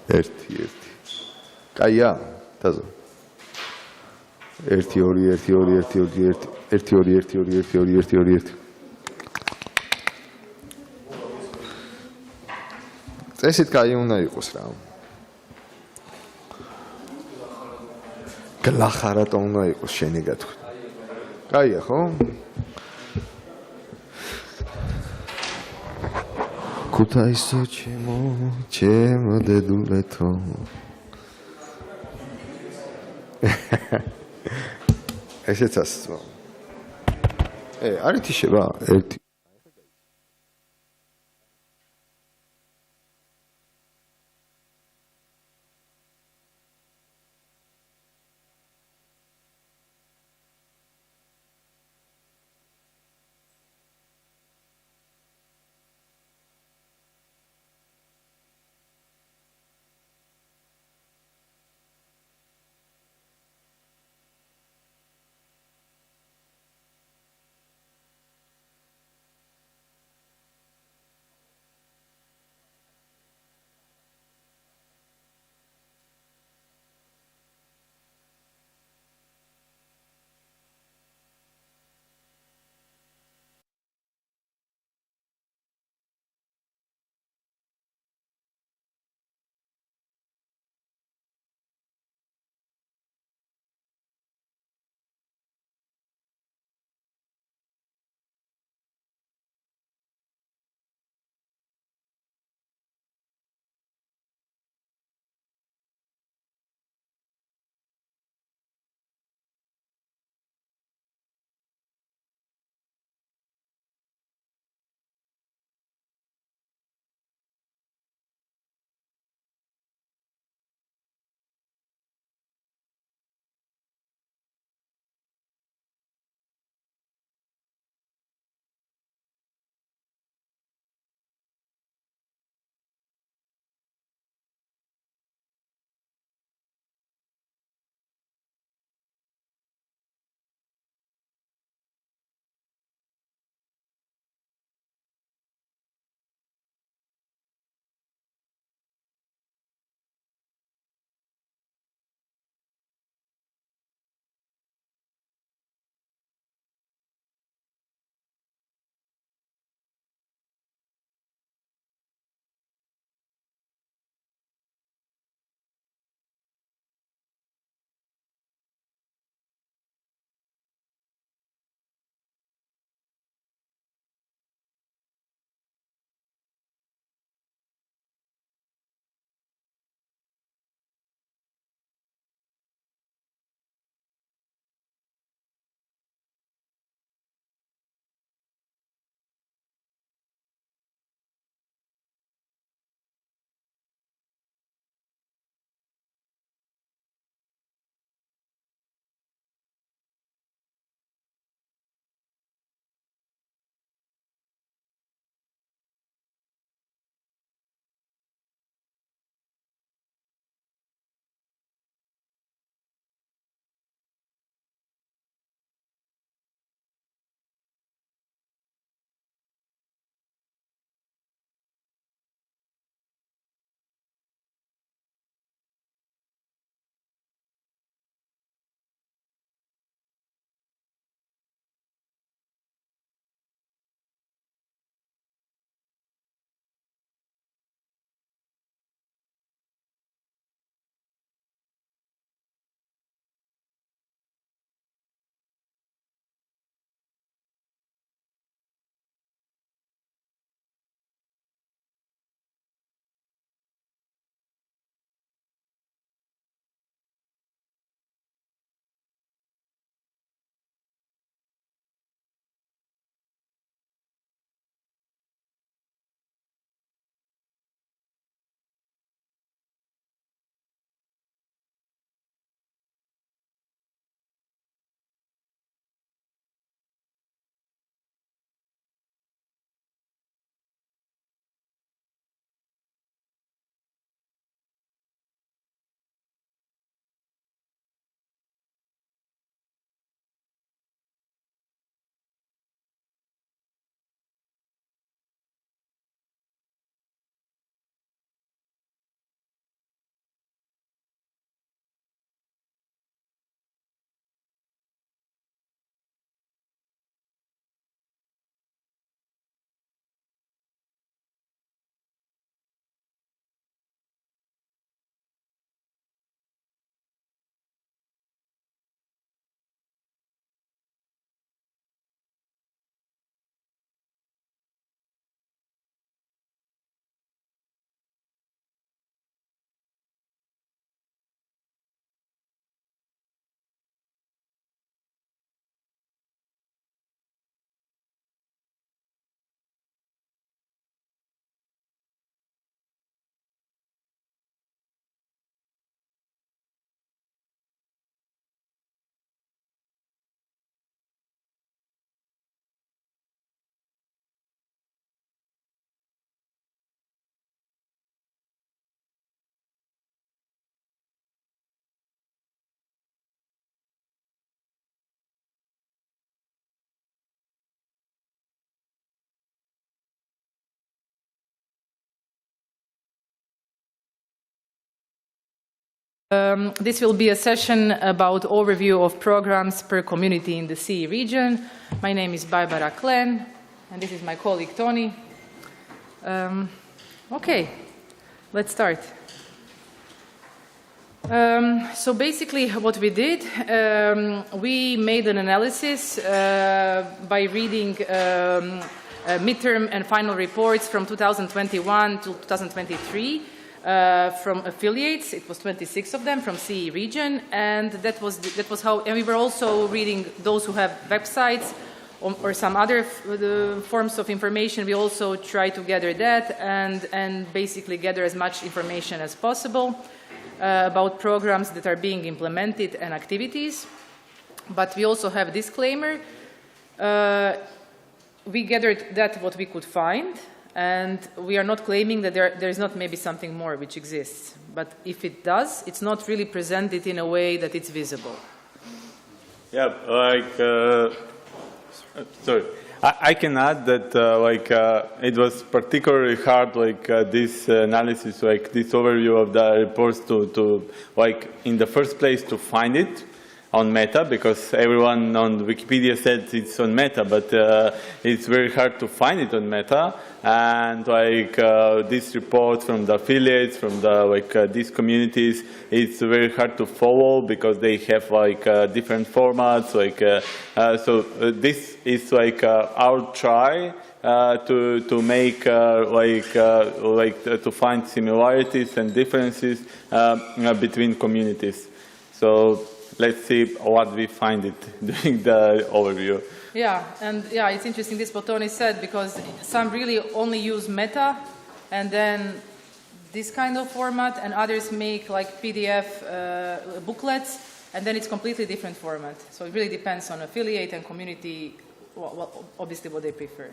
ერთი. კაია? თაზო. 1 2 1 2 1 2 1 2 1 2 1 2 1 2 1 წესით კაი უნდა იყოს რა. გლახარატო უნდა იყოს შენი გათქვი. კაია ხო? ქუთაისო ჩემო დედულეთო. ესეც ასწვა. არის თიშება? ერთი. This will be a session about overview of programs per community in the CEE region. My name is Barbara Klen, and this is my colleague Tony. Okay, let's start. So basically what we did, we made an analysis by reading midterm and final reports from 2021 to 2023 from affiliates. It was 26 of them from CEE region, and that was how. And we were also reading those who have websites or some other forms of information. We also try to gather that and basically gather as much information as possible about programs that are being implemented and activities. But we also have a disclaimer. We gathered that what we could find, and we are not claiming that there is not maybe something more which exists. But if it does, it's not really presented in a way that it's visible. Yeah, sorry. I can add that it was particularly hard, this analysis, this overview of the reports to in the first place to find it on Meta, because everyone on Wikipedia said it's on Meta, but it's very hard to find it on Meta. And these reports from the affiliates, from the these communities, it's very hard to follow because they have different formats. So this is our try to make to find similarities and differences between communities. So let's see what we find it during the overview. Yeah, and yeah, it's interesting this what Tony said, because some really only use Meta and then this kind of format, and others make PDF booklets, and then it's completely different format. So it really depends on affiliate and community, well, obviously what they prefer.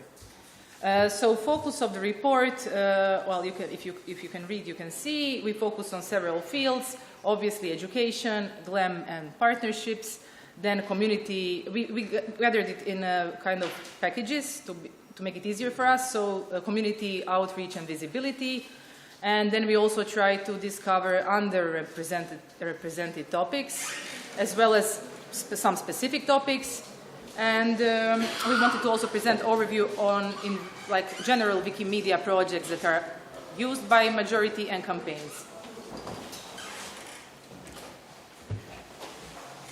So focus of the report, well, if you can read, you can see we focus on several fields. Obviously education, GLAM and partnerships, then community. We gathered it in kind of packages to make it easier for us. So community outreach and visibility. And then we also try to discover underrepresented topics, as well as some specific topics. And we wanted to also present overview on general Wikimedia projects that are used by majority and campaigns.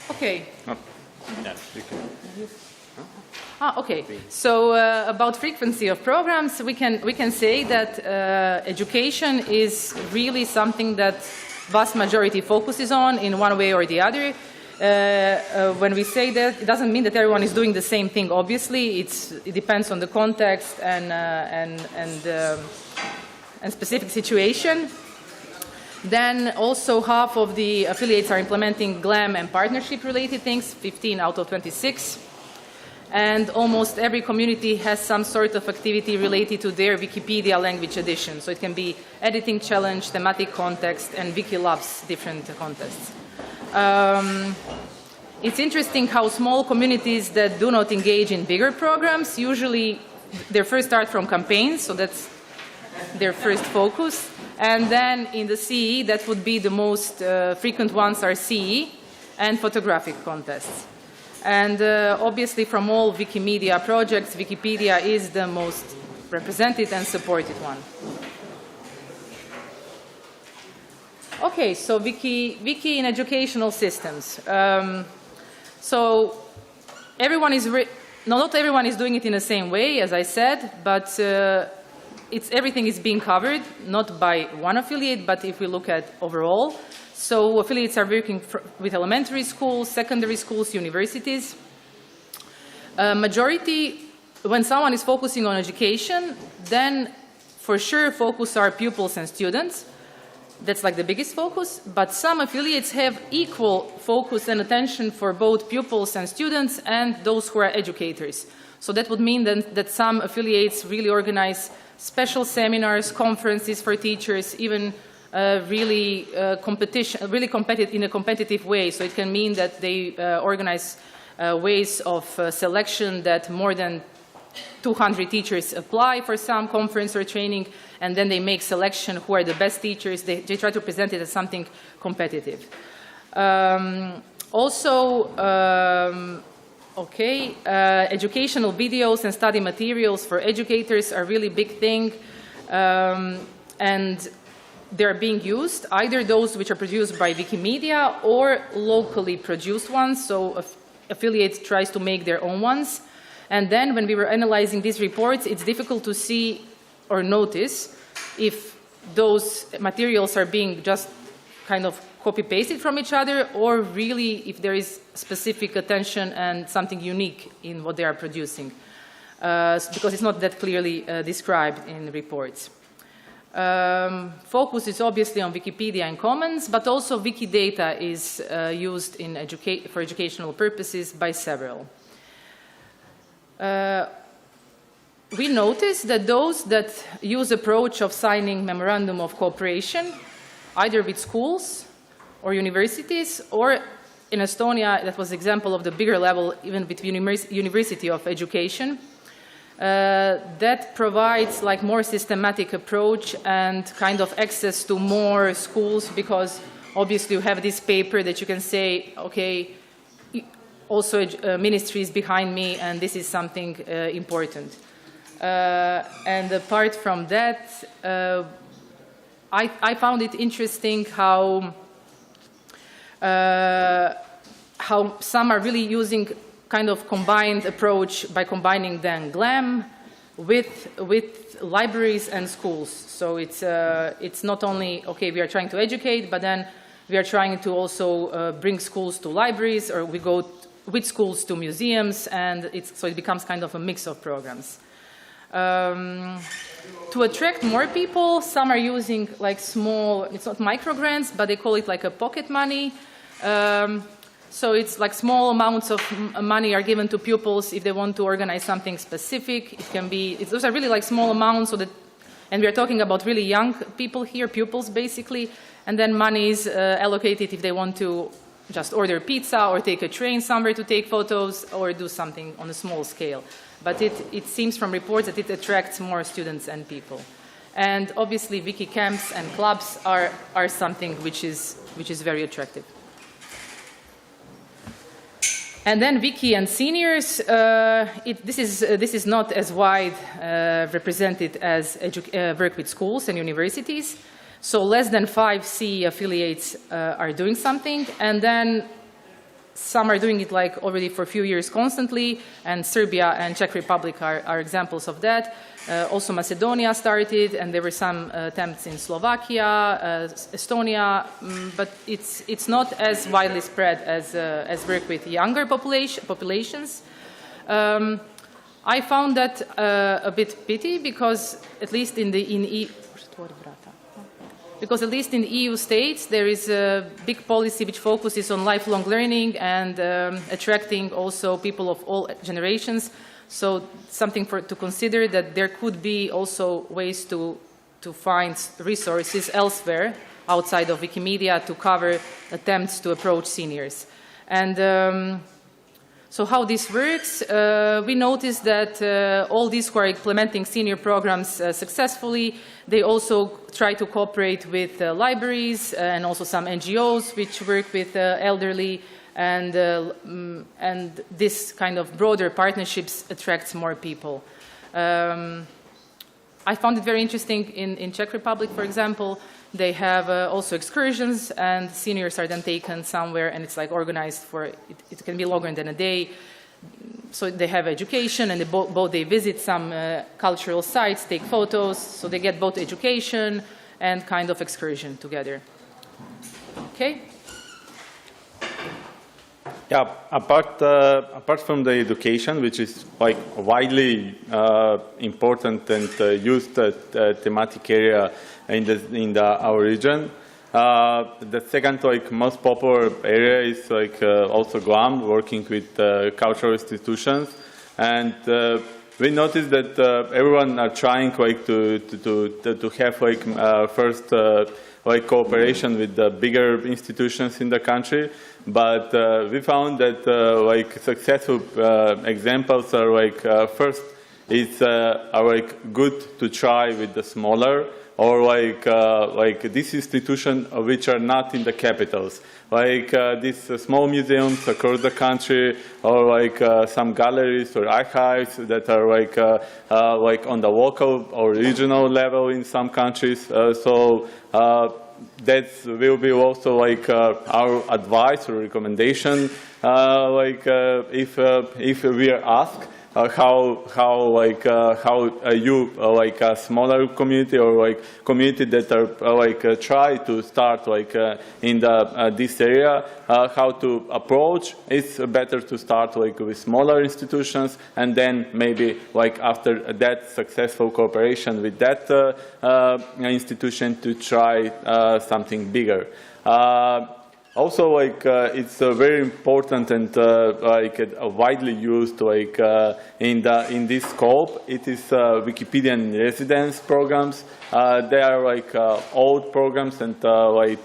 Okay. Oh. Yeah, you can. Okay. So about frequency of programs, we can say that education is really something that vast majority focuses on in one way or the other. When we say that, it doesn't mean that everyone is doing the same thing. Obviously, it depends on the context and specific situation. Then also half of the affiliates are implementing GLAM and partnership-related things, 15 out of 26. And almost every community has some sort of activity related to their Wikipedia language edition. So it can be editing challenge, thematic context, and Wiki loves different contests. It's interesting how small communities that do not engage in bigger programs, usually they first start from campaigns, so that's their first focus. And then in the CEE, that would be the most frequent ones are CEE and photographic contests. And obviously from all Wikimedia projects, Wikipedia is the most represented and supported one. Okay, so Wiki in educational systems. So everyone is, not everyone is doing it in the same way, as I said, but everything is being covered, not by one affiliate, but if we look at overall. So affiliates are working with elementary schools, secondary schools, universities. Majority, when someone is focusing on education, then for sure focus are pupils and students. That's the biggest focus, but some affiliates have equal focus and attention for both pupils and students and those who are educators. So that would mean that some affiliates really organize special seminars, conferences for teachers, even really competitive in a competitive way. So it can mean that they organize ways of selection that more than 200 teachers apply for some conference or training, and then they make selection who are the best teachers. They try to present it as something competitive. Educational videos and study materials for educators are really big thing, and they're being used, either those which are produced by Wikimedia or locally produced ones, so affiliates tries to make their own ones. And then when we were analyzing these reports, it's difficult to see or notice if those materials are being just kind of copy-pasted from each other, or really if there is specific attention and something unique in what they are producing, because it's not that clearly described in the reports. Focus is obviously on Wikipedia and Commons, but also Wikidata is used in for educational purposes by several. We noticed that those that use approach of signing memorandum of cooperation, either with schools or universities, or in Estonia, that was example of the bigger level, even with University of Education, that provides like more systematic approach and kind of access to more schools, because obviously you have this paper that you can say, okay, also ministry is behind me and this is something important. And apart from that, I found it interesting how some are really using kind of combined approach by combining then GLAM with libraries and schools. So it's not only, okay, we are trying to educate, but then we are trying to also bring schools to libraries, or we go with schools to museums, and so it becomes kind of a mix of programs. To attract more people, some are using like small, it's not micro grants, but they call it like a pocket money. So it's like small amounts of money are given to pupils if they want to organize something specific. It can be, those are really like small amounts, so that, and we are talking about really young people here, pupils basically, and then money is allocated if they want to just order pizza or take a train somewhere to take photos or do something on a small scale. But it seems from reports that it attracts more students and people. And obviously wiki camps and clubs are something which is very attractive. And then Wiki and seniors, this is not as wide represented as work with schools and universities. So less than 5 CEE affiliates are doing something, and then some are doing it like already for a few years constantly, and Serbia and Czech Republic are examples of that. Also Macedonia started, and there were some attempts in Slovakia, Estonia, but it's not as widely spread as work with younger populations. I found that a bit pity, because at least in the EU states, there is a big policy which focuses on lifelong learning and attracting also people of all generations. So something to consider, that there could be also ways to find resources elsewhere outside of Wikimedia to cover attempts to approach seniors. And so how this works, we noticed that all these who are implementing senior programs successfully, they also try to cooperate with libraries and also some NGOs which work with elderly, and this kind of broader partnerships attracts more people. I found it very interesting in Czech Republic, for example. They have also excursions, and seniors are then taken somewhere, and it's like organized for, it can be longer than a day. So they have education, and they visit some cultural sites, take photos, so they get both education and kind of excursion together. Okay? Yeah, apart from the education, which is like widely important and used thematic area in our region, the second most popular area is also GLAM, working with cultural institutions, and we noticed that everyone are trying to have first cooperation with the bigger institutions in the country, but we found that successful examples are first it's like good to try with the smaller, or like this institution which are not in the capitals, like these small museums across the country, or like some galleries or archives that are like on the local or regional level in some countries. So that will be also like our advice or recommendation, if we are asked. How you like a smaller community, or like community that are try to start in the this area, how to approach. It's better to start with smaller institutions, and then maybe after that successful cooperation with that institution to try something bigger. Also, it's very important and widely used in this scope. It is Wikipedian residence programs. They are old programs, and I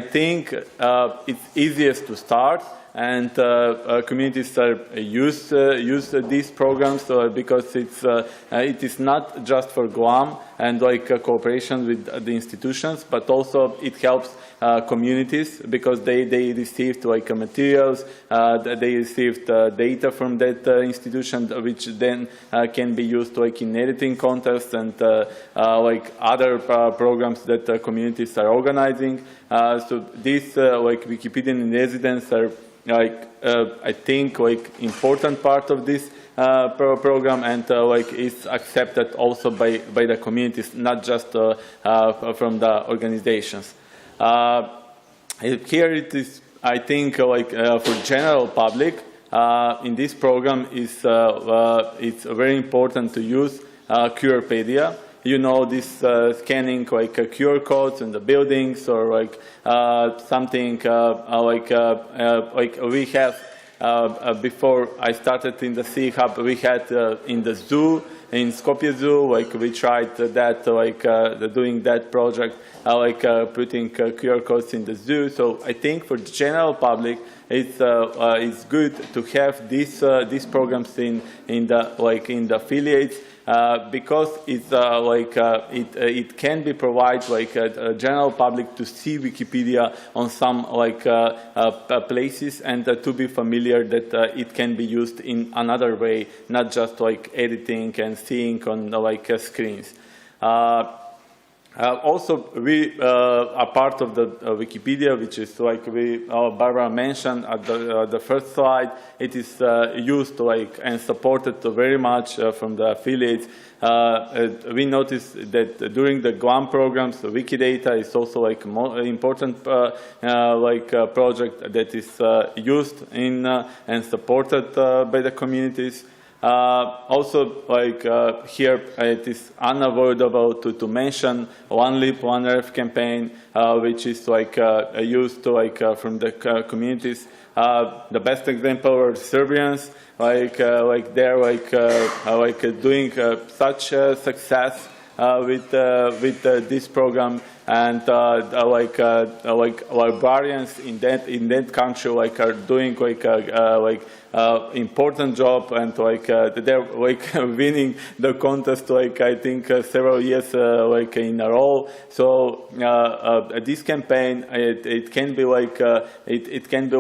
think it's easiest to start. And communities are use these programs because it is not just for Guam and cooperation with the institutions, but also it helps communities because they received materials, they received data from that institution, which then can be used in editing contests and other programs that communities are organizing. So these Wikipedian residents are I think important part of this program, and it's accepted also by the communities, not just from the organizations. Here it is, I think, for general public in this program is it's very important to use QRpedia. You know, this scanning QR codes in the buildings, or something we have before I started in the CEE Hub, we had in the zoo, in Skopje Zoo, we tried that, doing that project, putting QR codes in the zoo. So I think for the general public, it's good to have these programs in the affiliates. Because it's it can be provided a general public to see Wikipedia on some places, and to be familiar that it can be used in another way, not just editing and seeing on screens. Also, we are part of the Wikipedia, which is Barbara mentioned at the first slide. It is used and supported very much from the affiliates. We noticed that during the Guam programs, Wikidata is also an important project that is used in and supported by the communities. Also, here it is unavoidable to mention One Lip, One Earth campaign, which is used from the communities. The best example are Serbians, they're doing such success with this program, and librarians in that country are doing important job, and they're winning the contest I think several years in a row. So this campaign it can be it can be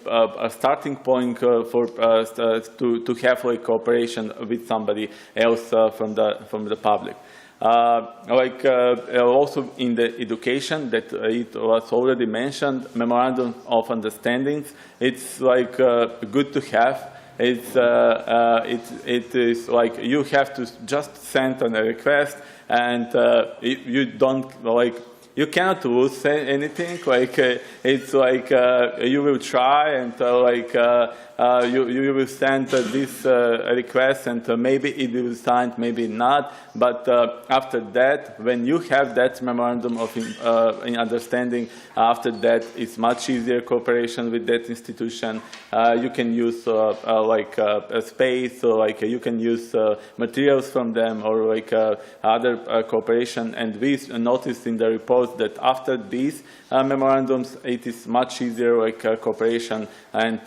a starting point for to have cooperation with somebody else from the public. Also in the education that it was already mentioned, memorandum of understandings. It's good to have. It is you have to just send a request, and you don't you cannot lose anything. It's you will try, and you will send this request, and maybe it will be signed, maybe not. But after that, when you have that memorandum of understanding, after that it's much easier cooperation with that institution. You can use a space, or you can use materials from them, or other cooperation. And we noticed in the reports that after these memorandums, it is much easier cooperation and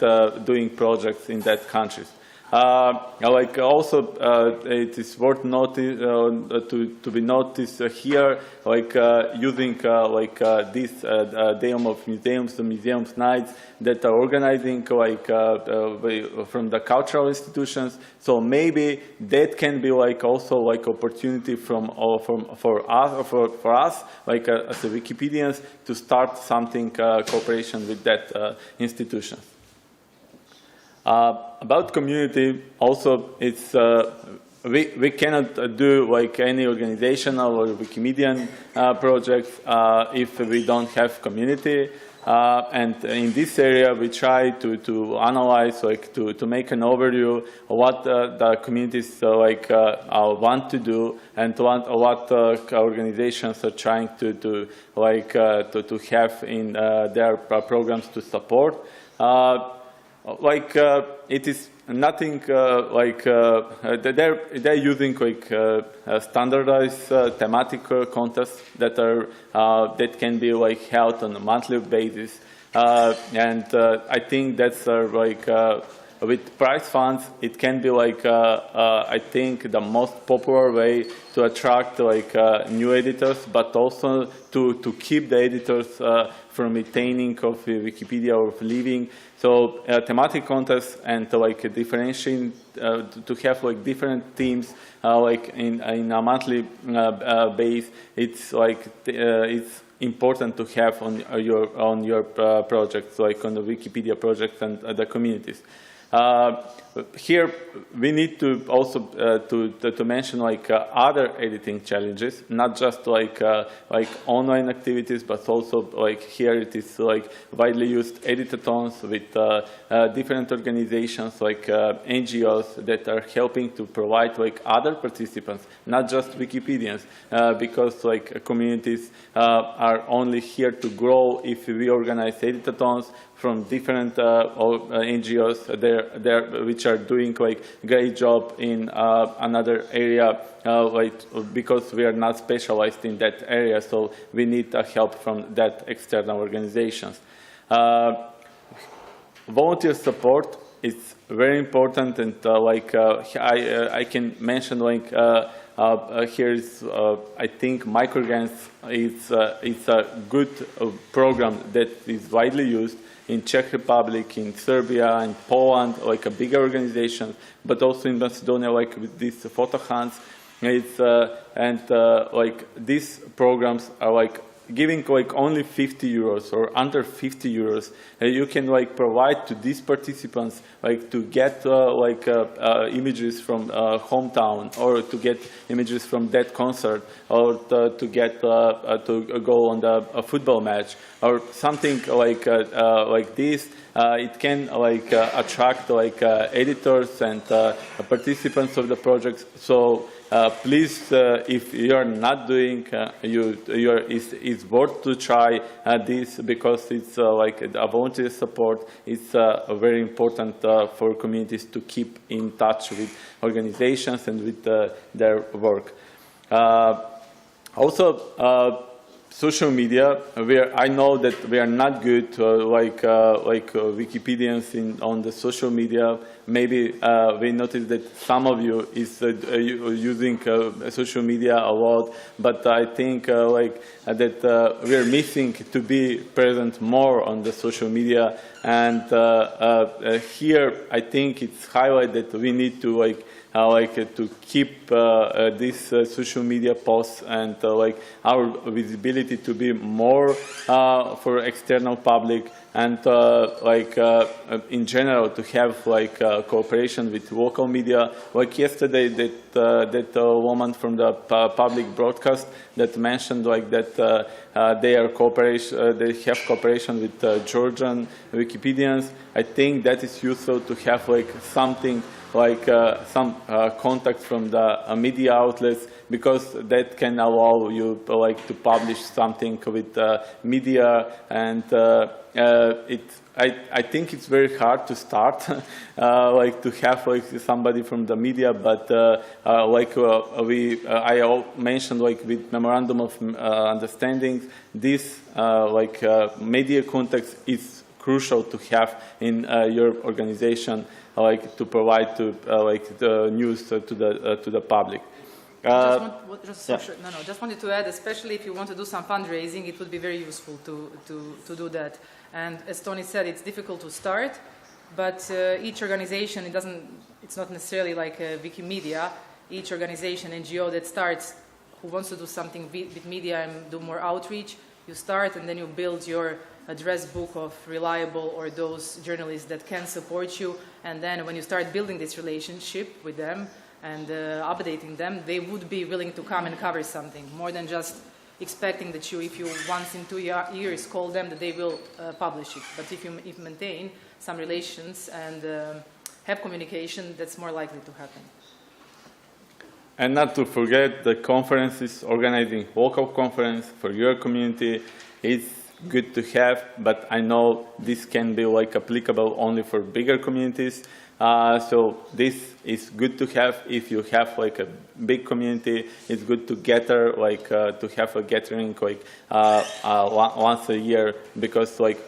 doing projects in that countries. Like also, it is worth to be noticed here, like using like this Dame of Museums, the museums nights that are organizing like from the cultural institutions. So maybe that can be like also like opportunity for us like as a Wikipedians to start something cooperation with that institutions. About community, also it's we cannot do like any organizational or Wikimedian projects if we don't have community. And in this area, we try to analyze, like to make an overview of what the communities want to do and what organizations are trying to have in their programs to support. It is nothing they're using like standardized thematic contests that are that can be like held on a monthly basis, and I think that's with prize funds it can be like I think the most popular way to attract like new editors, but also to keep the editors from retaining of Wikipedia or leaving. So thematic contests and like differentiating to have like different themes like in a monthly base. It's like it's important to have on your projects, like on the Wikipedia projects and the communities. Here we need to also to mention like other editing challenges, not just like online activities, but also like here it is like widely used editathons with different organizations like NGOs that are helping to provide like other participants, not just Wikipedians, because like communities are only here to grow if we organize editathons from different NGOs which are doing like great job in another area, because we are not specialized in that area, so we need help from that external organizations. Volunteer support is very important, and I can mention like here is I think microgrants it's a good program that is widely used in Czech Republic, in Serbia, and Poland, like a bigger organization, but also in Macedonia, like with these photo hunts. It's like these programs are like giving like only 50 euros or under 50 euros. You can like provide to these participants like to get images from hometown, or to get images from that concert, or to get to go on a football match or something like this. It can like attract like editors and participants of the projects. So please, if you are not doing, it's worth to try this, because it's like a volunteer support. It's very important for communities to keep in touch with organizations and with their work. Also, social media. I know that we are not good like Wikipedians on the social media. Maybe we noticed that some of you is using social media a lot, but I think that we are missing to be present more on the social media. And here I think it's highlighted that we need to to keep these social media posts and our visibility to be more for external public, and in general to have cooperation with local media. Like yesterday, that woman from the public broadcast that mentioned that they have cooperation with Georgian Wikipedians. I think that is useful to have something some contact from the media outlets, because that can allow you to publish something with media. And I think it's very hard to start to have somebody from the media, but I mentioned with memorandum of understanding, this media context is crucial to have in your organization, like to provide to like the news to the public. Just wanted to add, especially if you want to do some fundraising, it would be very useful to do that. And as Tony said, it's difficult to start, but each organization, it's not necessarily like Wikimedia. Each organization, NGO that starts, who wants to do something with media and do more outreach, you start and then you build your address book of reliable or those journalists that can support you. And then when you start building this relationship with them and updating them, they would be willing to come and cover something, more than just expecting that if you once in 2 years call them, that they will publish it. But if you maintain some relations and have communication, that's more likely to happen. And not to forget the conferences, organizing local conference for your community. It's good to have, but I know this can be like applicable only for bigger communities. So this is good to have if you have like a big community. It's good to gather, like to have a gathering like once a year, because like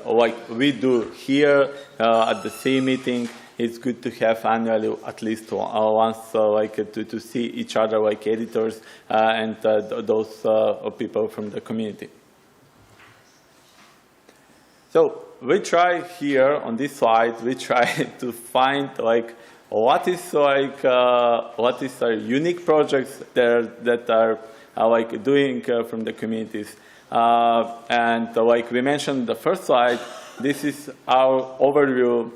we do here at the CEE meeting. It's good to have annually at least once, like to see each other, like editors and those people from the community. So we try here on this slide. We try to find like what is our unique projects that are like doing from the communities. And like we mentioned the first slide, this is our overview.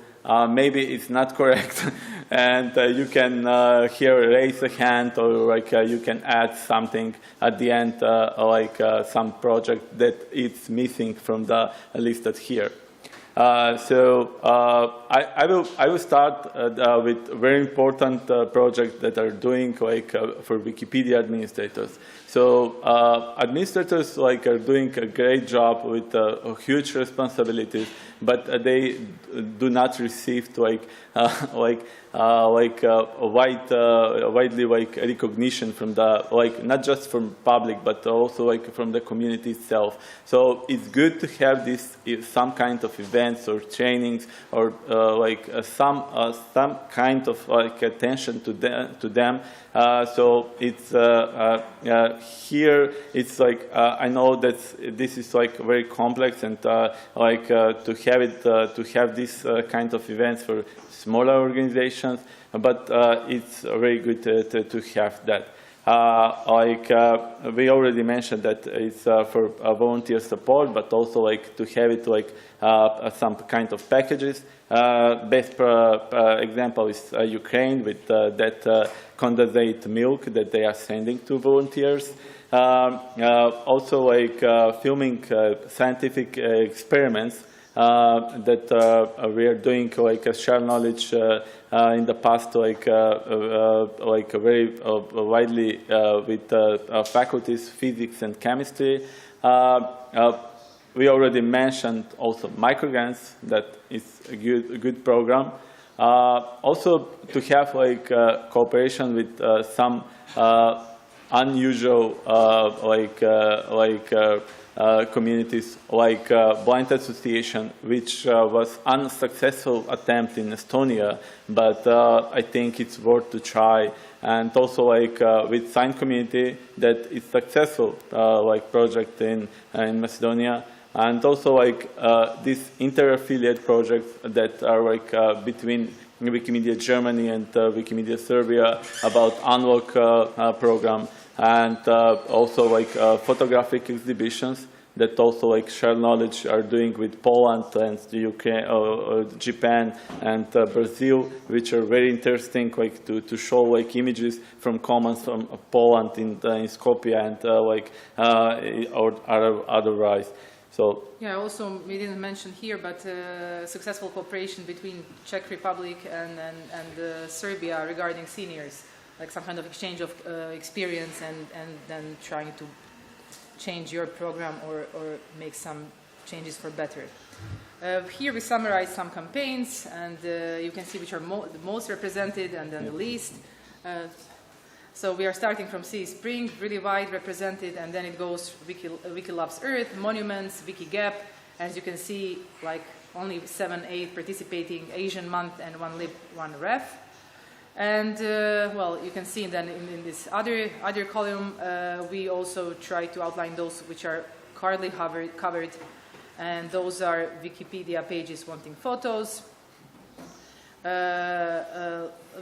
Maybe it's not correct, and you can here raise a hand, or like you can add something at the end, like some project that is missing from the listed here. So I will start with very important projects that are doing like for Wikipedia administrators. So administrators like are doing a great job with huge responsibilities, but they do not receive like widely like recognition from the not just from public but also like from the community itself. So it's good to have this some kind of events or trainings or some kind of like attention to them. So it's here it's like I know that this is like very complex, and to have this kind of events for smaller organizations, but it's very good to have that. We already mentioned that it's for volunteer support, but also like to have it like some kind of packages. Best example is Ukraine with that condensate milk that they are sending to volunteers. Also like filming scientific experiments that we are doing like a shared knowledge in the past, like very widely with faculties, physics and chemistry. We already mentioned also microgrants. That is a good program. Also to have like cooperation with some unusual communities like Blind Association, which was unsuccessful attempt in Estonia, but I think it's worth to try. And also like with Sign Community, that is successful like project in Macedonia. And also like these inter-affiliate projects that are like between Wikimedia Germany and Wikimedia Serbia about Unlock program. And also like photographic exhibitions that also like share knowledge are doing with Poland and the UK, Japan and Brazil, which are very interesting, like to show like images from commons from Poland in Skopje and or otherwise. So yeah, also we didn't mention here, but successful cooperation between Czech Republic and Serbia regarding seniors, like some kind of exchange of experience and then trying to change your program or make some changes for better. Here we summarize some campaigns, and you can see which are the most represented and then the least. So we are starting from CEE Spring, really wide represented, and then it goes Wikilabs Earth, Monuments, Wikigap, As you can see, like only 7, 8 participating Asian month and 1 lib, 1 ref. And well, you can see then in this other column, we also try to outline those which are hardly covered, and those are Wikipedia pages wanting photos.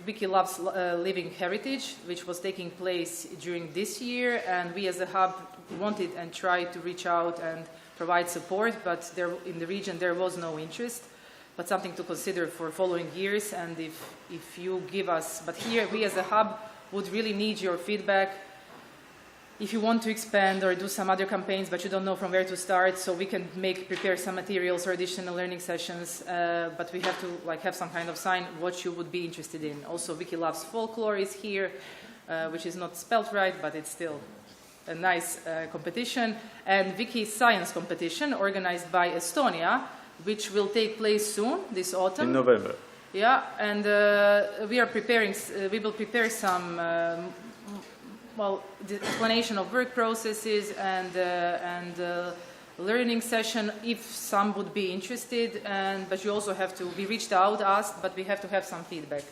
Wiki Loves Living Heritage, which was taking place during this year, and we as a hub wanted and tried to reach out and provide support, but in the region there was no interest, but something to consider for following years. And if you give us, but here we as a hub would really need your feedback if you want to expand or do some other campaigns, but you don't know from where to start, so we can prepare some materials or additional learning sessions, but we have to have some kind of sign what you would be interested in. Also, Wiki Loves Folklore is here, which is not spelled right, but it's still a nice competition. And Wiki Science competition organized by Estonia, which will take place soon, this autumn. In November. Yeah, and we will prepare some well, the explanation of work processes and learning session if some would be interested. But you also have to, we reached out, asked, but we have to have some feedback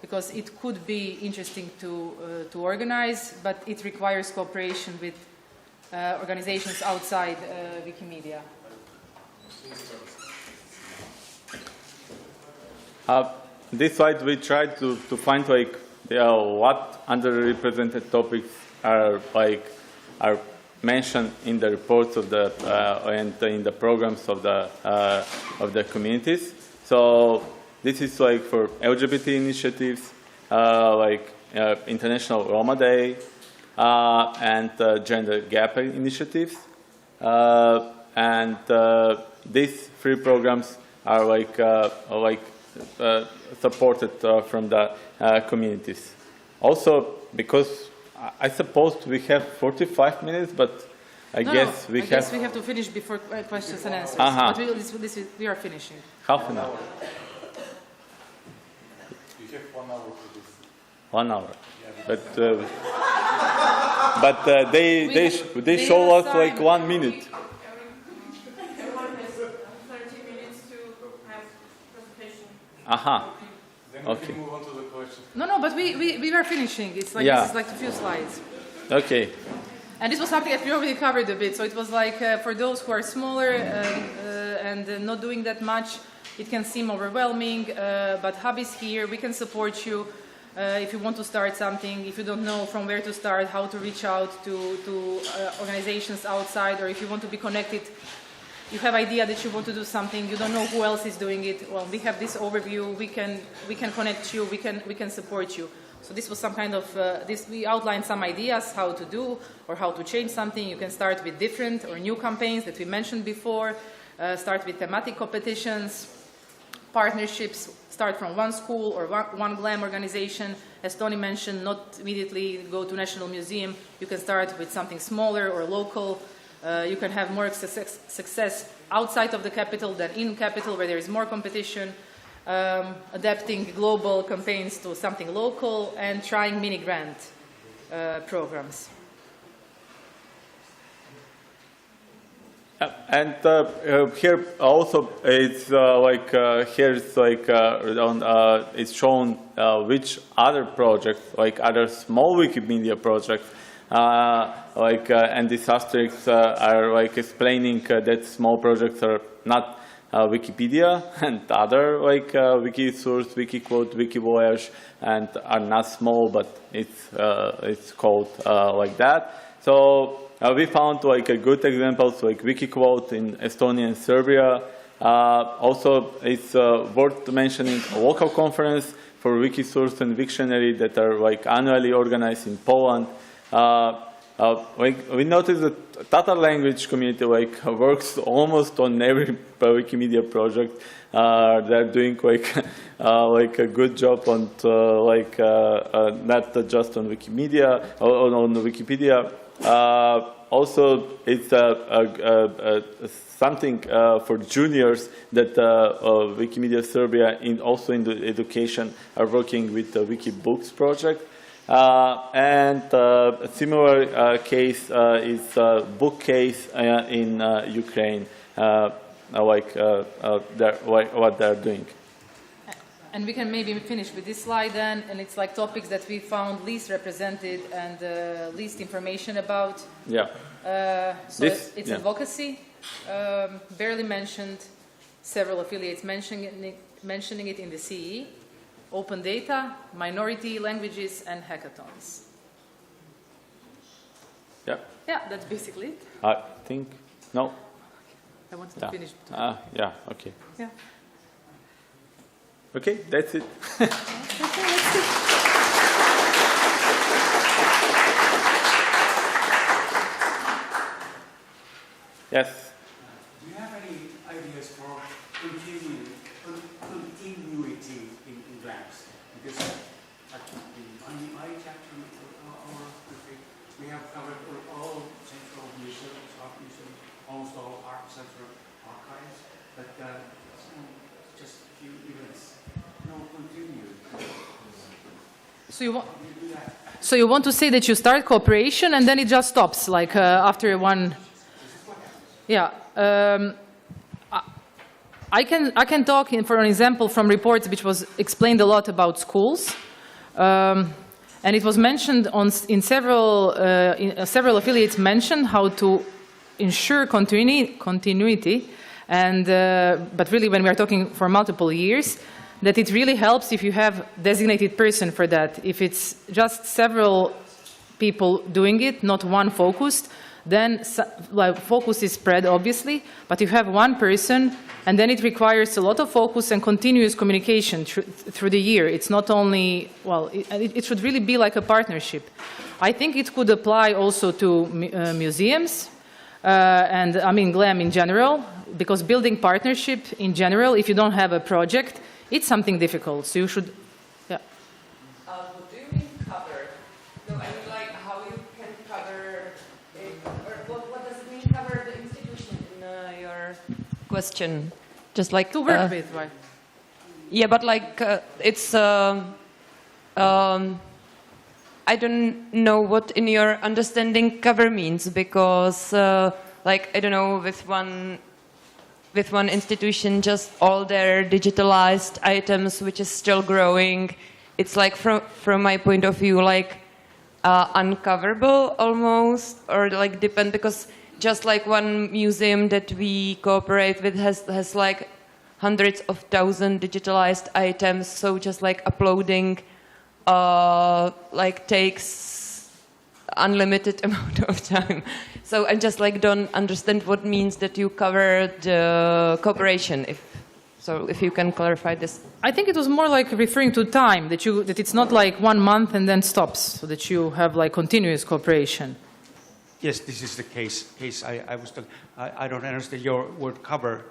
because it could be interesting to organize, but it requires cooperation with organizations outside Wikimedia. This slide we tried to find what underrepresented topics are mentioned in the reports of the and in the programs of the communities. So this is for LGBT initiatives, International Roma Day, and gender gap initiatives, and these 3 programs are supported from the communities. Also, because I suppose we have 45 minutes, but I guess we have to finish before questions and answers. But we are finishing. Half an hour. You have 1 hour for this. 1 hour. But they show us 1 minute. Everyone has 30 minutes to have presentation. Then we Okay. can move on to the question. No, but we are finishing. It's like Yeah. this is like a few slides. Okay. And this was something that we already covered a bit. So it was for those who are smaller and not doing that much, it can seem overwhelming. But Hub is here. We can support you if you want to start something. If you don't know from where to start, how to reach out to organizations outside, or if you want to be connected, you have idea that you want to do something, you don't know who else is doing it. Well, we have this overview. We can connect you. We can support you. So this was some kind of we outlined some ideas how to do or how to change something. You can start with different or new campaigns that we mentioned before. Start with thematic competitions, partnerships. Start from one school or one GLAM organization. As Tony mentioned, not immediately go to National Museum. You can start with something smaller or local. You can have more success outside of the capital than in capital, where there is more competition. Adapting global campaigns to something local, and trying mini grant programs. And here also it's it's shown which other projects, other small Wikimedia projects, and these asterisks are explaining that small projects are not Wikipedia and other Wikisource, Wikiquote, Wikivoyage, and are not small, but it's called like that. So we found good examples like Wikiquote in Estonia and Serbia. Also, it's worth mentioning a local conference for Wikisource and Wiktionary that are annually organized in Poland. We noticed that Tatar language community works almost on every Wikimedia project. They're doing a good job on not just on Wikimedia, on Wikipedia. Also, it's something for juniors that Wikimedia Serbia, also in the education, are working with the Wikibooks project. And a similar case is bookcase in Ukraine. what they're doing. And we can maybe finish with this slide then, and it's like topics that we found least represented and least information about. Yeah. So it's advocacy, barely mentioned, several affiliates mentioning it in the CEE, open data, minority languages, and hackathons. Yeah. Yeah, that's basically it. I think, no? I wanted to finish. Yeah, okay. Yeah. Okay, that's it. Yes. Do you have any ideas for continuity in grants? Because on my chapter, we have covered all central museums, art museums, almost all art central archives, but just a few events. No continuity. So you want to say that you start cooperation and then it just stops, like after one? Yeah. I can talk for an example from reports which was explained a lot about schools, and it was mentioned in several affiliates mentioned how to ensure continuity, and but really when we are talking for multiple years, that it really helps if you have designated person for that. If it's just several people doing it, not one focused, then focus is spread, obviously, but you have one person, and then it requires a lot of focus and continuous communication through the year. It's not only, well, it should really be like a partnership. I think it could apply also to museums, and I mean GLAM in general, because building partnership in general, if you don't have a project, it's something difficult, so you should, yeah. What do you mean cover? No, I mean like how you can cover it, or what does it mean cover the institution in your question? Just like To work with, right? Yeah, but like it's I don't know what in your understanding cover means, because like I don't know, with one institution, just all their digitalized items, which is still growing. It's like, from my point of view, like uncoverable almost, or like depend, because just like one museum that we cooperate with has like hundreds of thousands digitalized items, so just like uploading like takes unlimited amount of time. So I just like don't understand what means that you cover the cooperation. If you can clarify this. I think it was more like referring to time, that it's not like 1 month and then stops, so that you have like continuous cooperation. Yes, this is the case. I don't understand your word cover.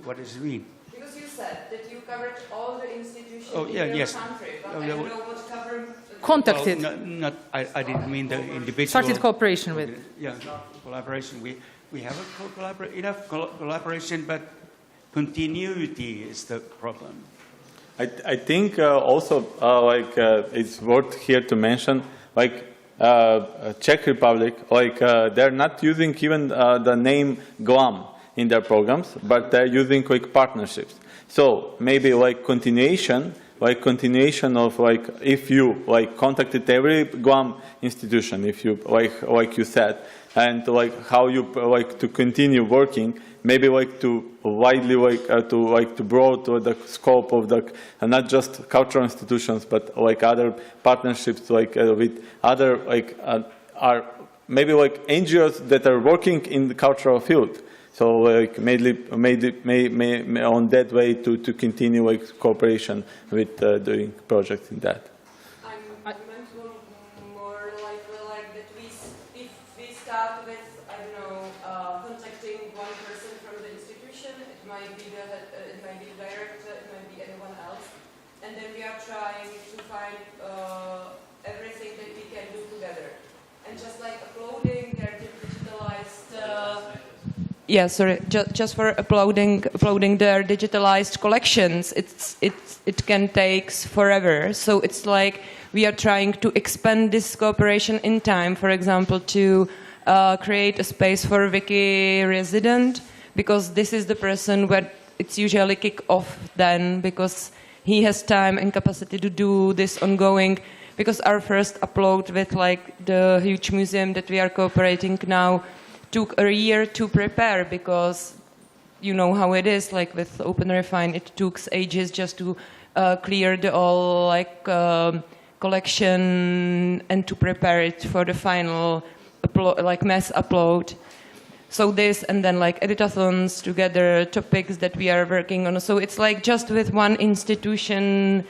What does it mean? Because you said that you covered all the institutions in your country, but I don't know what cover. Contacted. Well, I didn't mean the individual. Started cooperation with. Yeah, collaboration. We have enough collaboration, but continuity is the problem. I think also it's worth here to mention, like Czech Republic, like they're not using even the name GLAM in their programs, but they're using like partnerships. So maybe like continuation of like if you like contacted every GLAM institution, if you like you said, and like how you like to continue working, maybe like to widely to broaden the scope of the not just cultural institutions, but like other partnerships like with other are maybe like NGOs that are working in the cultural field. So like mainly on that way to continue like cooperation with doing projects in that. I meant more like that if we start with, I don't know, contacting one person from the institution, it might be the director, it might be anyone else, and then we are trying to find everything that we can do together, and just like uploading their digitalized. Yeah, sorry. Just for uploading their digitalized collections, it can take forever. So it's like we are trying to expand this cooperation in time. For example, to create a space for Wiki resident, because this is the person where it's usually kick off then, because he has time and capacity to do this ongoing. Because our first upload with like the huge museum that we are cooperating now took a year to prepare, because you know how it is, like with OpenRefine, it took ages just to clear the all like collection and to prepare it for the final upload, like mass upload. So this, and then like editathons together, topics that we are working on. So it's like just with one institution,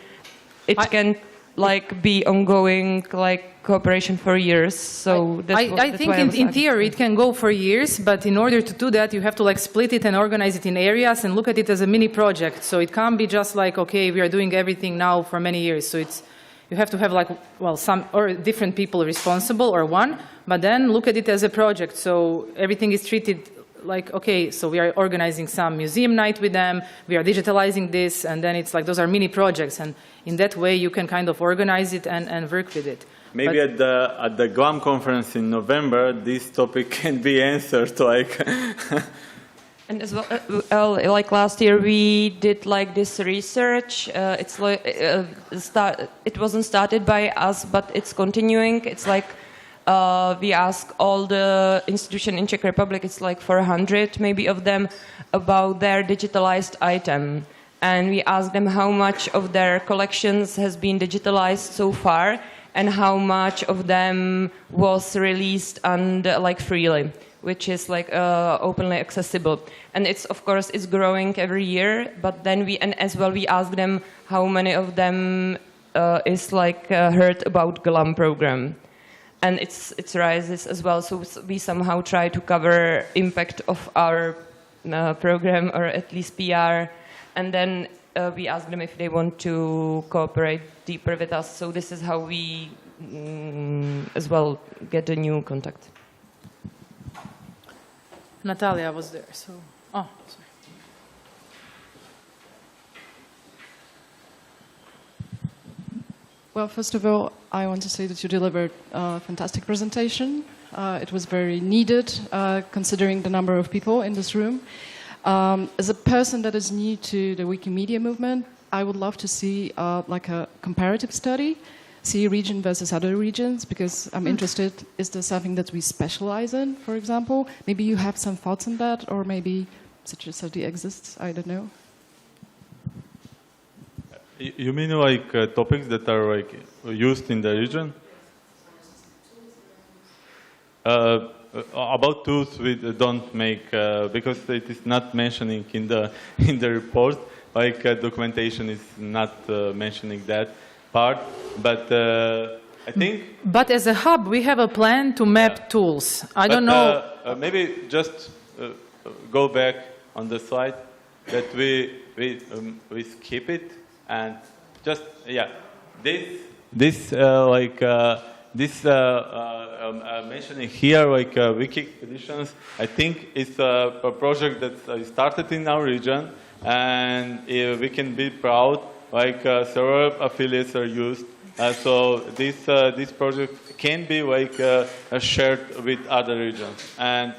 it can like be ongoing like cooperation for years. So I think in theory it can go for years, but in order to do that you have to like split it and organize it in areas and look at it as a mini project. So it can't be just like, okay, we are doing everything now for many years. So it's, you have to have like, well, some or different people responsible or one, but then look at it as a project. So everything is treated like, okay, so we are organizing some museum night with them, we are digitalizing this, and then it's like those are mini projects, and in that way you can kind of organize it and work with it. Maybe at the GLAM conference in November, this topic can be answered. Like, and as well, like last year, we did like this research. It's like it wasn't started by us, but it's continuing. It's like we ask all the institutions in Czech Republic. It's like 400 maybe of them about their digitalized item, and we ask them how much of their collections has been digitalized so far, and how much of them was released and like freely, which is like openly accessible. And it's, of course, it's growing every year, but then and as well we ask them how many of them is like heard about GLAM program. And it's rises as well, so we somehow try to cover impact of our program, or at least PR, and then we ask them if they want to cooperate deeper with us. So this is how we as well get a new contact. Natalia was there, so, oh, sorry. Well, first of all, I want to say that you delivered a fantastic presentation. It was very needed, considering the number of people in this room. As a person that is new to the Wikimedia movement, I would love to see like a comparative study, CEE region versus other regions, because I'm interested, is there something that we specialize in, for example? Maybe you have some thoughts on that, or maybe such a study exists, I don't know. you mean like topics that are like used in the region? About tools we don't make because it is not mentioning in the report. Like documentation is not mentioning that part, but I think. But as a hub, we have a plan to map tools. I don't know. Maybe just go back on the slide that we skip it and just mentioning here like wiki expeditions. I think it's a project that started in our region, and we can be proud. Like several affiliates are used, so this project can be like shared with other regions, and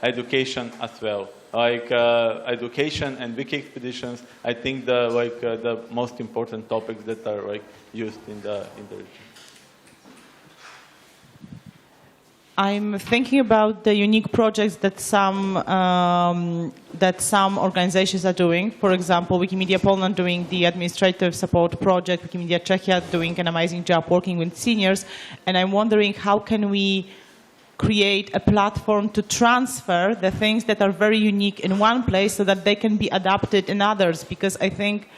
education as well. Like education and wiki expeditions, I think the most important topics that are like used in the region. I'm thinking about the unique projects that some organizations are doing. For example, Wikimedia Poland doing the administrative support project, Wikimedia Czechia doing an amazing job working with seniors, and I'm wondering how can we create a platform to transfer the things that are very unique in one place so that they can be adapted in others, because I think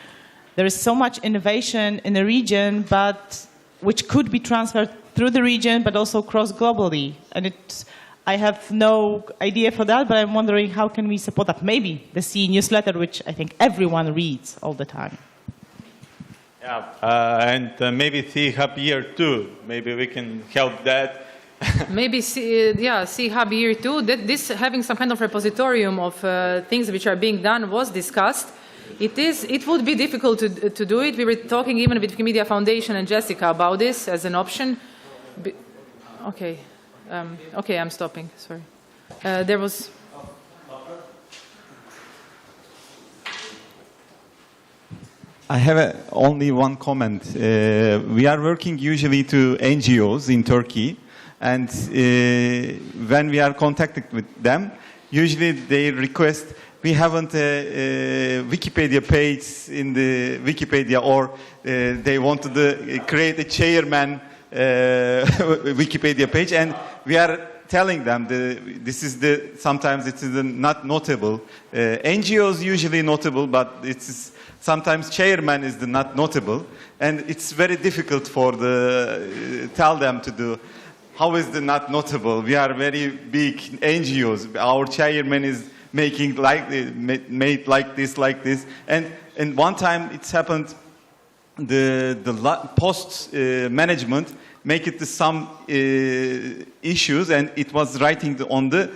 there is so much innovation in the region, but which could be transferred through the region, but also cross-globally. And I have no idea for that, but I'm wondering how can we support that? Maybe the CEE newsletter, which I think everyone reads all the time. Yeah, and maybe CEE Hub Year 2. Maybe we can help that. Maybe CEE Hub Year 2. This having some kind of repositorium of things which are being done was discussed. It would be difficult to do it. We were talking even with Wikimedia Foundation and Jessica about this as an option. Okay, I'm stopping. Sorry. There was. I have only one comment. We are working usually to NGOs in Turkey, and when we are contacted with them, usually they request, we haven't a Wikipedia page in the Wikipedia, or they want to create a chairman Wikipedia page, and we are telling them sometimes it is not notable. NGOs usually notable, but it's sometimes chairman is not notable, and it's very difficult for tell them to do. How is the not notable? We are very big NGOs. Our chairman is making made like this, and one time it's happened. The post management make it to some issues, and it was writing on the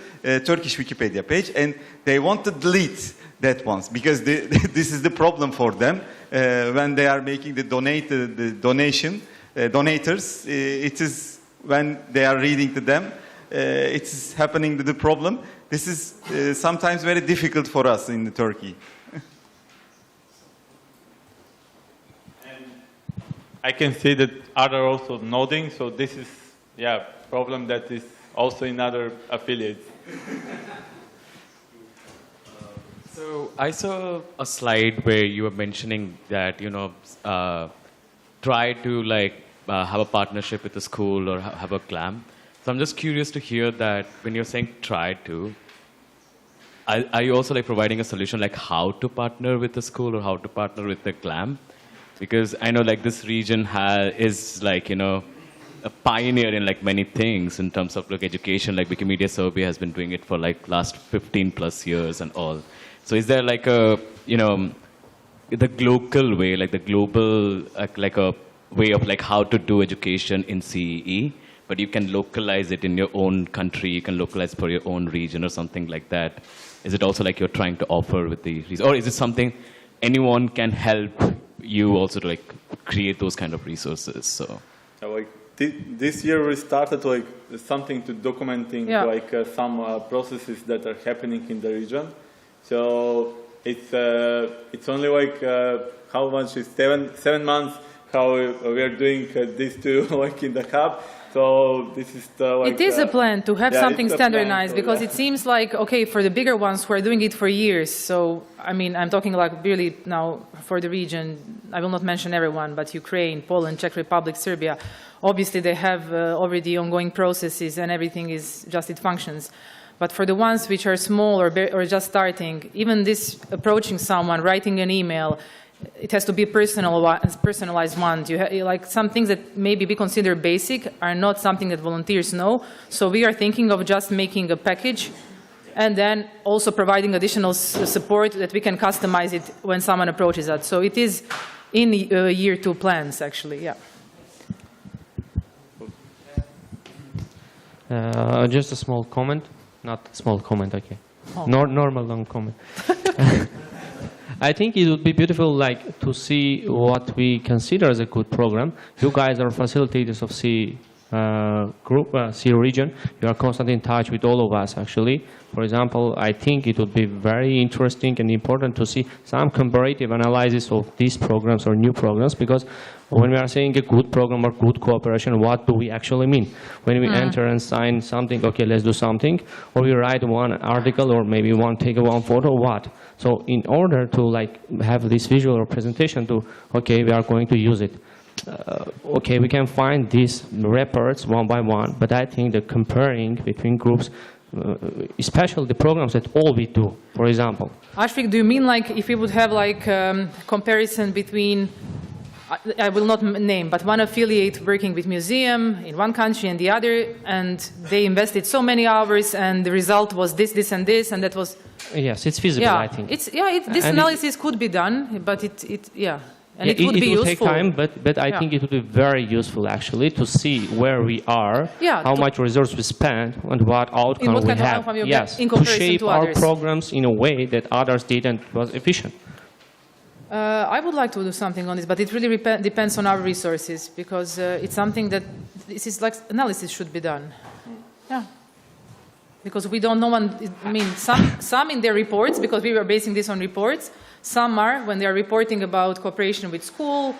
Turkish Wikipedia page, and they want to delete that ones because this is the problem for them when they are making the donation donators. It is when they are reading to them, it's happening to the problem. This is sometimes very difficult for us in Turkey. I can see that others also nodding, so this is, problem that is also in other affiliates. So I saw a slide where you were mentioning that, try to have a partnership with a school or have a CLAM. So I'm just curious to hear that when you're saying try to, are you also providing a solution how to partner with the school or how to partner with the CLAM? Because I know this region is a pioneer in many things in terms of education. Wikimedia Serbia has been doing it for last 15 plus years and all. So is there a the local way, the global a way of how to do education in CEE, but you can localize it in your own country, you can localize for your own region or something like that? Is it also you're trying to offer with the, or is it something anyone can help you also to create those kind of resources? So this year we started something to documenting some processes that are happening in the region. So it's only how much is 7 months how we are doing these two in the hub. So this is it is a plan to have something standardized, because it seems okay, for the bigger ones who are doing it for years. So I mean, I'm talking really now for the region. I will not mention everyone, but Ukraine, Poland, Czech Republic, Serbia. Obviously, they have already ongoing processes, and everything is just it functions. But for the ones which are small or just starting, even this approaching someone, writing an email, it has to be a personalized one. Some things that maybe we consider basic are not something that volunteers know. So we are thinking of just making a package and then also providing additional support that we can customize it when someone approaches us. So it is in year 2 plans, actually, yeah. Just a small comment. Not a small comment, okay. Oh. Normal long comment. I think it would be beautiful to see what we consider as a good program. You guys are facilitators of CEE region. You are constantly in touch with all of us, actually. For example, I think it would be very interesting and important to see some comparative analysis of these programs or new programs, because when we are saying a good program or good cooperation, what do we actually mean? When we enter and sign something, okay, let's do something, or we write one article or maybe take one photo, what? So in order to have this visual representation to, okay, we are going to use it. Okay, we can find these reports one by one, but I think the comparing between groups, especially the programs that all we do, for example. Ashvik, do you mean if we would have comparison between, I will not name, but one affiliate working with museum in one country and the other, and they invested so many hours and the result was this, this and this, and that was... Yes, it's feasible, I think. This analysis could be done, but and it would be useful. It will take time, but I think it would be very useful, actually, to see where we are, how much resources we spend, and what outcome we have. Yes, to shape our programs in a way that others didn't was efficient. I would like to do something on this, but it really depends on our resources, because it's something that analysis should be done. Yeah. because we don't know I mean, some in their reports, because we were basing this on reports, some are, when they are reporting about cooperation with school,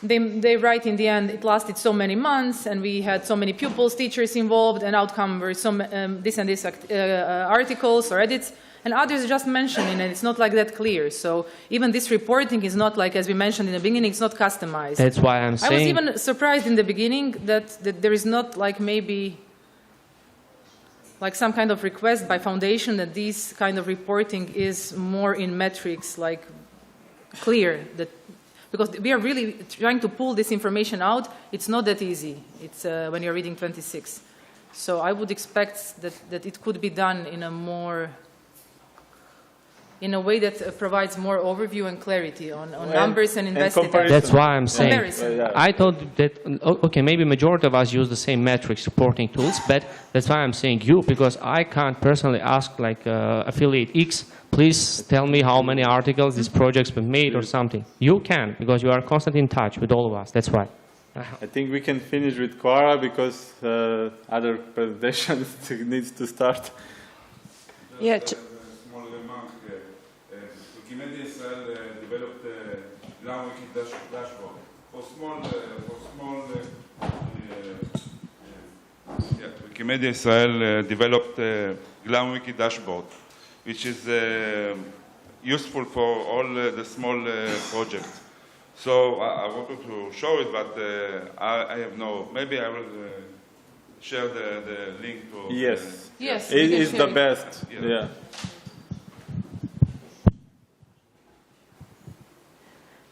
they write in the end, it lasted so many months, and we had so many pupils, teachers involved, and outcome were this and this articles or edits, and others just mention it, and it's not like that clear. So even this reporting is not like, as we mentioned in the beginning, it's not customized. That's why I'm saying... I was even surprised in the beginning that there is not like maybe like some kind of request by foundation that this kind of reporting is more in metrics, like clear, that because we are really trying to pull this information out. It's not that easy. It's when you're reading 26. So I would expect that it could be done in a way that provides more overview and clarity on numbers and invested. That's why I'm saying, comparison. I thought that, okay, maybe majority of us use the same metrics reporting tools, but that's why I'm saying you, because I can't personally ask like affiliate X, please tell me how many articles this project's been made or something. You can, because you are constantly in touch with all of us, that's why. I think we can finish with Quora because other presentations needs to start. Yeah. Wikimedia CEE developed a GlamWiki dashboard for small. Wikimedia CEE developed a GlamWiki dashboard, which is useful for all the small projects. So I wanted to show it, but I have no. Maybe I will share the link to. Yes. Yes. It is the best. Yeah.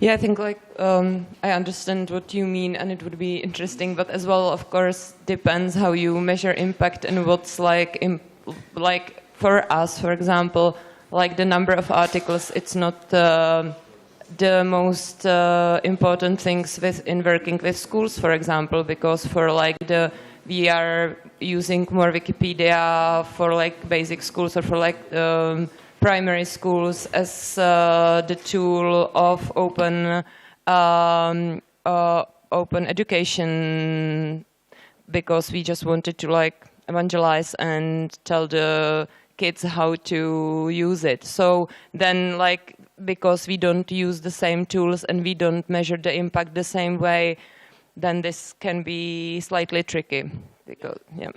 Yeah, I think like I understand what you mean, and it would be interesting, but as well, of course, depends how you measure impact and what's like for us, for example, like the number of articles. It's not the most important things in working with schools, for example, because for like we are using more Wikipedia for like basic schools or for like primary schools as the tool of open education, because we just wanted to like evangelize and tell the kids how to use it. So then like, because we don't use the same tools and we don't measure the impact the same way, then this can be slightly tricky. Because, yeah.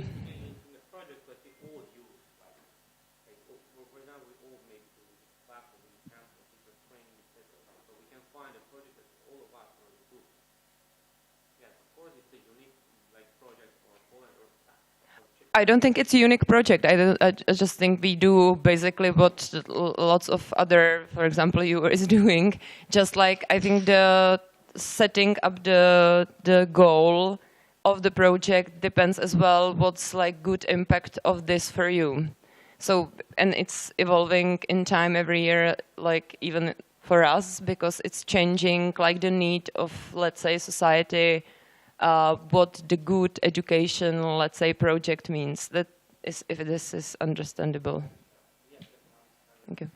I don't think it's a unique project. I just think we do basically what lots of other, for example, you is doing. Just like I think the setting up the goal of the project depends as well what's like good impact of this for you. So, and it's evolving in time every year, like even for us, because it's changing like the need of, let's say, society. What the good education, let's say, project means. That is, if this is understandable. Thank you.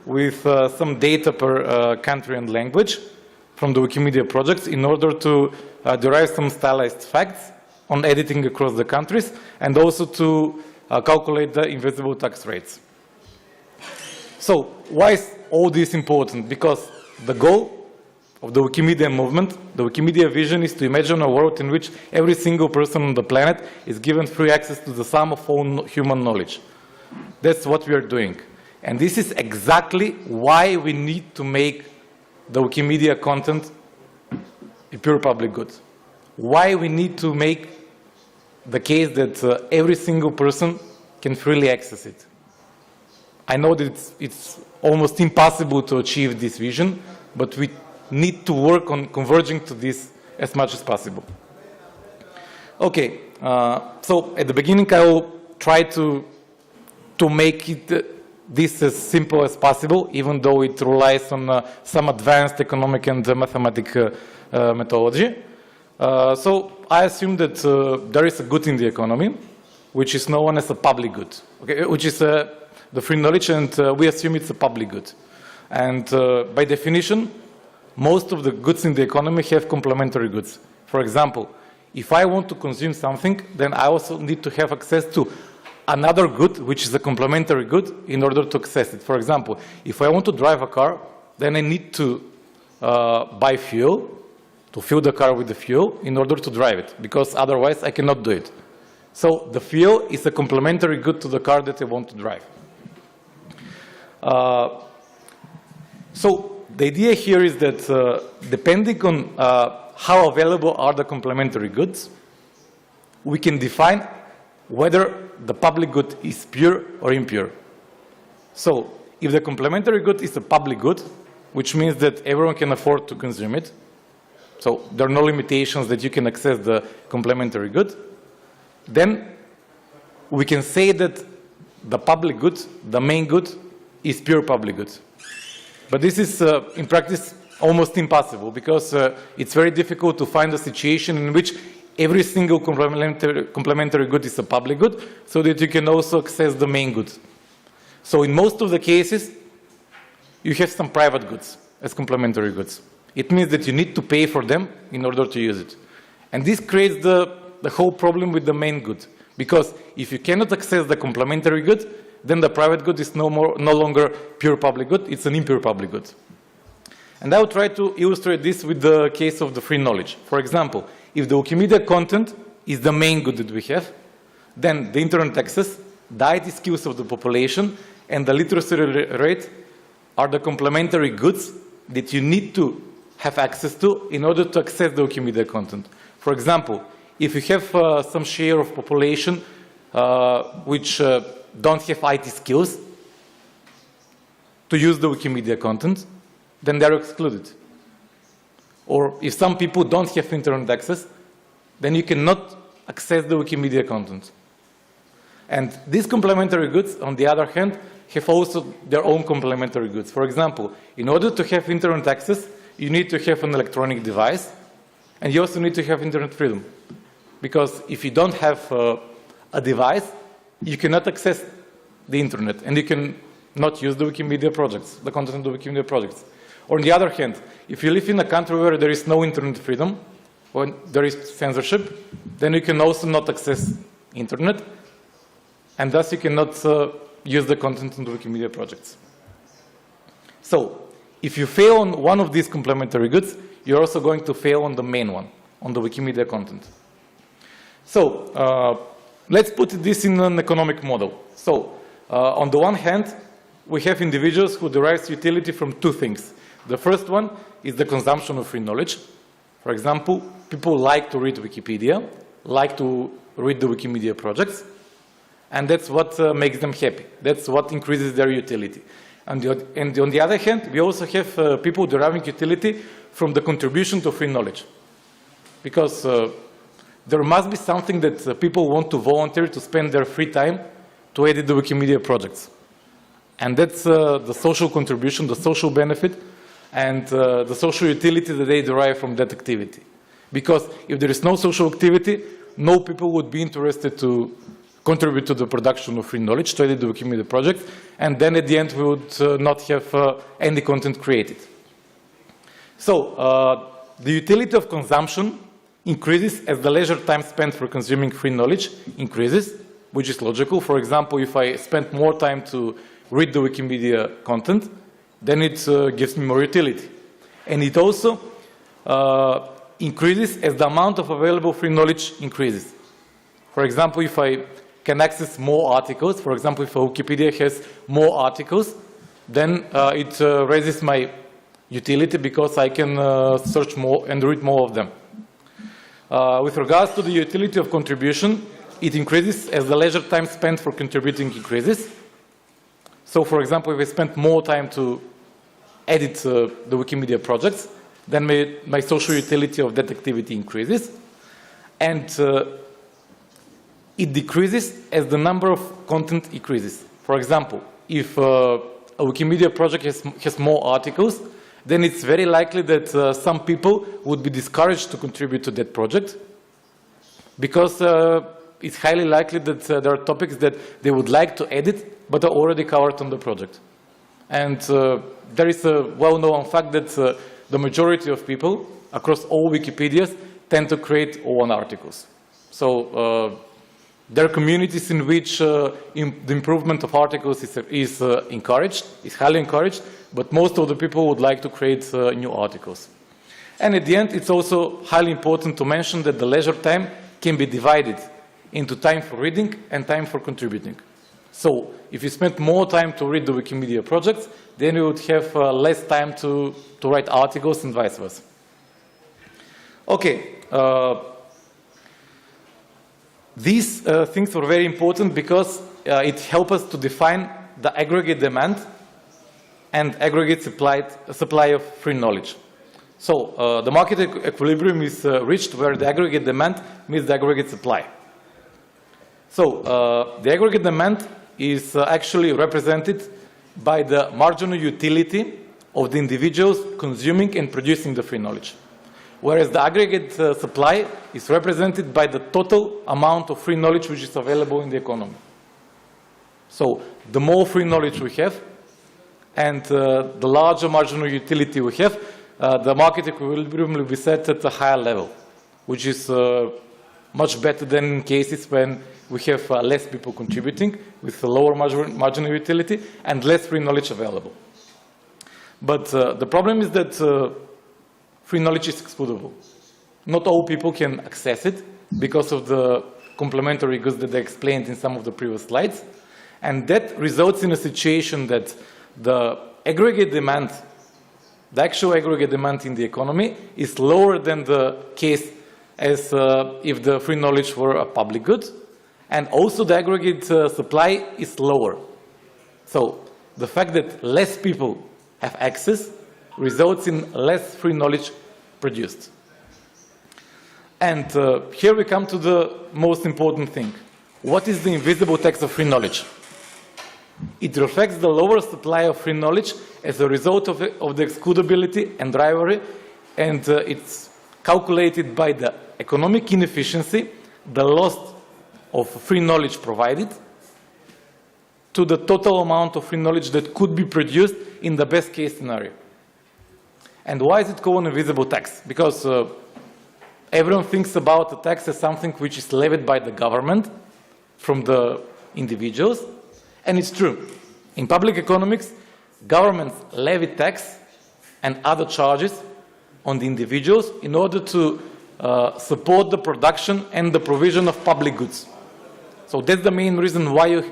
with some data per country and language from the Wikimedia projects in order to derive some stylized facts on editing across the countries, and also to calculate the invisible tax rates. So why is all this important? Because the goal of the Wikimedia movement, the Wikimedia vision, is to imagine a world in which every single person on the planet is given free access to the sum of all human knowledge. That's what we are doing. And this is exactly why we need to make the Wikimedia content a pure public good. Why we need to make the case that every single person can freely access it. I know that it's almost impossible to achieve this vision, but we need to work on converging to this as much as possible. Okay, so at the beginning I will try to make this as simple as possible, even though it relies on some advanced economic and mathematical methodology. So I assume that there is a good in the economy, which is known as a public good, okay, which is the free knowledge, and we assume it's a public good. And by definition, most of the goods in the economy have complementary goods. For example, if I want to consume something, then I also need to have access to another good, which is a complementary good, in order to access it. For example, if I want to drive a car, then I need to buy fuel, to fill the car with the fuel in order to drive it, because otherwise I cannot do it. So the fuel is a complementary good to the car that I want to drive. So the idea here is that depending on how available are the complementary goods, we can define whether the public good is pure or impure. So if the complementary good is a public good, which means that everyone can afford to consume it, so there are no limitations that you can access the complementary good, then we can say that the public good, the main good, is pure public good. But this is, in practice, almost impossible, because it's very difficult to find a situation in which every single complementary good is a public good, so that you can also access the main good. So in most of the cases, you have some private goods as complementary goods. It means that you need to pay for them in order to use it. And this creates the whole problem with the main good, because if you cannot access the complementary good, then the private good is no longer pure public good, it's an impure public good. And I will try to illustrate this with the case of the free knowledge. For example, if the Wikimedia content is the main good that we have, then the internet access, the IT skills of the population, and the literacy rate are the complementary goods that you need to have access to in order to access the Wikimedia content. For example, if you have some share of population which don't have IT skills to use the Wikimedia content, then they're excluded. Or if some people don't have internet access, then you cannot access the Wikimedia content. And these complementary goods, on the other hand, have also their own complementary goods. For example, in order to have internet access, you need to have an electronic device, and you also need to have internet freedom. Because if you don't have a device, you cannot access the internet, and you can not use the Wikimedia projects, the content of the Wikimedia projects. Or on the other hand, if you live in a country where there is no internet freedom, when there is censorship, then you can also not access internet, and thus you cannot use the content in the Wikimedia projects. So, if you fail on one of these complementary goods, you're also going to fail on the main one, on the Wikimedia content. So, let's put this in an economic model. So, on the one hand, we have individuals who derive utility from two things. The first one is the consumption of free knowledge. For example, people like to read Wikipedia, like to read the Wikimedia projects, and that's what makes them happy. That's what increases their utility. And on the other hand, we also have people deriving utility from the contribution to free knowledge. Because there must be something that people want to volunteer to spend their free time to edit the Wikimedia projects. And that's the social contribution, the social benefit, and the social utility that they derive from that activity. Because if there is no social activity, no people would be interested to contribute to the production of free knowledge, to edit the Wikimedia project, and then at the end we would not have any content created. So the utility of consumption increases as the leisure time spent for consuming free knowledge increases, which is logical. For example, if I spend more time to read the Wikimedia content, then it gives me more utility. And it also increases as the amount of available free knowledge increases. For example, if I can access more articles, for example, if Wikipedia has more articles, then it raises my utility because I can search more and read more of them. With regards to the utility of contribution, it increases as the leisure time spent for contributing increases. So, for example, if I spend more time to edit the Wikimedia projects, then my social utility of that activity increases. And it decreases as the number of content increases. For example, if a Wikimedia project has more articles, then it's very likely that some people would be discouraged to contribute to that project because it's highly likely that there are topics that they would like to edit but are already covered on the project. And there is a well-known fact that the majority of people across all Wikipedias tend to create own articles. So there are communities in which the improvement of articles is encouraged, is highly encouraged, but most of the people would like to create new articles. And at the end, it's also highly important to mention that the leisure time can be divided into time for reading and time for contributing. So if you spend more time to read the Wikimedia projects, then you would have less time to write articles and vice versa. Okay. These things were very important because it helps us to define the aggregate demand and aggregate supply of free knowledge. So the market equilibrium is reached where the aggregate demand meets the aggregate supply. So the aggregate demand is actually represented by the marginal utility of the individuals consuming and producing the free knowledge. Whereas the aggregate supply is represented by the total amount of free knowledge which is available in the economy. So the more free knowledge we have and the larger marginal utility we have, the market equilibrium will be set at a higher level, which is much better than in cases when we have less people contributing with a lower marginal utility and less free knowledge available. But the problem is that free knowledge is excludable. Not all people can access it because of the complementary goods that I explained in some of the previous slides. And that results in a situation that the aggregate demand, the actual aggregate demand in the economy is lower than the case as if the free knowledge were a public good. And also the aggregate supply is lower. So the fact that less people have access results in less free knowledge produced. And here we come to the most important thing. What is the invisible tax of free knowledge? It reflects the lower supply of free knowledge as a result of the excludability and rivalry, and it's calculated by the economic inefficiency, the loss of free knowledge provided, to the total amount of free knowledge that could be produced in the best case scenario. And why is it called an invisible tax? Because everyone thinks about the tax as something which is levied by the government from the individuals, and it's true. In public economics, governments levy tax and other charges on the individuals in order to support the production and the provision of public goods. So that's the main reason why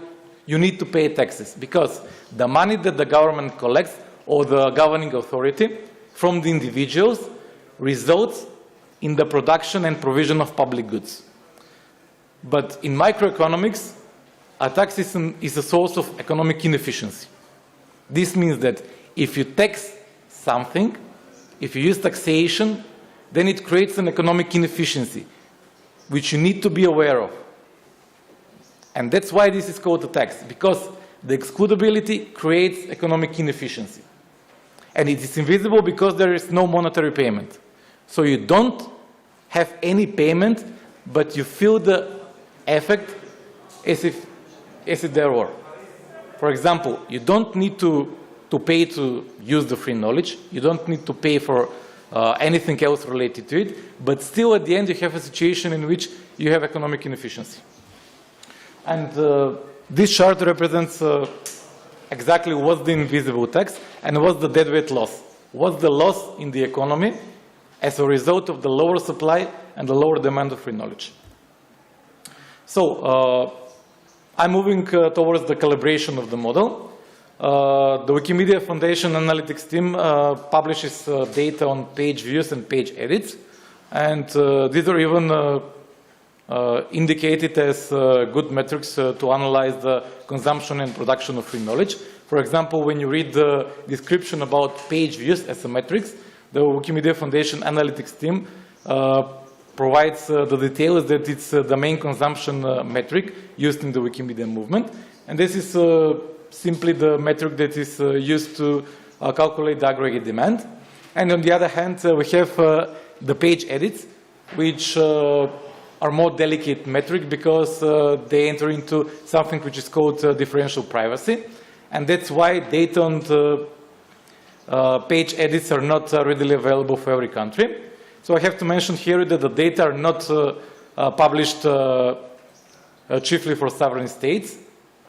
you need to pay taxes, because the money that the government collects or the governing authority from the individuals results in the production and provision of public goods. But in microeconomics, a tax is a source of economic inefficiency. This means that if you tax something, if you use taxation, then it creates an economic inefficiency, which you need to be aware of. And that's why this is called a tax, because the excludability creates economic inefficiency. And it is invisible because there is no monetary payment. So you don't have any payment, but you feel the effect as if there were. For example, you don't need to pay to use the free knowledge. You don't need to pay for anything else related to it. But still, at the end, you have a situation in which you have economic inefficiency. And this chart represents exactly what's the invisible tax and what's the deadweight loss. What's the loss in the economy as a result of the lower supply and the lower demand of free knowledge. So I'm moving towards the calibration of the model. The Wikimedia Foundation analytics team publishes data on page views and page edits. And these are even indicated as good metrics to analyze the consumption and production of free knowledge. For example, when you read the description about page views as a metrics, the Wikimedia Foundation analytics team provides the details that it's the main consumption metric used in the Wikimedia movement. And this is simply the metric that is used to calculate the aggregate demand. And on the other hand, we have the page edits, which are more delicate metric because they enter into something which is called differential privacy. And that's why data on the page edits are not readily available for every country. So I have to mention here that the data are not published chiefly for sovereign states,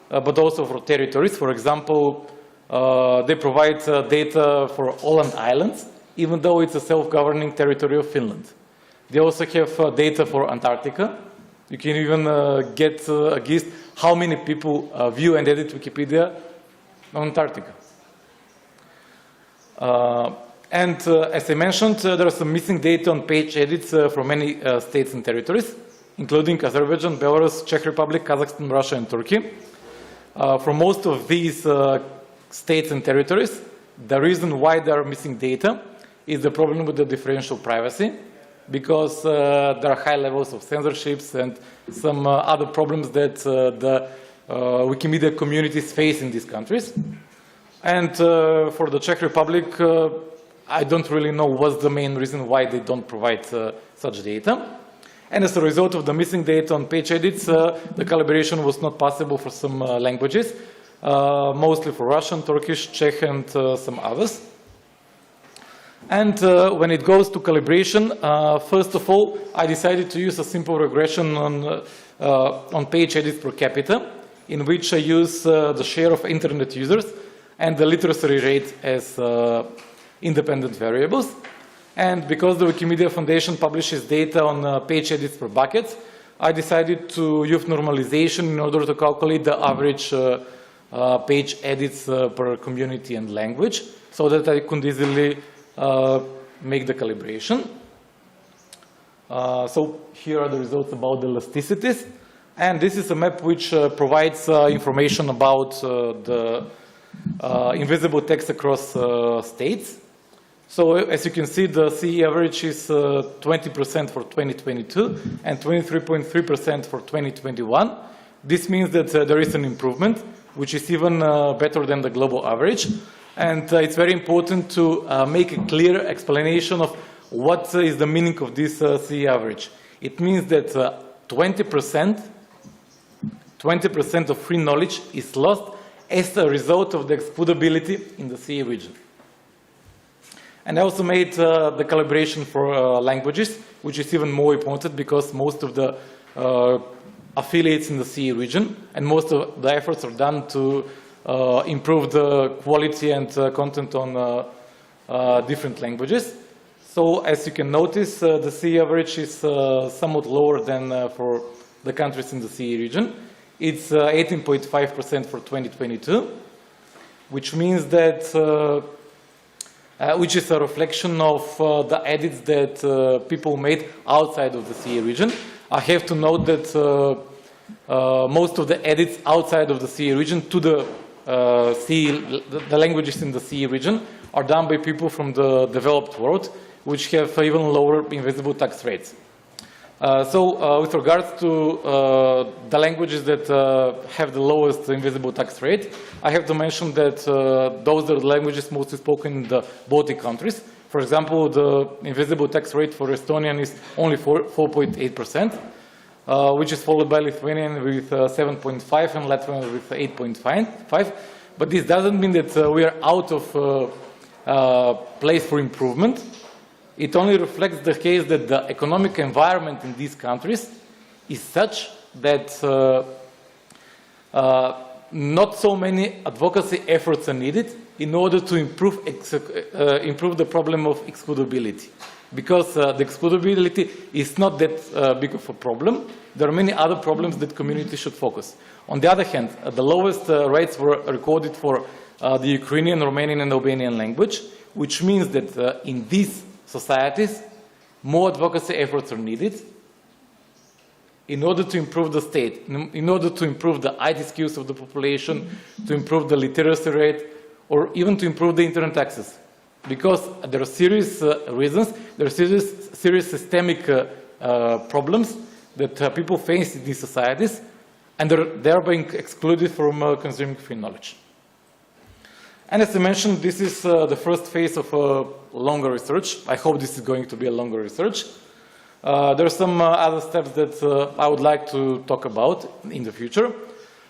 but also for territories. For example, they provide data for Åland Islands, even though it's a self-governing territory of Finland. They also have data for Antarctica. You can even get a guess how many people view and edit Wikipedia on Antarctica. As I mentioned, there are some missing data on page edits from many states and territories, including Azerbaijan, Belarus, Czech Republic, Kazakhstan, Russia, and Turkey. For most of these states and territories, the reason why they are missing data is the problem with the differential privacy, because there are high levels of censorships and some other problems that the Wikimedia communities face in these countries. And for the Czech Republic, I don't really know what's the main reason why they don't provide such data. And as a result of the missing data on page edits, the calibration was not possible for some languages, mostly for Russian, Turkish, Czech, and some others. And when it goes to calibration, first of all, I decided to use a simple regression on page edits per capita, in which I use the share of internet users and the literacy rate as independent variables. And because the Wikimedia Foundation publishes data on page edits per buckets, I decided to use normalization in order to calculate the average page edits per community and language, so that I could easily make the calibration. So here are the results about the elasticities. And this is a map which provides information about the invisible text across states. So as you can see, the CE average is 20% for 2022 and 23.3% for 2021. This means that there is an improvement, which is even better than the global average. And it's very important to make a clear explanation of what is the meaning of this CE average. It means that 20% of free knowledge is lost as a result of the exploitability in the CE region. And I also made the calibration for languages, which is even more important because most of the affiliates in the CE region and most of the efforts are done to improve the quality and content on different languages. So as you can notice, the CE average is somewhat lower than for the countries in the CE region. It's 18.5% for 2022, which means that which is a reflection of the edits that people made outside of the CE region. I have to note that most of the edits outside of the CE region to the languages in the CE region are done by people from the developed world, which have even lower invisible tax rates. So with regards to the languages that have the lowest invisible tax rate, I have to mention that those are the languages mostly spoken in the Baltic countries. For example, the invisible tax rate for Estonian is only 4.8%. which is followed by Lithuanian with 7.5 and Latvian with 8.5. But this doesn't mean that we are out of place for improvement. It only reflects the case that the economic environment in these countries is such that not so many advocacy efforts are needed in order to improve the problem of excludability. Because the excludability is not that big of a problem. There are many other problems that communities should focus. On the other hand, the lowest rates were recorded for the Ukrainian, Romanian, and Albanian language, which means that in these societies, more advocacy efforts are needed in order to improve the state, in order to improve the IT skills of the population, to improve the literacy rate, or even to improve the internet access. Because there are serious reasons, there are serious systemic problems that people face in these societies, and they are being excluded from consuming free knowledge. And as I mentioned, this is the first phase of a longer research. I hope this is going to be a longer research. There are some other steps that I would like to talk about in the future.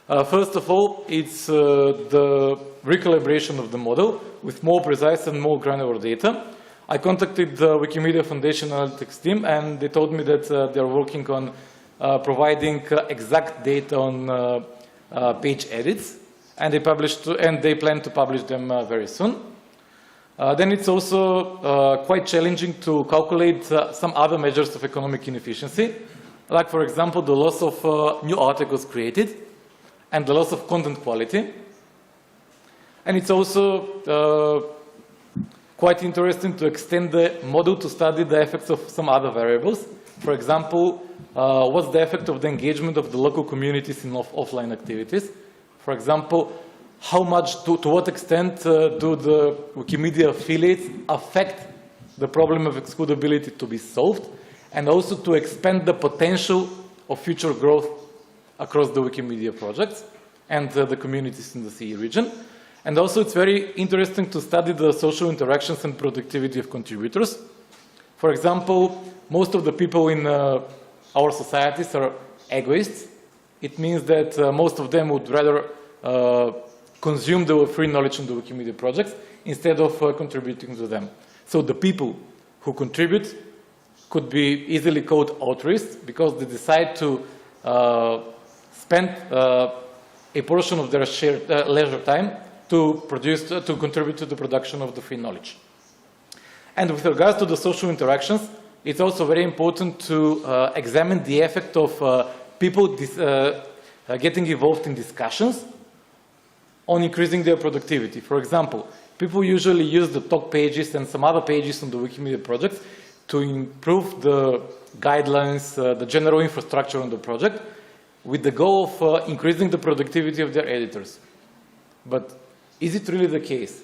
First of all, it's the recalibration of the model with more precise and more granular data. I contacted the Wikimedia Foundation Analytics team, and they told me that they're working on providing exact data on page edits, and they plan to publish them very soon. Then it's also quite challenging to calculate some other measures of economic inefficiency, like, for example, the loss of new articles created and the loss of content quality. And it's also quite interesting to extend the model to study the effects of some other variables. For example, what's the effect of the engagement of the local communities in offline activities? For example, how much, to what extent do the Wikimedia affiliates affect the problem of excludability to be solved, and also to expand the potential of future growth across the Wikimedia projects and the communities in the CE region. And also it's very interesting to study the social interactions and productivity of contributors. For example, most of the people in our societies are egoists. It means that most of them would rather consume the free knowledge on the Wikimedia projects instead of contributing to them. So the people who contribute could be easily called altruists because they decide to spend a portion of their shared leisure time to contribute to the production of the free knowledge. And with regards to the social interactions, it's also very important to examine the effect of people getting involved in discussions on increasing their productivity. For example, people usually use the talk pages and some other pages on the Wikimedia projects to improve the guidelines, the general infrastructure on the project, with the goal of increasing the productivity of their editors. But is it really the case?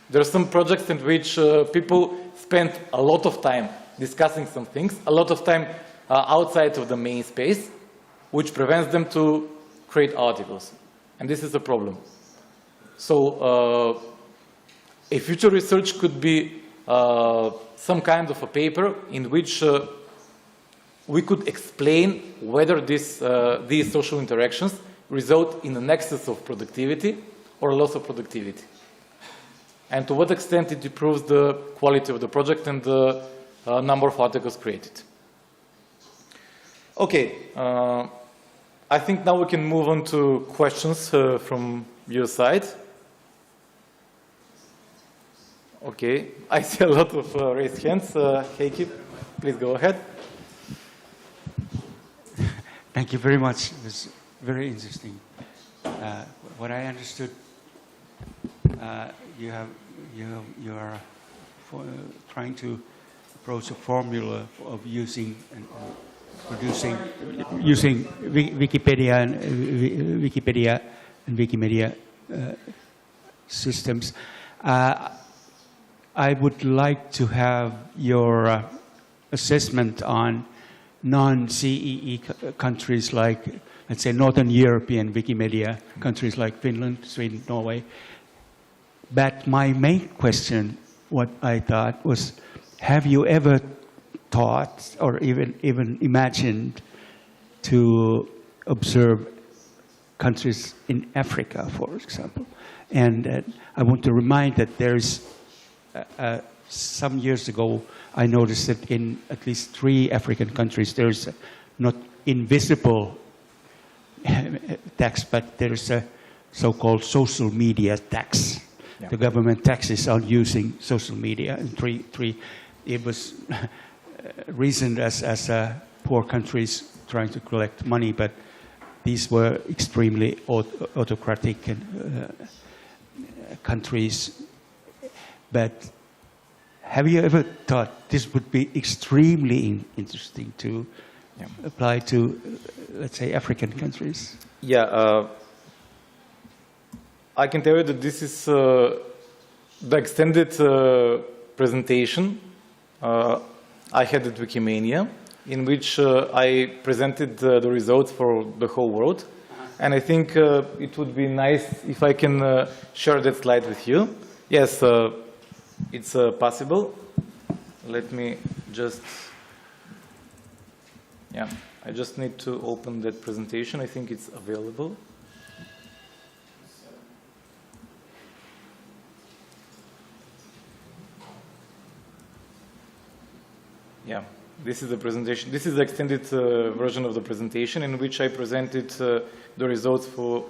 There are some projects in which people spend a lot of time discussing some things, a lot of time outside of the main space, which prevents them to create articles. And this is a problem. So a future research could be some kind of a paper in which we could explain whether these social interactions result in an excess of productivity or a loss of productivity, and to what extent it improves the quality of the project and the number of articles created. Okay, I think now we can move on to questions from your side. Okay, I see a lot of raised hands. Heikki, please go ahead. Thank you very much. It was very interesting. What I understood, you are trying to approach a formula of using and producing using Wikipedia and Wikimedia systems. I would like to have your assessment on non-CEE countries like, let's say, Northern European Wikimedia countries like Finland, Sweden, Norway. But my main question, what I thought was, have you ever thought or even imagined to observe countries in Africa, for example. And I want to remind that there's, some years ago, I noticed that in at least 3 African countries, there's not invisible tax, but there's a so-called social media tax. Yeah. The government taxes on using social media. And it was reasoned as poor countries trying to collect money, but these were extremely autocratic countries. But have you ever thought this would be extremely interesting to apply to, let's say, African countries? Yeah, I can tell you that this is the extended presentation I had at Wikimedia, in which I presented the results for the whole world. And I think it would be nice if I can share that slide with you. Yes, it's possible. Let me just, yeah, I just need to open that presentation. I think it's available. Yeah, this is the presentation. This is the extended version of the presentation in which I presented the results for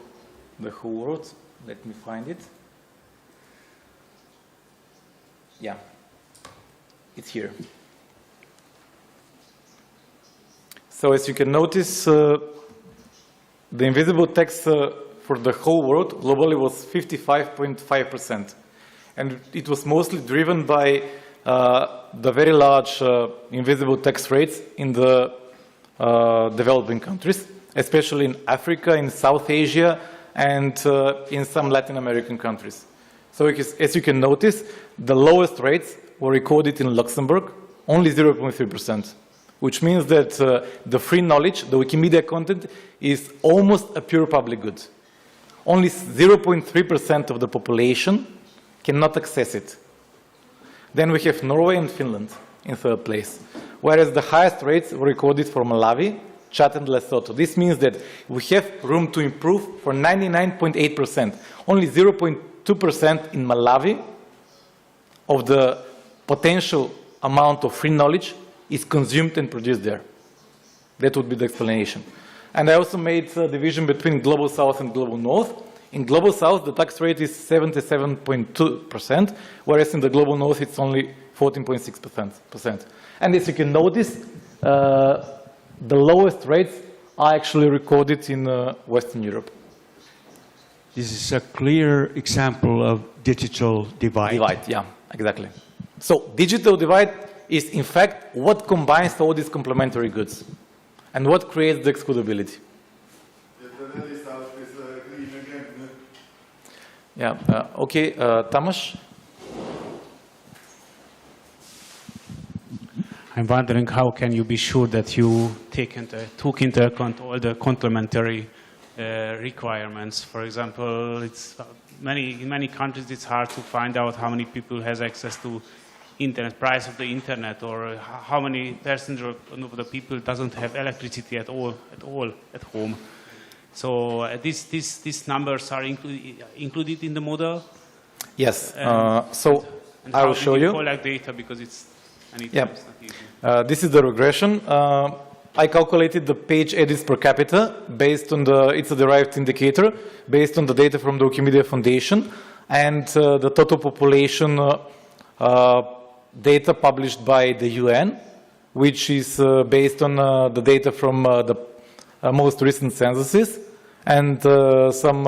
the whole world. Let me find it. Yeah, it's here. So as you can notice, the invisible tax for the whole world globally was 55.5%. And it was mostly driven by the very large invisible tax rates in the developing countries, especially in Africa, in South Asia, and in some Latin American countries. So as you can notice, the lowest rates were recorded in Luxembourg, only 0.3%, which means that the free knowledge, the Wikimedia content, is almost a pure public good. Only 0.3% of the population cannot access it. Then we have Norway and Finland in 3rd place, whereas the highest rates were recorded for Malawi, Chad, and Lesotho. This means that we have room to improve for 99.8%. Only 0.2% in Malawi of the potential amount of free knowledge is consumed and produced there. That would be the explanation. And I also made a division between Global South and Global North. In Global South, the tax rate is 77.2%, whereas in the Global North, it's only 14.6%. And as you can notice, the lowest rates are actually recorded in Western Europe. This is a clear example of digital divide. Divide, yeah, exactly. So digital divide is, in fact, what combines all these complementary goods and what creates the excludability. Yeah, okay, Tamas? I'm wondering how can you be sure that you took into account all the complementary requirements. For example, in many countries it's hard to find out how many people has access to internet, price of the internet, or how many percentage of the people doesn't have electricity at all at home. So these numbers are included in the model? Yes. So I will show you. Collect data because it's not easy. This is the regression. I calculated the page edits per capita based on it's a derived indicator based on the data from the Wikimedia Foundation and the total population data published by the UN, which is based on the data from the most recent censuses and some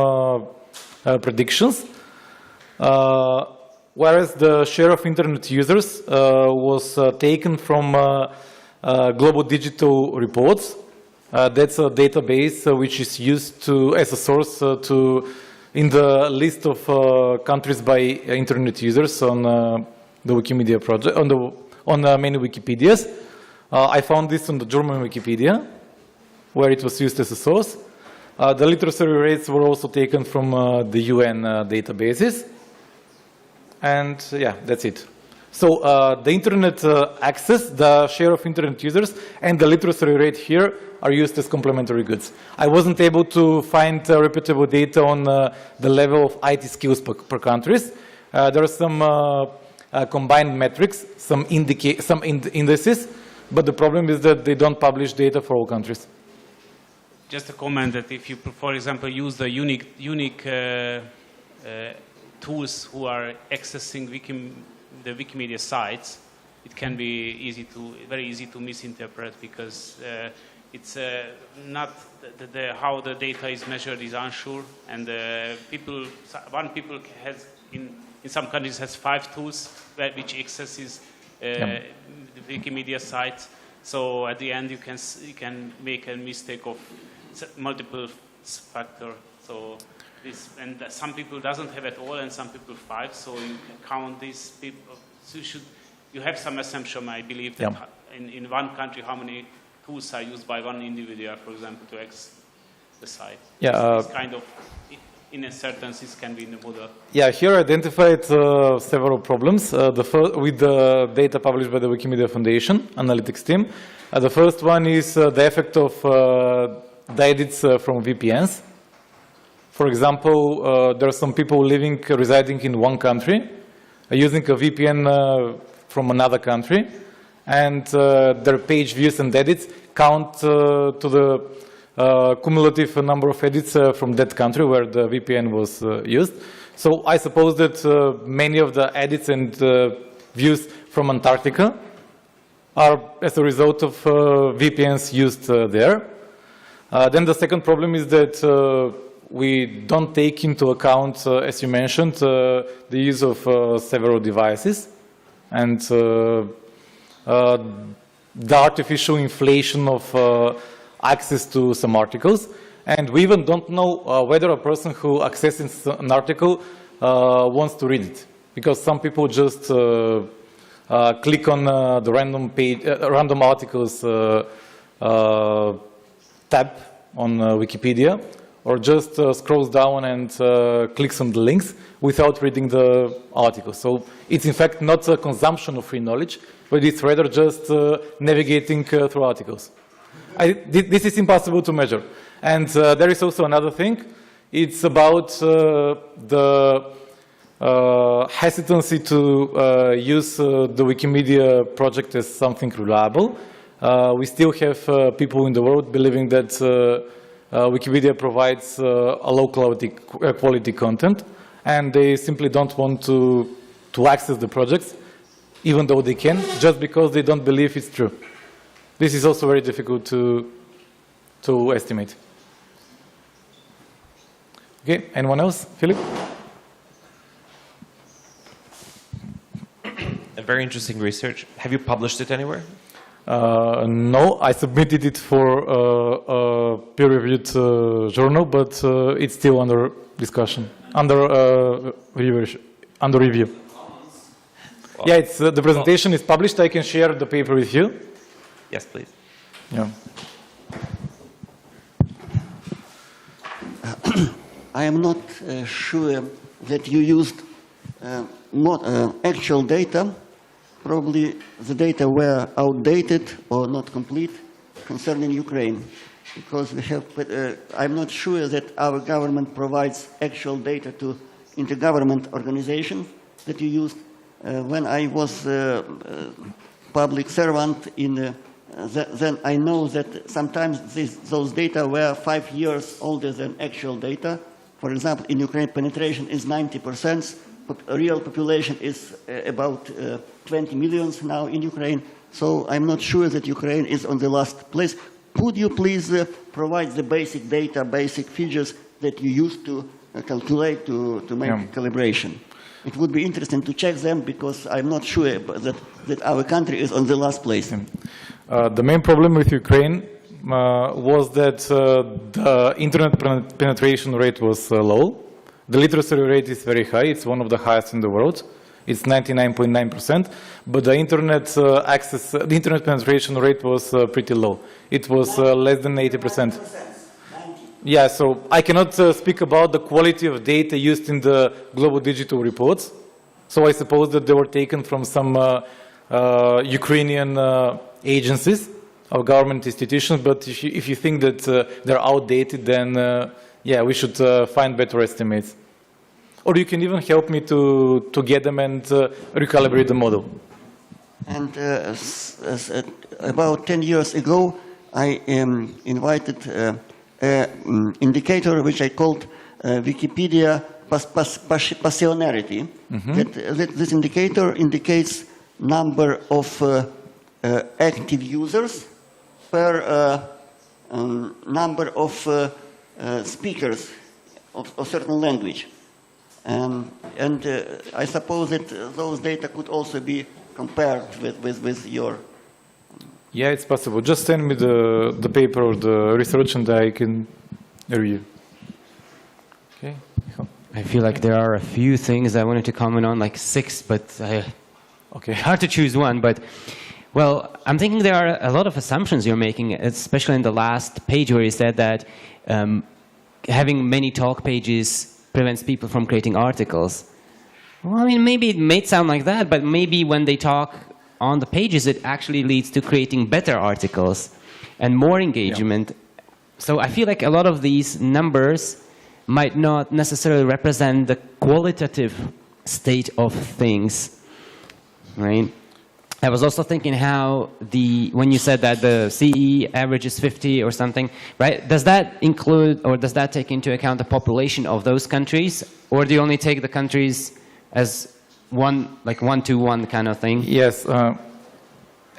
predictions. Whereas the share of internet users was taken from Global Digital Reports. That's a database which is used as a source in the list of countries by internet users on the Wikimedia project, on many Wikipedias. I found this on the German Wikipedia, where it was used as a source. The literacy rates were also taken from the UN databases. And yeah, that's it. So the internet access, the share of internet users, and the literacy rate here are used as complementary goods. I wasn't able to find reputable data on the level of IT skills per countries. There are some combined metrics, some indices, but the problem is that they don't publish data for all countries. Just a comment that if you, for example, use the unique tools who are accessing the Wikimedia sites, it can be very easy to misinterpret, because it's not how the data is measured is unsure, and one people has in some countries has 5 tools which accesses the Wikimedia sites. So at the end you can make a mistake of multiple factor. So this, and some people doesn't have at all, and some people 5. So you count these people. So you have some assumption, I believe, that in one country how many tools are used by one individual, for example, to access the site. Yeah. This kind of in a certain sense can be in the model. Yeah, here I identified several problems. With the data published by the Wikimedia Foundation analytics team. The first one is the effect of the edits from VPNs. For example, there are some people residing in one country, using a VPN from another country, and their page views and edits count to the cumulative number of edits from that country where the VPN was used. So I suppose that many of the edits and views from Antarctica are as a result of VPNs used there. Then the second problem is that we don't take into account, as you mentioned, the use of several devices and the artificial inflation of access to some articles. And we even don't know whether a person who accesses an article wants to read it, because some people just click on the random page, random articles tab on Wikipedia, or just scrolls down and clicks on the links without reading the article. So it's in fact not a consumption of free knowledge, but it's rather just navigating through articles. This is impossible to measure. And there is also another thing. It's about the hesitancy to use the Wikimedia project as something reliable. We still have people in the world believing that Wikimedia provides a low quality content, and they simply don't want to access the projects, even though they can, just because they don't believe it's true. This is also very difficult to estimate. Okay, anyone else? Philip? A very interesting research. Have you published it anywhere? No, I submitted it for a peer-reviewed journal, but it's still under discussion, under review. Wow. Yeah, the presentation is published. I can share the paper with you. Yes, please. Yeah. I am not sure that you used actual data. Probably the data were outdated or not complete concerning Ukraine, because we have. I'm not sure that our government provides actual data to intergovernment organizations that you used. When I was public servant then I know that sometimes those data were 5 years older than actual data. For example, in Ukraine, penetration is 90%. Real population is about 20 million now in Ukraine. So I'm not sure that Ukraine is on the last place. Could you please provide the basic data, basic figures that you used to calculate to make calibration? It would be interesting to check them, because I'm not sure that our country is on the last place. The main problem with Ukraine was that the internet penetration rate was low. The literacy rate is very high. It's one of the highest in the world. It's 99.9%. But the internet the internet penetration rate was pretty low. It was less than 80%. Yeah, so I cannot speak about the quality of data used in the global digital reports, So I suppose that they were taken from some Ukrainian agencies or government institutions, but if you think that they're outdated, then yeah, we should find better estimates. Or you can even help me to get them and recalibrate the model. And about 10 years ago, I invited an indicator which I called Wikipedia passionality. That this indicator indicates number of active users per number of speakers of certain language. And I suppose that those data could also be compared with your... Yeah, it's possible. Just send me the paper or the research and I can review. Okay. I feel like there are a few things I wanted to comment on, like 6, but okay, hard to choose one. But, well, I'm thinking there are a lot of assumptions you're making, especially in the last page where you said that having many talk pages prevents people from creating articles. Well, I mean, maybe it may sound like that, but maybe when they talk on the pages, it actually leads to creating better articles and more engagement. Yeah. So I feel like a lot of these numbers might not necessarily represent the qualitative state of things, right? I was also thinking how when you said that the CE average is 50 or something, right? Does that include, or does that take into account the population of those countries? Or do you only take the countries as one, like 1-to-1 kind of thing? Yes.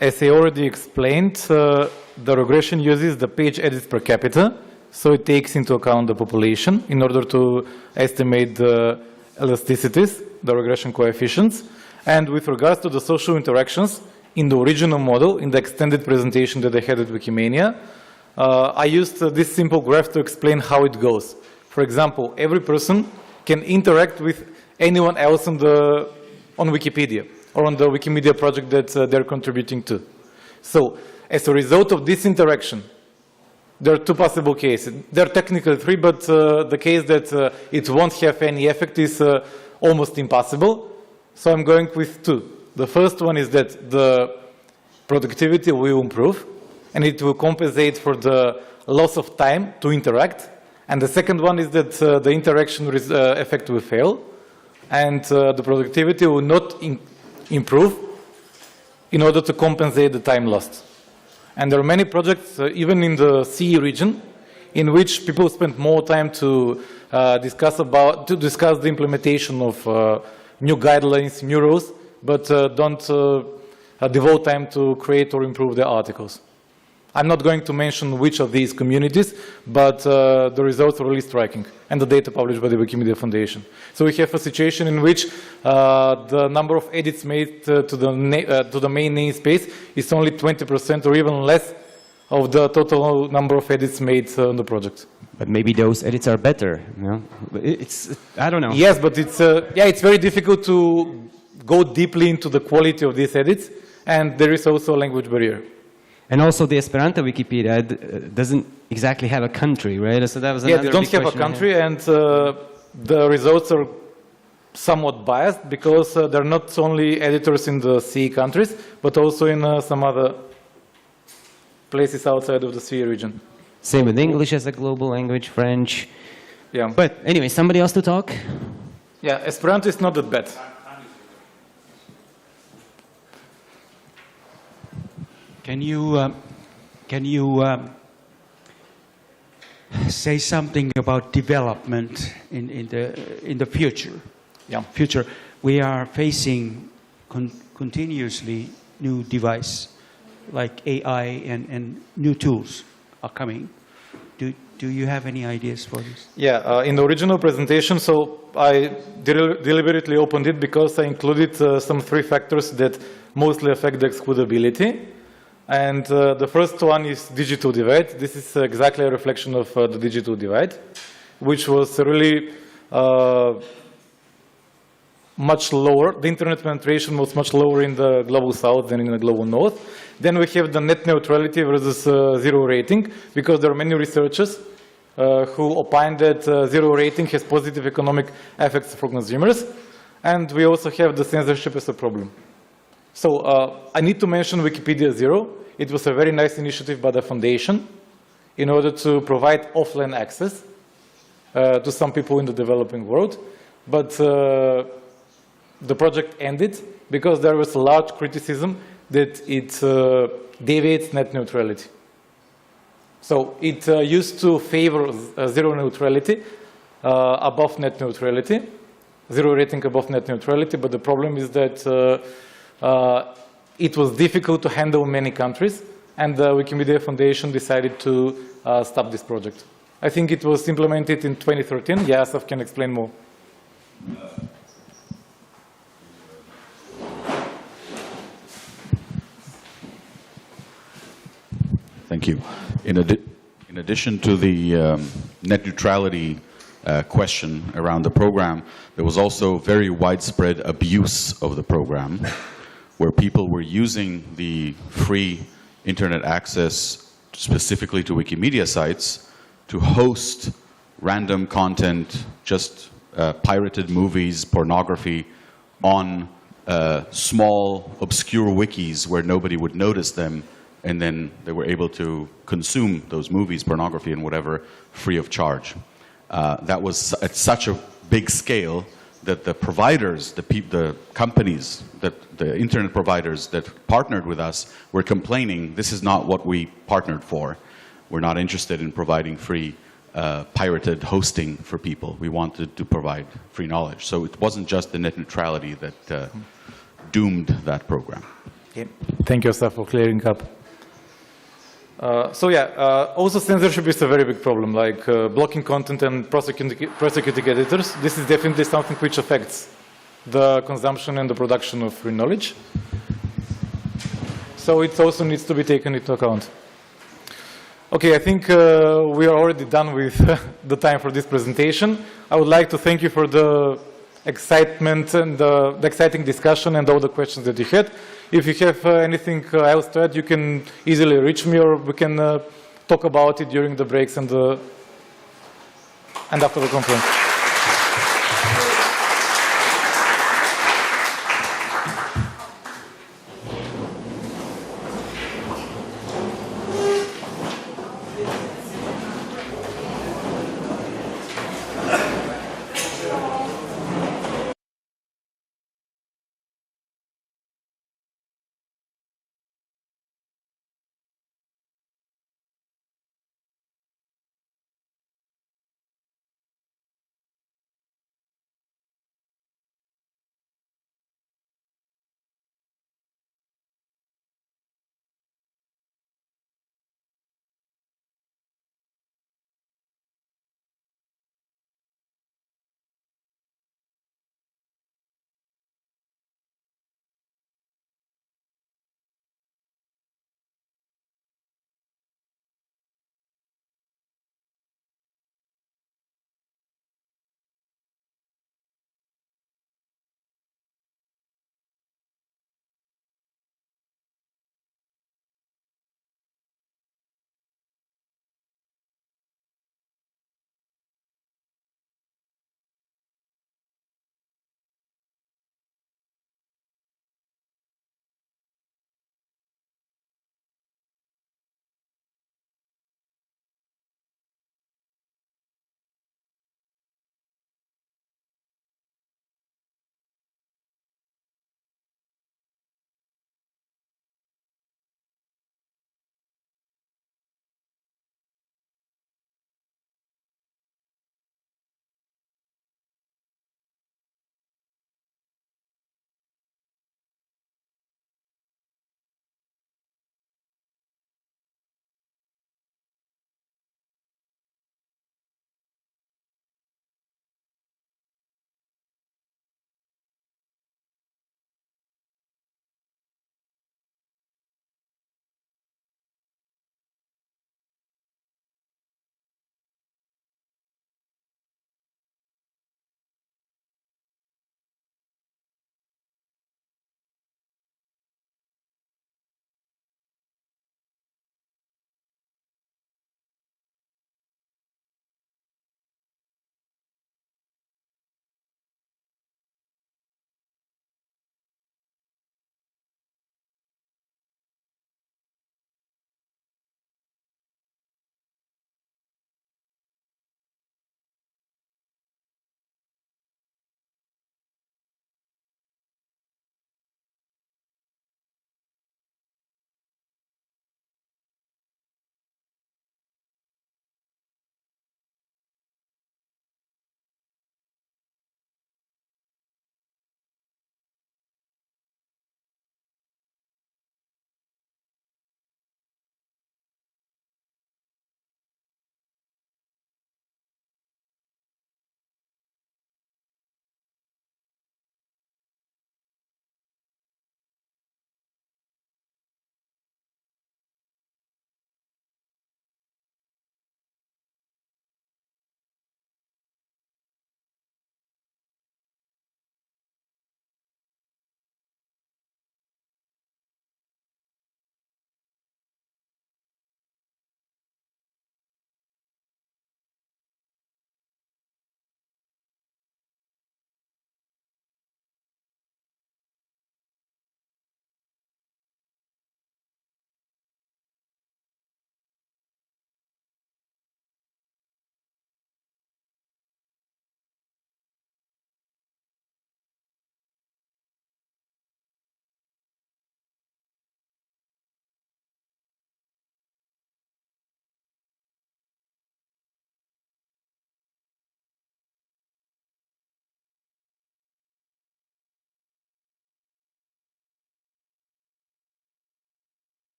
As I already explained, the regression uses the page edits per capita. So it takes into account the population in order to estimate the elasticities, the regression coefficients. And with regards to the social interactions, in the original model, in the extended presentation that I had at Wikimedia, I used this simple graph to explain how it goes. For example, every person can interact with anyone else on Wikipedia or on the Wikimedia project that they're contributing to. So as a result of this interaction, there are 2 possible cases. There are technically 3, but the case that it won't have any effect is almost impossible. So I'm going with 2. The first one is that the productivity will improve, and it will compensate for the loss of time to interact. And the second one is that the interaction effect will fail, and the productivity will not improve in order to compensate the time lost. And there are many projects, even in the CE region, in which people spend more time to discuss the implementation of new guidelines, new rules, but don't devote time to create or improve their articles. I'm not going to mention which of these communities, but the results are really striking, and the data published by the Wikimedia Foundation. So we have a situation in which the number of edits made to the main namespace is only 20% or even less of the total number of edits made on the project. But maybe those edits are better, you know? I don't know. Yes, but it's very difficult to go deeply into the quality of these edits, and there is also a language barrier. And also the Esperanto Wikipedia doesn't exactly have a country, right? So that was another they don't have a country, and the results are somewhat biased because there are not only editors in the CE countries, but also in some other places outside of the CE region. Same with English as a global language, French. Yeah. But anyway, somebody else to talk? Yeah, Esperanto is not that bad. Can you say something about development in the future? Yeah. Future, we are facing continuously new device like AI and new tools are coming. Do you have any ideas for this? Yeah, in the original presentation, so I deliberately opened it because I included some 3 factors that mostly affect the excludability. And the first one is digital divide. This is exactly a reflection of the digital divide, which was really much lower. The internet penetration was much lower in the global south than in the global north. Then we have the net neutrality versus zero rating, because there are many researchers who opine that zero rating has positive economic effects for consumers. And we also have the censorship as a problem. So I need to mention Wikipedia Zero. It was a very nice initiative by the foundation in order to provide offline access to some people in the developing world. But the project ended because there was a large criticism that it deviates net neutrality. So it used to favor zero neutrality above net neutrality, zero rating above net neutrality, but the problem is that it was difficult to handle many countries, and the Wikimedia Foundation decided to stop this project. I think it was implemented in 2013. Yeah, Asaf can explain more. Thank you. In addition to the net neutrality question around the program, there was also very widespread abuse of the program, where people were using the free internet access specifically to Wikimedia sites to host random content, just pirated movies, pornography, on small, obscure wikis where nobody would notice them, and then they were able to consume those movies, pornography, and whatever, free of charge. That was at such a big scale that the providers, the companies, the internet providers that partnered with us were complaining, this is not what we partnered for. We're not interested in providing free pirated hosting for people. We wanted to provide free knowledge. So it wasn't just the net neutrality that doomed that program. Okay. Thank you, Asaf, for clearing up. Also censorship is a very big problem, like blocking content and prosecuting editors. This is definitely something which affects the consumption and the production of free knowledge. So it also needs to be taken into account. Okay, I think we are already done with the time for this presentation. I would like to thank you for the excitement and the exciting discussion and all the questions that you had. If you have anything else to add, you can easily reach me, or we can talk about it during the breaks and after the conference.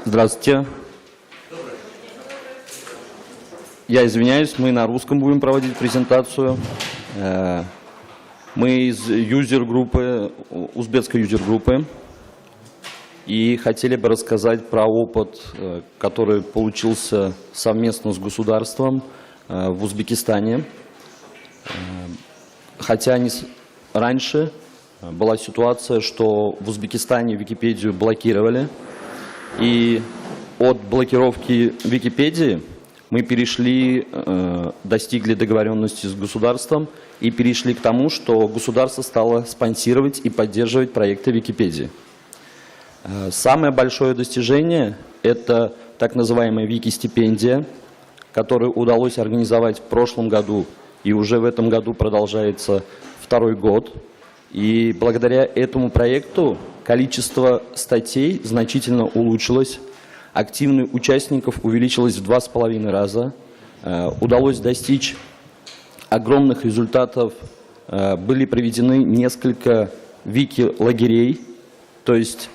Здравствуйте. Я извиняюсь, мы на русском будем проводить презентацию. Мы из юзер-группы, узбекской юзер-группы, и хотели бы рассказать про опыт, который получился совместно с государством в Узбекистане. Хотя раньше была ситуация, что в Узбекистане Википедию блокировали, и от блокировки Википедии мы достигли договоренности с государством и перешли к тому, что государство стало спонсировать и поддерживать проекты Википедии. Самое большое достижение – это так называемая Вики-стипендия, которую удалось организовать в прошлом году, и уже в этом году продолжается второй год. И благодаря этому проекту количество статей значительно улучшилось, активных участников увеличилось в 2,5 раза, удалось достичь огромных результатов, были проведены несколько вики-лагерей, то есть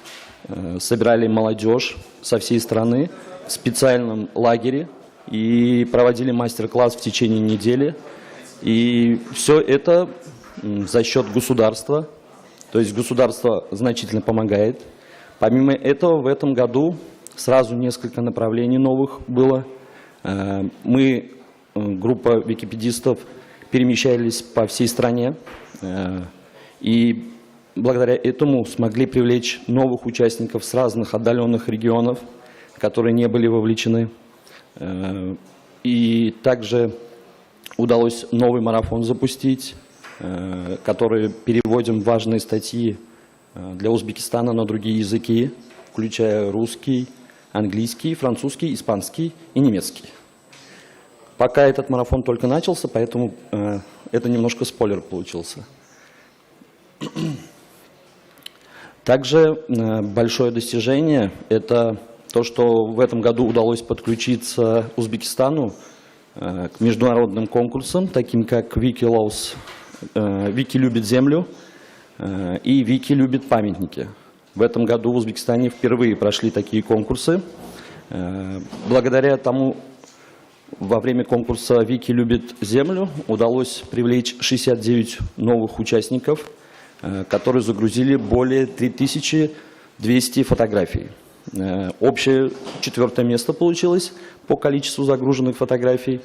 собирали молодежь со всей страны в специальном лагере и проводили мастер-класс в течение недели. И все это за счет государства, то есть государство значительно помогает. Помимо этого, в этом году сразу несколько направлений новых было. Мы, группа википедистов, перемещались по всей стране и благодаря этому смогли привлечь новых участников с разных отдаленных регионов, которые не были вовлечены. И также удалось новый марафон запустить, который переводим важные статьи для Узбекистана на другие языки, включая русский, английский, французский, испанский и немецкий. Пока этот марафон только начался, поэтому это немножко спойлер получился. Также большое достижение – это то, что в этом году удалось подключиться Узбекистану к международным конкурсам, таким как Wiki Laws, Wiki любит землю и Wiki любит памятники. В этом году в Узбекистане впервые прошли такие конкурсы. Благодаря тому, во время конкурса Wiki любит землю удалось привлечь 69 новых участников, которые загрузили более 3200 фотографий. Общее 4-е место получилось по количеству загруженных фотографий,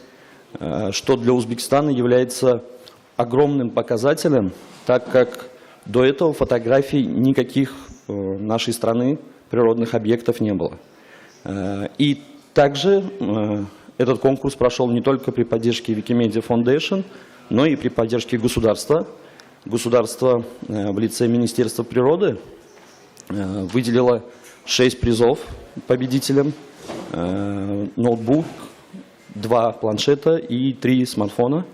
что для Узбекистана является огромным показателем, так как до этого фотографий никаких нашей страны природных объектов не было. И также этот конкурс прошел не только при поддержке Wikimedia Foundation, но и при поддержке государства. Государство в лице Министерства природы выделило 6 призов победителям, ноутбук, 2 планшета и 3 смартфона.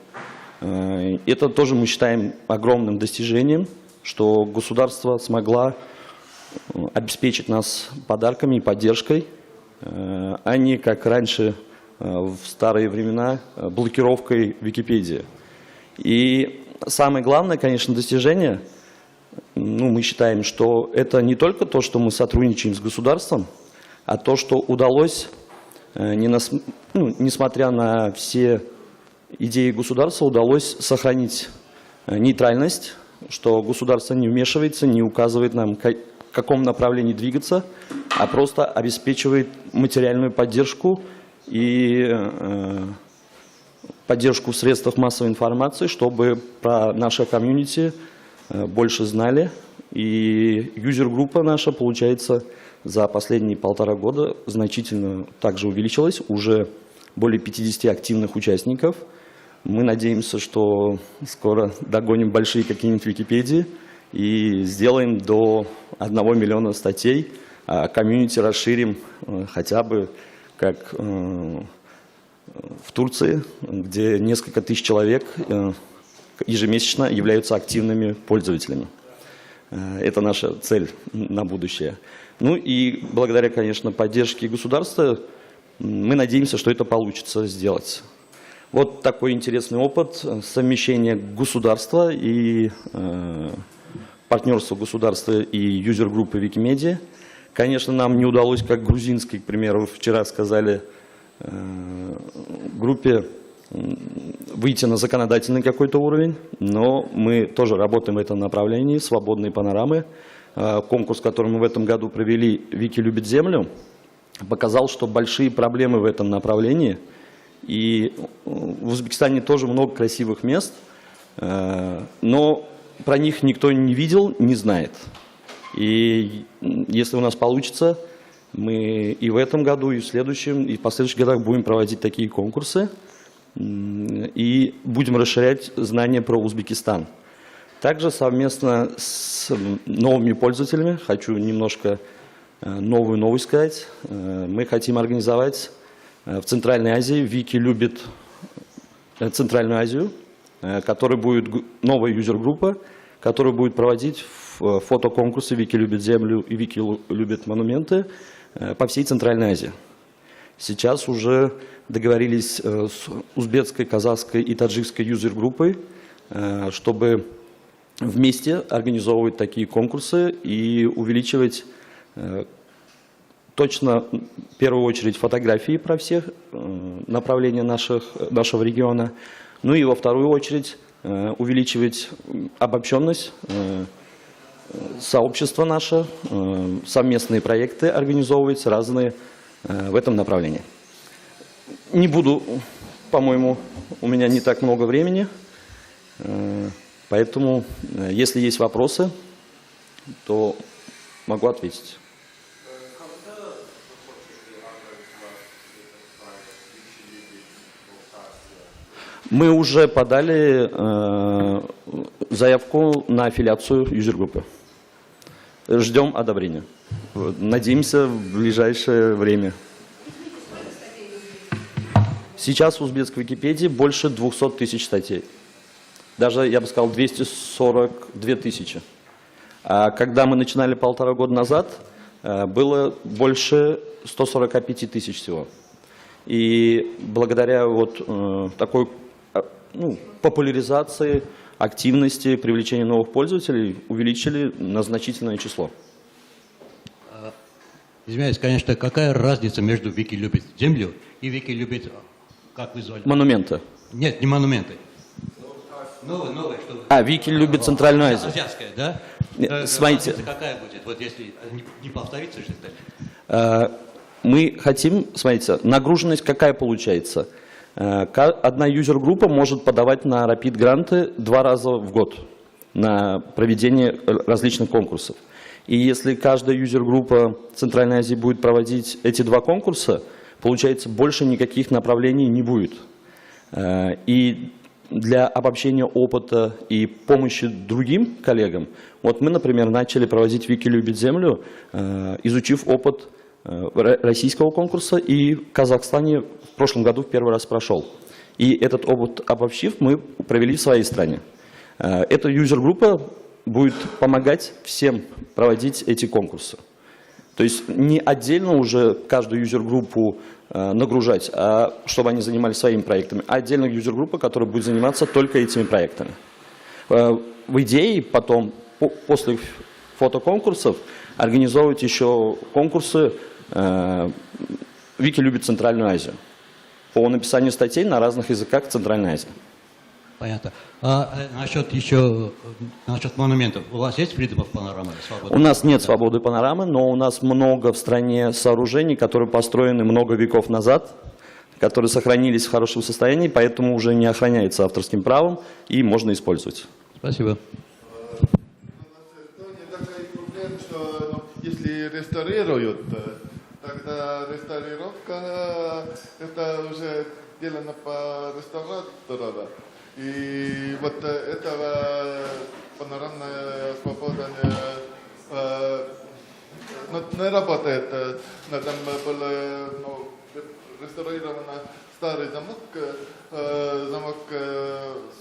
Это тоже мы считаем огромным достижением, что государство смогло обеспечить нас подарками и поддержкой, а не как раньше в старые времена блокировкой Википедии. И самое главное, конечно, достижение, мы считаем, что это не только то, что мы сотрудничаем с государством, а то, что удалось, несмотря на все идеи государства, удалось сохранить нейтральность, что государство не вмешивается, не указывает нам, в каком направлении двигаться, а просто обеспечивает материальную поддержку и поддержку в средствах массовой информации, чтобы про наше комьюнити больше знали. И юзер-группа наша, получается, за последние 1,5 года значительно также увеличилась, уже более 50 активных участников. Мы надеемся, что скоро догоним большие какие-нибудь Википедии и сделаем до 1 миллиона статей, а комьюнити расширим хотя бы как в Турции, где несколько тысяч человек ежемесячно являются активными пользователями. Это наша цель на будущее. Ну и благодаря, конечно, поддержке государства мы надеемся, что это получится сделать. Вот такой интересный опыт совмещения государства и партнерства государства и юзер-группы Wikimedia. Конечно, нам не удалось, как грузинской, к примеру, вчера сказали группе, выйти на законодательный какой-то уровень, но мы тоже работаем в этом направлении, свободные панорамы. Конкурс, который мы в этом году провели, «Вики любит землю», показал, что большие проблемы в этом направлении. И в Узбекистане тоже много красивых мест, но про них никто не видел, не знает. И если у нас получится, мы и в этом году, и в следующем, и в последующих годах будем проводить такие конкурсы и будем расширять знания про Узбекистан. Также совместно с новыми пользователями, хочу немножко новую новость сказать, мы хотим организовать в Центральной Азии, Вики любит Центральную Азию, которая будет новая юзер-группа, которая будет проводить фотоконкурсы «Вики любит землю» и «Вики любит монументы» по всей Центральной Азии. Сейчас уже договорились с узбекской, казахской и таджикской юзер-группой, чтобы вместе организовывать такие конкурсы и увеличивать точно, в первую очередь, фотографии про всех направления нашего региона, ну и во вторую очередь увеличивать обобщенность сообщества наше, совместные проекты организовывать разные в этом направлении. Не буду, по-моему, у меня не так много времени, поэтому, если есть вопросы, то могу ответить. Мы уже подали заявку на аффилиацию юзер-группы. Ждем одобрения. Надеемся в ближайшее время. Сейчас в узбекской Википедии больше 200 тысяч статей. Даже, я бы сказал, 242 тысячи. А когда мы начинали 1,5 года назад, было больше 145 тысяч всего. И благодаря вот такой популяризации, активности, привлечению новых пользователей увеличили на значительное число. Извиняюсь, конечно, какая разница между «Вики любит землю» и «Вики любит», как вы звали? Монументы. Нет, не монументы. Новое, что... «Вики любит Центральную Азию». Азиатская, да? Смотрите. Разница какая будет, вот если не повторится же? Мы хотим, смотрите, нагруженность какая получается? Одна юзер-группа может подавать на Rapid-гранты 2 раза в год на проведение различных конкурсов. И если каждая юзер-группа Центральной Азии будет проводить эти 2 конкурса, получается, больше никаких направлений не будет. И для обобщения опыта и помощи другим коллегам, вот мы, например, начали проводить «Вики любит землю», изучив опыт российского конкурса, и в Казахстане в прошлом году в первый раз прошел. И этот опыт обобщив, мы провели в своей стране. Эта юзер-группа будет помогать всем проводить эти конкурсы. То есть не отдельно уже каждую юзер-группу нагружать, чтобы они занимались своими проектами, а отдельная юзер-группа, которая будет заниматься только этими проектами. В идее потом, после фотоконкурсов, организовывать еще конкурсы «Вики любит Центральную Азию» по написанию статей на разных языках Центральной Азии. Понятно. Насчет монументов. У вас есть freedom of panorama? У нас нет свободы панорамы, но у нас много в стране сооружений, которые построены много веков назад, которые сохранились в хорошем состоянии, поэтому уже не охраняется авторским правом и можно использовать. Спасибо. Если реставрируют, тогда реставрировка это уже делано по реставратору. И вот этого панорамная свобода не работает. Там был реставрирован старый замок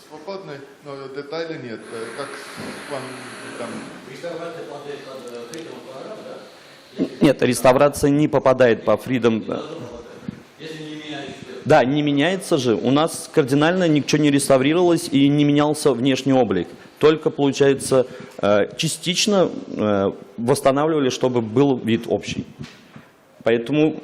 свободный, но деталей нет. Как вам там? Реставрация попадает под freedom of panorama, да? Нет, реставрация не попадает по freedom. Да, не меняется же. У нас кардинально ничего не реставрировалось и не менялся внешний облик. Только, получается, частично восстанавливали, чтобы был вид общий. Поэтому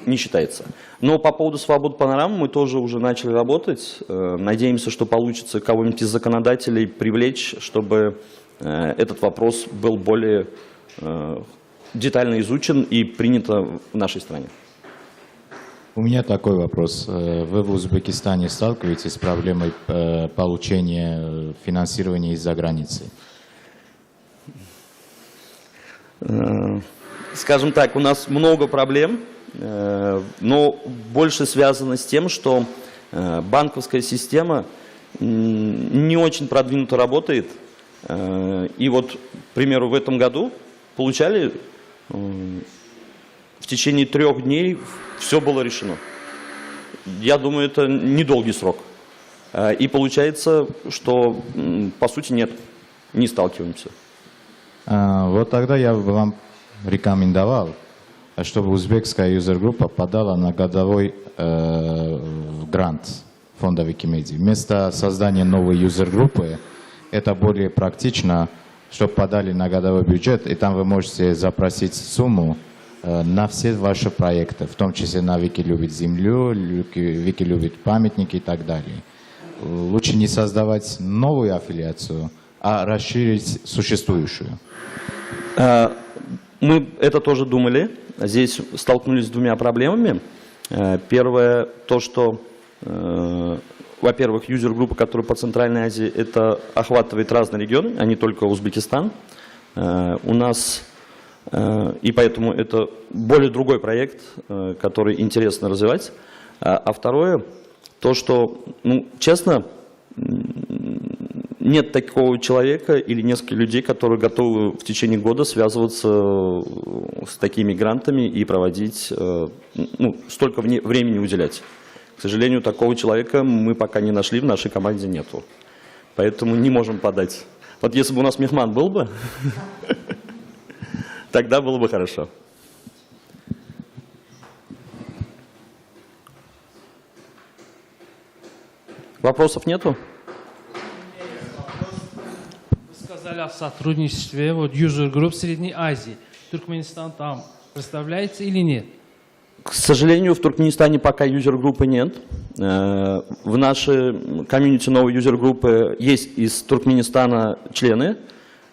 не считается. Но по поводу свободы панорамы мы тоже уже начали работать. Надеемся, что получится кого-нибудь из законодателей привлечь, чтобы этот вопрос был более детально изучен и принято в нашей стране. У меня такой вопрос. Вы в Узбекистане сталкиваетесь с проблемой получения финансирования из-за границы? Скажем так, у нас много проблем, но больше связано с тем, что банковская система не очень продвинуто работает. И вот, к примеру, в этом году получали в течение 3 дней все было решено. Я думаю, это недолгий срок. И получается, что по сути нет, не сталкиваемся. Вот тогда я бы вам рекомендовал, чтобы узбекская юзер-группа подала на годовой грант фонда Wikimedia. Вместо создания новой юзер-группы это более практично, чтобы подали на годовой бюджет, и там вы можете запросить сумму на все ваши проекты, в том числе на Вики любит землю, Вики любит памятники и так далее. Лучше не создавать новую аффилиацию, а расширить существующую. Мы это тоже думали. Здесь столкнулись с 2 проблемами. Первое, то, что, во-первых, юзер-группа, которая по Центральной Азии, это охватывает разные регионы, а не только Узбекистан. У нас, и поэтому это более другой проект, который интересно развивать. А второе, то, что, ну, честно, нет такого человека или нескольких людей, которые готовы в течение года связываться с такими грантами и проводить, ну, столько времени уделять. К сожалению, такого человека мы пока не нашли, в нашей команде нету. Поэтому не можем подать. Вот если бы у нас Мехман был бы, тогда было бы хорошо. Вопросов нету? Сказали о сотрудничестве вот, юзер-групп Средней Азии. Туркменистан там представляется или нет? К сожалению, в Туркменистане пока юзер-группы нет. В нашей комьюнити новой юзер-группы есть из Туркменистана члены.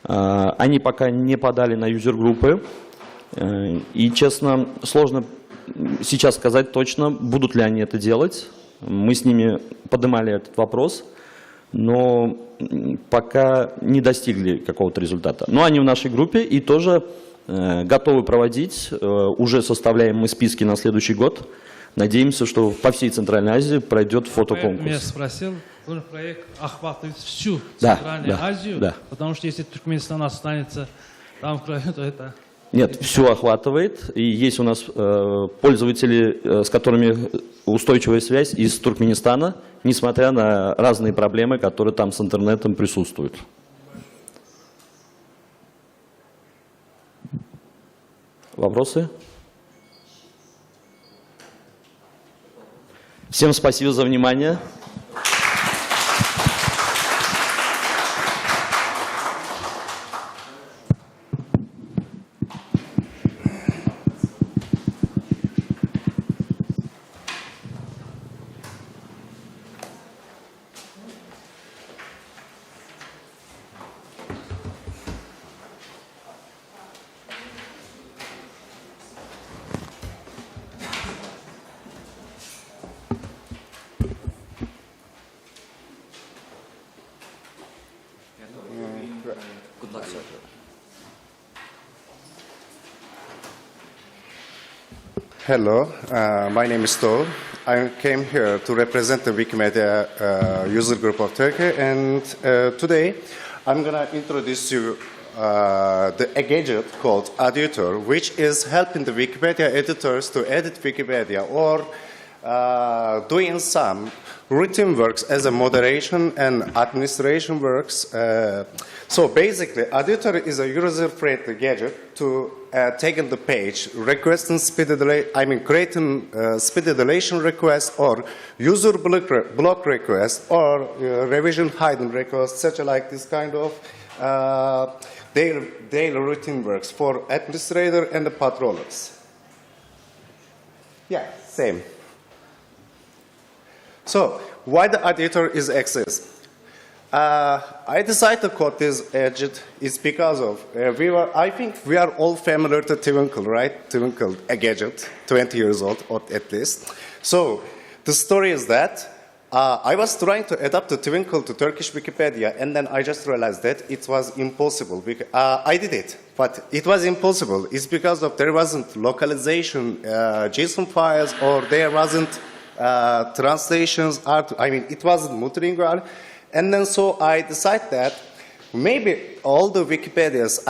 Они пока не подали на юзер-группы. И, честно, сложно сейчас сказать точно, будут ли они это делать. Мы с ними поднимали этот вопрос, но пока не достигли какого-то результата. Но они в нашей группе и тоже готовы проводить. Уже составляем мы списки на следующий год. Надеемся, что по всей Центральной Азии пройдет фотоконкурс. Я спросил, проект охватывает всю Да, Центральную Азию, да. потому что если Туркменистан останется там в краю, то это... Нет, все охватывает. И есть у нас пользователи, с которыми устойчивая связь из Туркменистана, несмотря на разные проблемы, которые там с интернетом присутствуют. Вопросы? Всем спасибо за внимание. Good luck, sir. Hello, my name is Tol. I came here to represent the Wikimedia user group of Turkey, and today I'm going to introduce you a gadget called Editor, which is helping the Wikipedia editors to edit Wikipedia or doing some routine works as a moderation and administration works. So basically, Editor is a user-friendly gadget to take in the page, requesting speedy delay, creating speedy deletion requests or user block requests or revision hiding requests, such like this kind of their daily routine works for administrator and the patrollers. Yeah, same. So, why the editor is exists? I decided to code this gadget is because of I think we are all familiar to Twinkle, right? Twinkle, a gadget, 20 years old or at least. So the story is that I was trying to adapt the Twinkle to Turkish Wikipedia, and then I just realized that it was impossible. I did it, but it was impossible. It's because of there wasn't localization JSON files, or there wasn't translations. It wasn't multilingual. And then so I decided that maybe all the Wikipedias,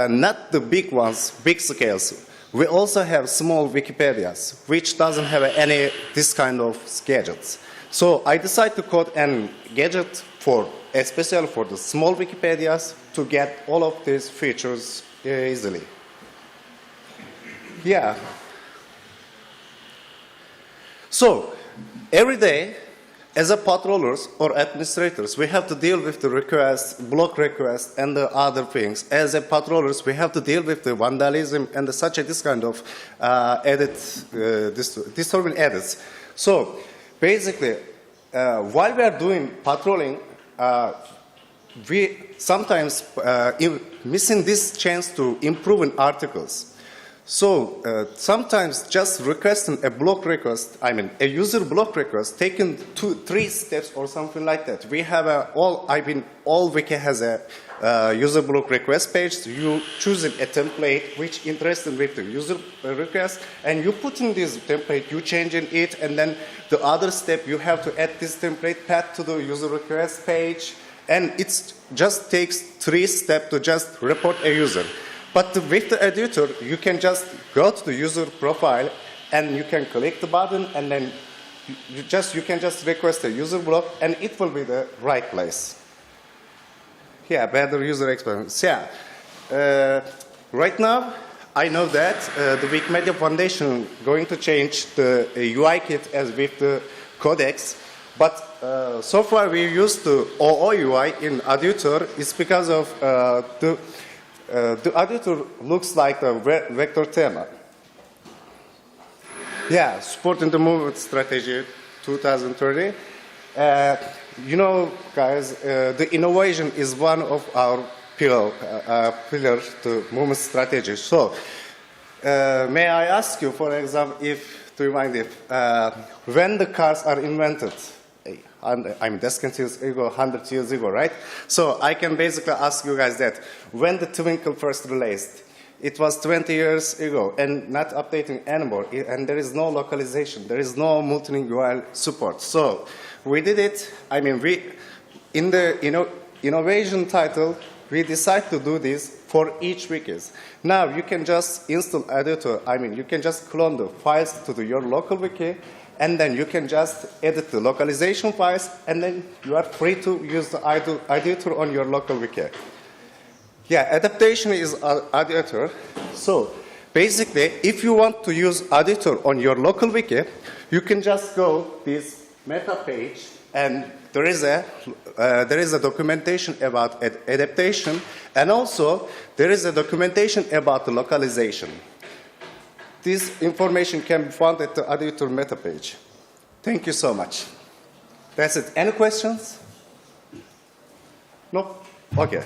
not the big ones, big scales, we also have small Wikipedias, which doesn't have any this kind of gadgets. So I decided to code a gadget especially for the small Wikipedias to get all of these features easily. Yeah. So every day, as a patrollers or administrators, we have to deal with the requests, block requests, and the other things. As a patrollers, we have to deal with the vandalism and this kind of disturbing edits. So basically, while we are doing patrolling, we sometimes missing this chance to improve in articles. So sometimes just requesting a block request, a user block request, taking 2-3 steps or something like that. We have all Wiki has a user block request page. So you choosing a template which interested with the user request, and you put in this template, you changing it, and then the other step you have to add this template path to the user request page, and it just takes 3 steps to just report a user. But with the editor, you can just go to the user profile and you can click the button, and then you can just request a user block, and it will be the right place. Yeah, better user experience. Yeah. Right now, I know that the Wikimedia Foundation going to change the UI kit as with the codex, but so far we used the OOUI in editor. It's because of the editor looks like the vector tema. Yeah, supporting the movement strategy 2030. You know, guys, the innovation is one of our pillars to movement strategy. So, may I ask you, for example, when the cars are invented, years ago, 100 years ago, right? So I can basically ask you guys that when the Twinkle first released, it was 20 years ago and not updating anymore, and there is no localization, there is no multilingual support. So we did it. In the innovation title, we decided to do this for each wikis. Now you can just install editor. You can just clone the files to your local wiki, and then you can just edit the localization files, and then you are free to use the editor on your local wiki. Yeah, adaptation is editor. So basically, if you want to use editor on your local wiki, you can just go this meta page, and there is a documentation about adaptation, and also there is a documentation about the localization. This information can be found at the editor meta page. Thank you so much. That's it. Any questions? No? Okay.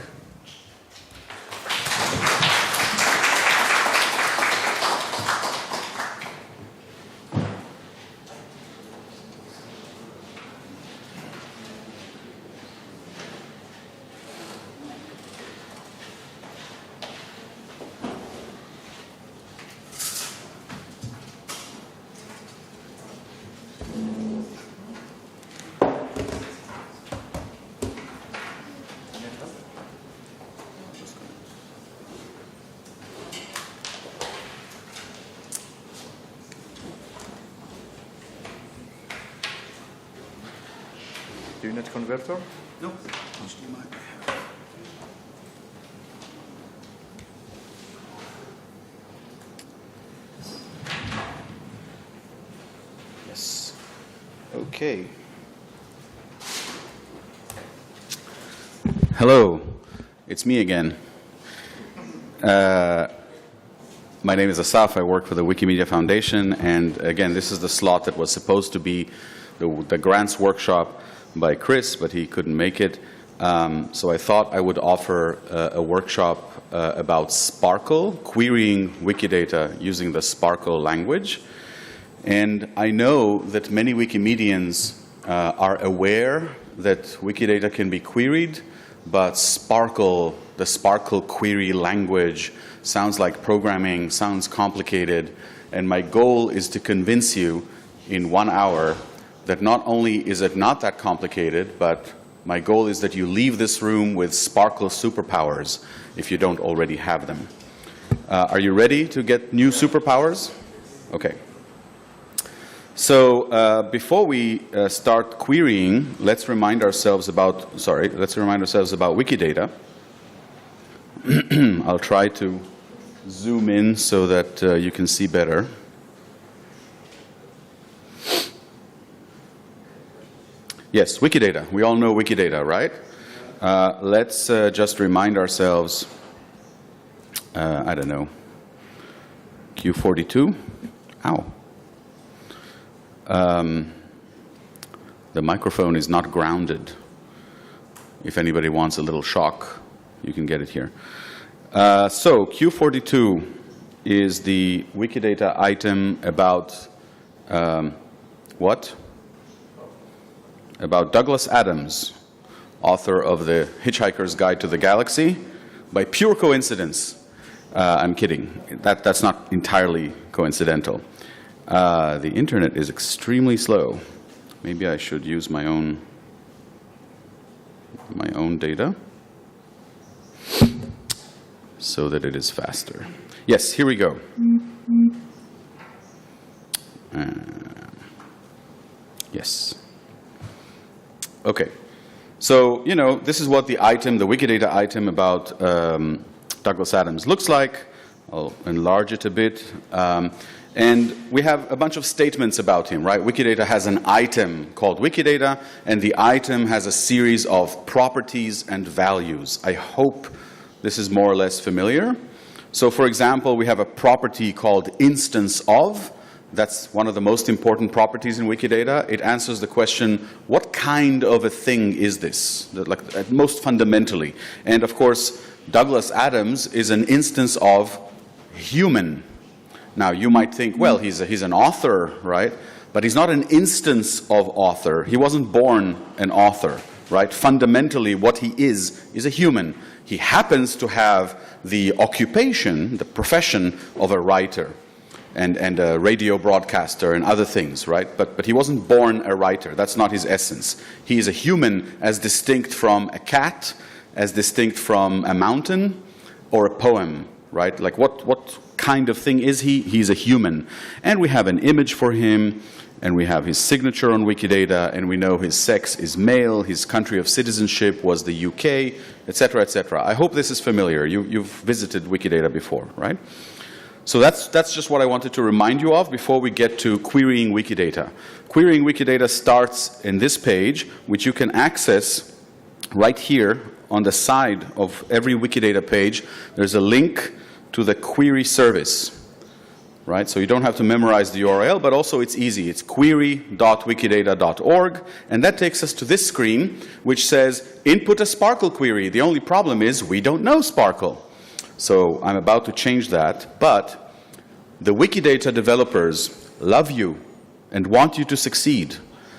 Do you need a converter? No. Yes. Okay. Hello. it's me again. My name is Asaf. I work for the Wikimedia Foundation, and again, this is the slot that was supposed to be the grants workshop by Chris, but he couldn't make it. So I thought I would offer a workshop about Sparkle, querying Wikidata using the Sparkle language. And I know that many Wikimedians are aware that Wikidata can be queried, but Sparkle, the Sparkle query language, sounds like programming, sounds complicated, and my goal is to convince you in 1 hour that not only is it not that complicated, but my goal is that you leave this room with Sparkle superpowers if you don't already have them. Are you ready to get new superpowers? Okay. So before we start querying, let's remind ourselves about Wikidata. I'll try to zoom in so that you can see better. Yes, Wikidata. We all know Wikidata, right? Let's just remind ourselves, I don't know, Q42? Ow. The microphone is not grounded. If anybody wants a little shock, you can get it here. So Q42 is the Wikidata item about what? About Douglas Adams, author of The Hitchhiker's Guide to the Galaxy, by pure coincidence. I'm kidding. That's not entirely coincidental. The internet is extremely slow. Maybe I should use my own data so that it is faster. Yes, here we go. Yes. Okay. So, you know, this is what the item, the Wikidata item about Douglas Adams looks like. I'll enlarge it a bit. And we have a bunch of statements about him, right? Wikidata has an item called Wikidata, and the item has a series of properties and values. I hope this is more or less familiar. So, for example, we have a property called instance of. That's one of the most important properties in Wikidata. It answers the question, what kind of a thing is this? Like, most fundamentally. And of course, Douglas Adams is an instance of human. Now, you might think, well, he's an author, right? But he's not an instance of author. He wasn't born an author, right? Fundamentally, what he is a human. He happens to have the occupation, the profession of a writer and a radio broadcaster and other things, right? But he wasn't born a writer. That's not his essence. He is a human as distinct from a cat, as distinct from a mountain or a poem, right? Like what kind of thing is he? He's a human. And we have an image for him, and we have his signature on Wikidata, and we know his sex is male, his country of citizenship was the UK, etc., etc. I hope this is familiar. You've visited Wikidata before, right? So that's just what I wanted to remind you of before we get to querying Wikidata. Querying Wikidata starts in this page, which you can access right here on the side of every Wikidata page. There's a link to the query service, right? So you don't have to memorize the URL, but also it's easy. It's query.wikidata.org, and that takes us to this screen, which says, input a Sparkle query. The only problem is we don't know Sparkle. So I'm about to change that, but the Wikidata developers love you and want you to succeed.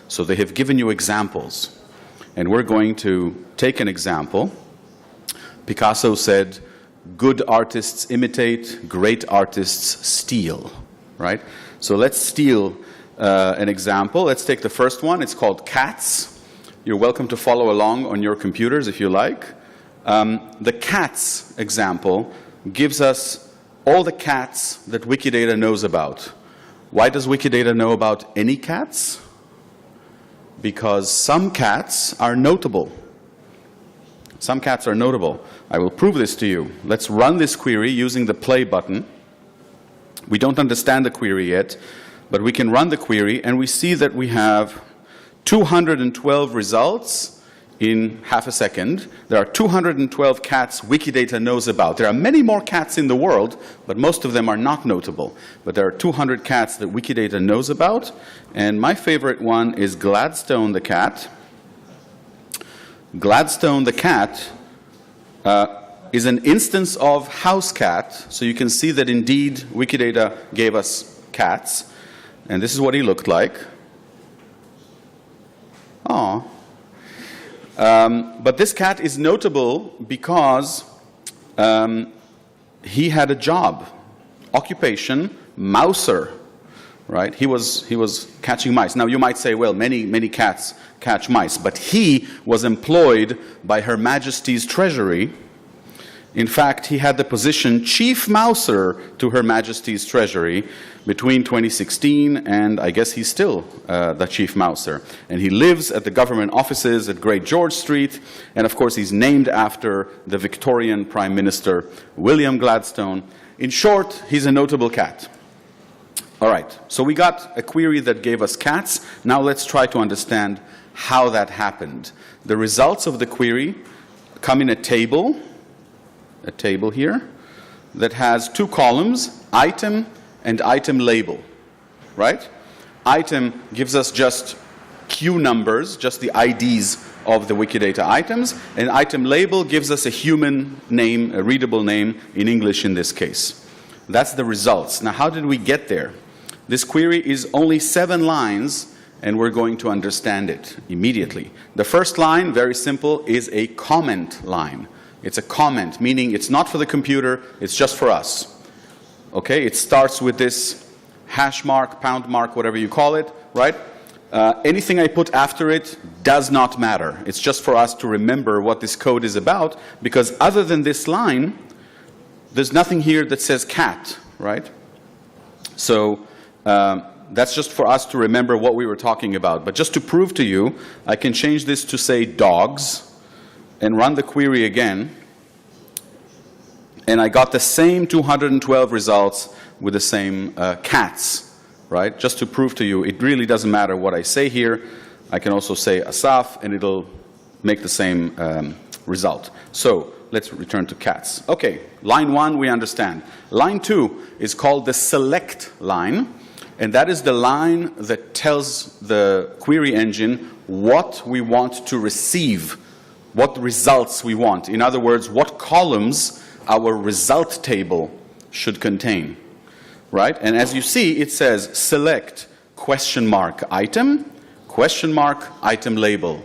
So they have given you examples. And we're going to take an example. Picasso said, good artists imitate, great artists steal, right? So let's steal an example. Let's take the first one. It's called cats. You're welcome to follow along on your computers if you like. The cats example gives us all the cats that Wikidata knows about. Why does Wikidata know about any cats? Because some cats are notable. Some cats are notable. I will prove this to you. Let's run this query using the play button. We don't understand the query yet, but we can run the query, and we see that we have 212 results in half a second. There are 212 cats Wikidata knows about. There are many more cats in the world, but most of them are not notable. But there are 200 cats that Wikidata knows about, and my favorite one is Gladstone the cat. Gladstone the cat is an instance of house cat, so you can see that indeed Wikidata gave us cats, and this is what he looked like. Aww. But this cat is notable because he had a job, occupation, mouser, right? He was catching mice. Now you might say, well, many cats catch mice, but he was employed by Her Majesty's Treasury. In fact, he had the position Chief Mouser to Her Majesty's Treasury between 2016 and I guess he's still the Chief Mouser. And he lives at the government offices at Great George Street, and of course he's named after the Victorian Prime Minister William Gladstone. In short, he's a notable cat. All right, so we got a query that gave us cats. Now let's try to understand how that happened. The results of the query come in a table here that has two columns, item and item label, right? Item gives us just Q numbers, just the IDs of the Wikidata items, and item label gives us a human name, a readable name in English in this case. That's the results. Now, how did we get there? This query is only 7 lines, and we're going to understand it immediately. The first line, very simple, is a comment line. It's a comment, meaning it's not for the computer, it's just for us. Okay, it starts with this hash mark, pound mark, whatever you call it, right? Anything I put after it does not matter. It's just for us to remember what this code is about, because other than this line, there's nothing here that says cat, right? So that's just for us to remember what we were talking about. But just to prove to you, I can change this to say dogs and run the query again, and I got the same 212 results with the same cats, right? Just to prove to you, it really doesn't matter what I say here. I can also say Asaf, and it'll make the same result. So let's return to cats. Okay, line 1 we understand. Line 2 is called the select line, and that is the line that tells the query engine what we want to receive, what results we want. In other words, what columns our result table should contain, right? And as you see, it says select question mark item label.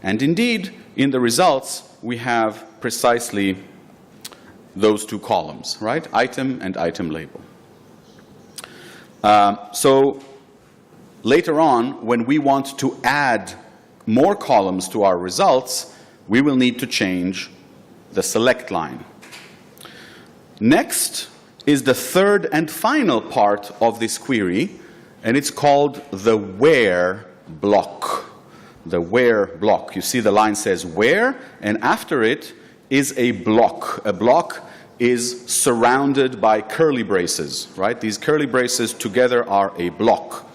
And indeed, in the results, we have precisely those two columns, right? Item and item label. So later on, when we want to add more columns to our results, we will need to change the select line. Next is the third and final part of this query, and it's called the where block. The where block. You see the line says where, and after it is a block. A block is surrounded by curly braces, right? These curly braces together are a block.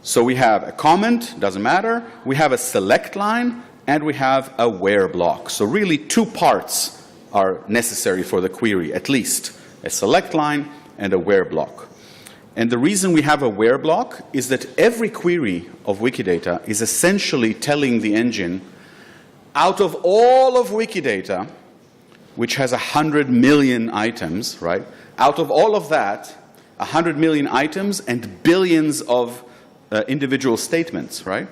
So we have a comment, doesn't matter. We have a select line, and we have a where block. So really 2 parts are necessary for the query, at least. A select line and a where block. And the reason we have a where block is that every query of Wikidata is essentially telling the engine, out of all of Wikidata, which has 100 million items, right? Out of all of that, 100 million items and billions of individual statements, right?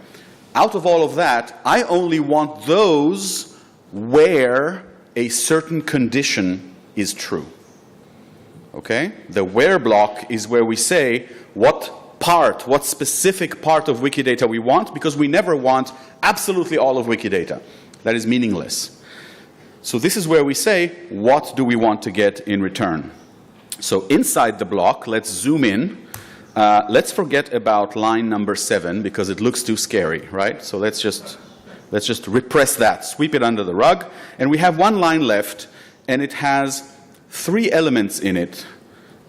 Out of all of that, I only want those where a certain condition is true. Okay? The where block is where we say what specific part of Wikidata we want, because we never want absolutely all of Wikidata. That is meaningless. So this is where we say, what do we want to get in return? So inside the block, let's zoom in. Let's forget about line number 7 because it looks too scary, right? So let's just repress that, sweep it under the rug. And we have 1 line left, and it has 3 elements in it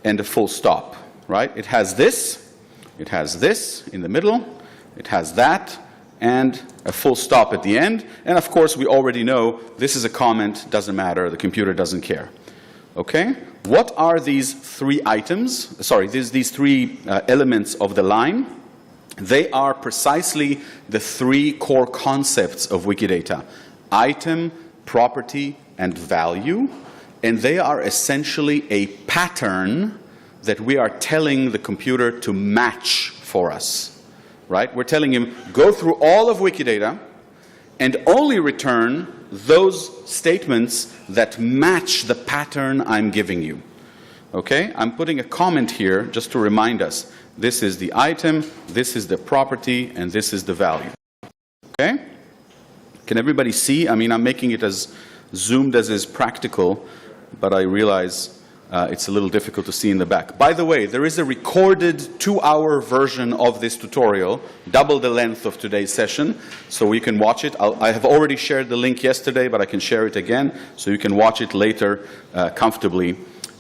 and a full stop, right? It has this in the middle, it has that, and a full stop at the end. And of course, we already know this is a comment, doesn't matter, the computer doesn't care. Okay? What are these three items? Sorry, these three elements of the line? They are precisely the three core concepts of Wikidata: item, property, and value. And they are essentially a pattern that we are telling the computer to match for us. Right? We're telling him, go through all of Wikidata and only return those statements that match the pattern I'm giving you. Okay? I'm putting a comment here just to remind us. This is the item, this is the property, and this is the value. Okay? Can everybody see? I mean, I'm making it as zoomed as is practical, but I realize it's a little difficult to see in the back. By the way, there is a recorded 2-hour version of this tutorial, double the length of today's session, so you can watch it. I have already shared the link yesterday, but I can share it again, so you can watch it later comfortably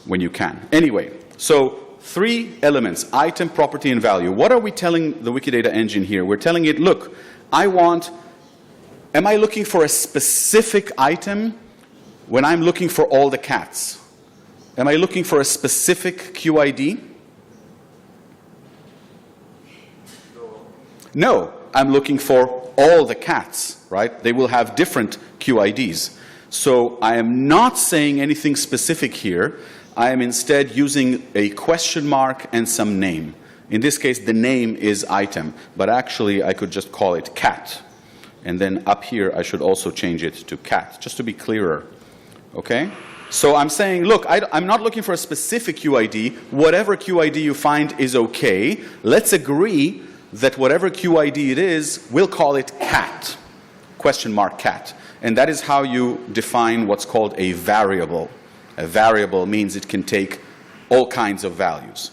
when you can. Anyway, so three elements: item, property, and value. What are we telling the Wikidata engine here? We're telling it, look, am I looking for a specific item when I'm looking for all the cats? Am I looking for a specific QID? No, I'm looking for all the cats, right? They will have different QIDs. So I am not saying anything specific here. I am instead using a question mark and some name. In this case, the name is item, but actually I could just call it cat. And then up here, I should also change it to cat, just to be clearer. Okay? So I'm saying, look, I'm not looking for a specific QID. Whatever QID you find is okay. Let's agree that whatever QID it is, we'll call it cat, question mark cat. And that is how you define what's called a variable. A variable means it can take all kinds of values.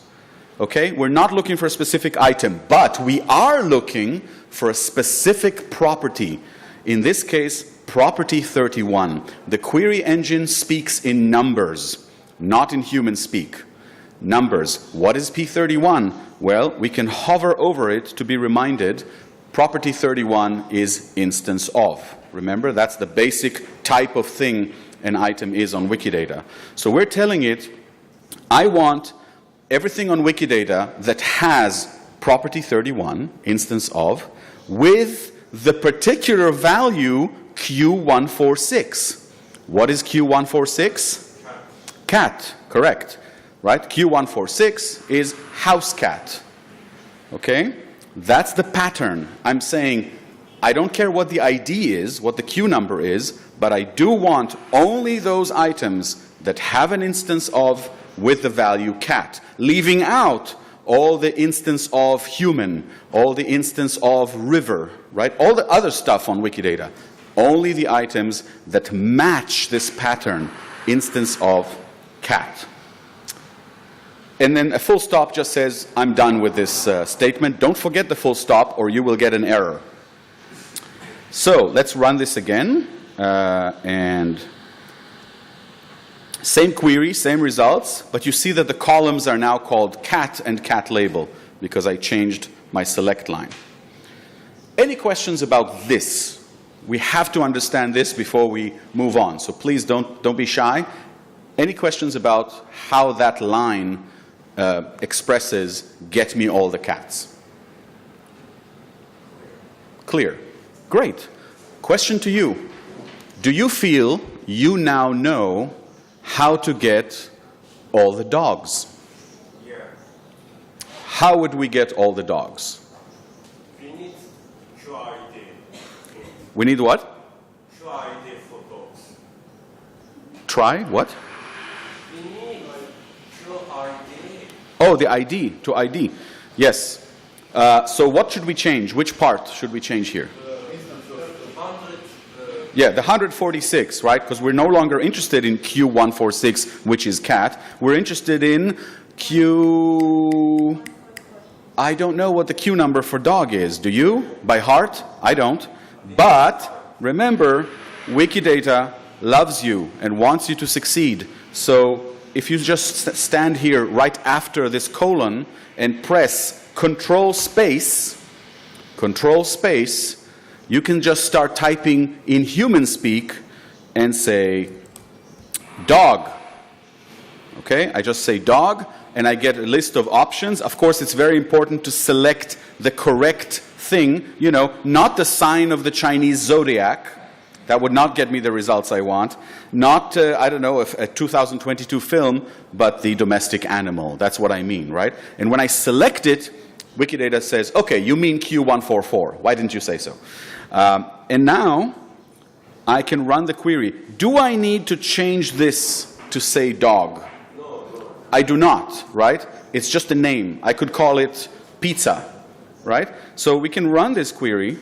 Okay? We're not looking for a specific item, but we are looking for a specific property. In this case, property 31. The query engine speaks in numbers, not in human speak. Numbers. What is P31? Well, we can hover over it to be reminded property 31 is instance of. Remember, that's the basic type of thing an item is on Wikidata. So we're telling it, I want everything on Wikidata that has property 31, instance of, with the particular value Q146. What is Q146? Cat, correct. Right? Q146 is house cat. Okay? That's the pattern. I'm saying, I don't care what the ID is, what the Q number is, but I do want only those items that have an instance of with the value cat, leaving out all the instance of human, all the instance of river, right? All the other stuff on Wikidata. Only the items that match this pattern, instance of cat. And then a full stop just says, I'm done with this statement. Don't forget the full stop or you will get an error. So let's run this again. And same query, same results, but you see that the columns are now called cat and cat label because I changed my select line. Any questions about this? We have to understand this before we move on, so please don't be shy. Any questions about how that line expresses get me all the cats? Clear. Great. Question to you. Do you feel you now know how to get all the dogs? Yeah. How would we get all the dogs? We need QID. We need what? QID for dogs. Try what? We need QID. Oh, the ID, to ID. Yes. So what should we change? Which part should we change here? Yeah, the 146, right? Because we're no longer interested in Q146, which is cat. We're interested in Q... I don't know what the Q number for dog is. Do you? By heart? I don't. But remember, Wikidata loves you and wants you to succeed. So if you just stand here right after this colon and press Control space, You can just start typing in human speak and say dog. Okay, I just say dog and I get a list of options. Of course, it's very important to select the correct thing, you know, not the sign of the Chinese zodiac. That would not get me the results I want. Not, I don't know, a 2022 film, but the domestic animal. That's what I mean, right? And when I select it, Wikidata says, okay, you mean Q144. Why didn't you say so? And now I can run the query. Do I need to change this to say dog? I do not, right? It's just a name. I could call it pizza, right? So we can run this query,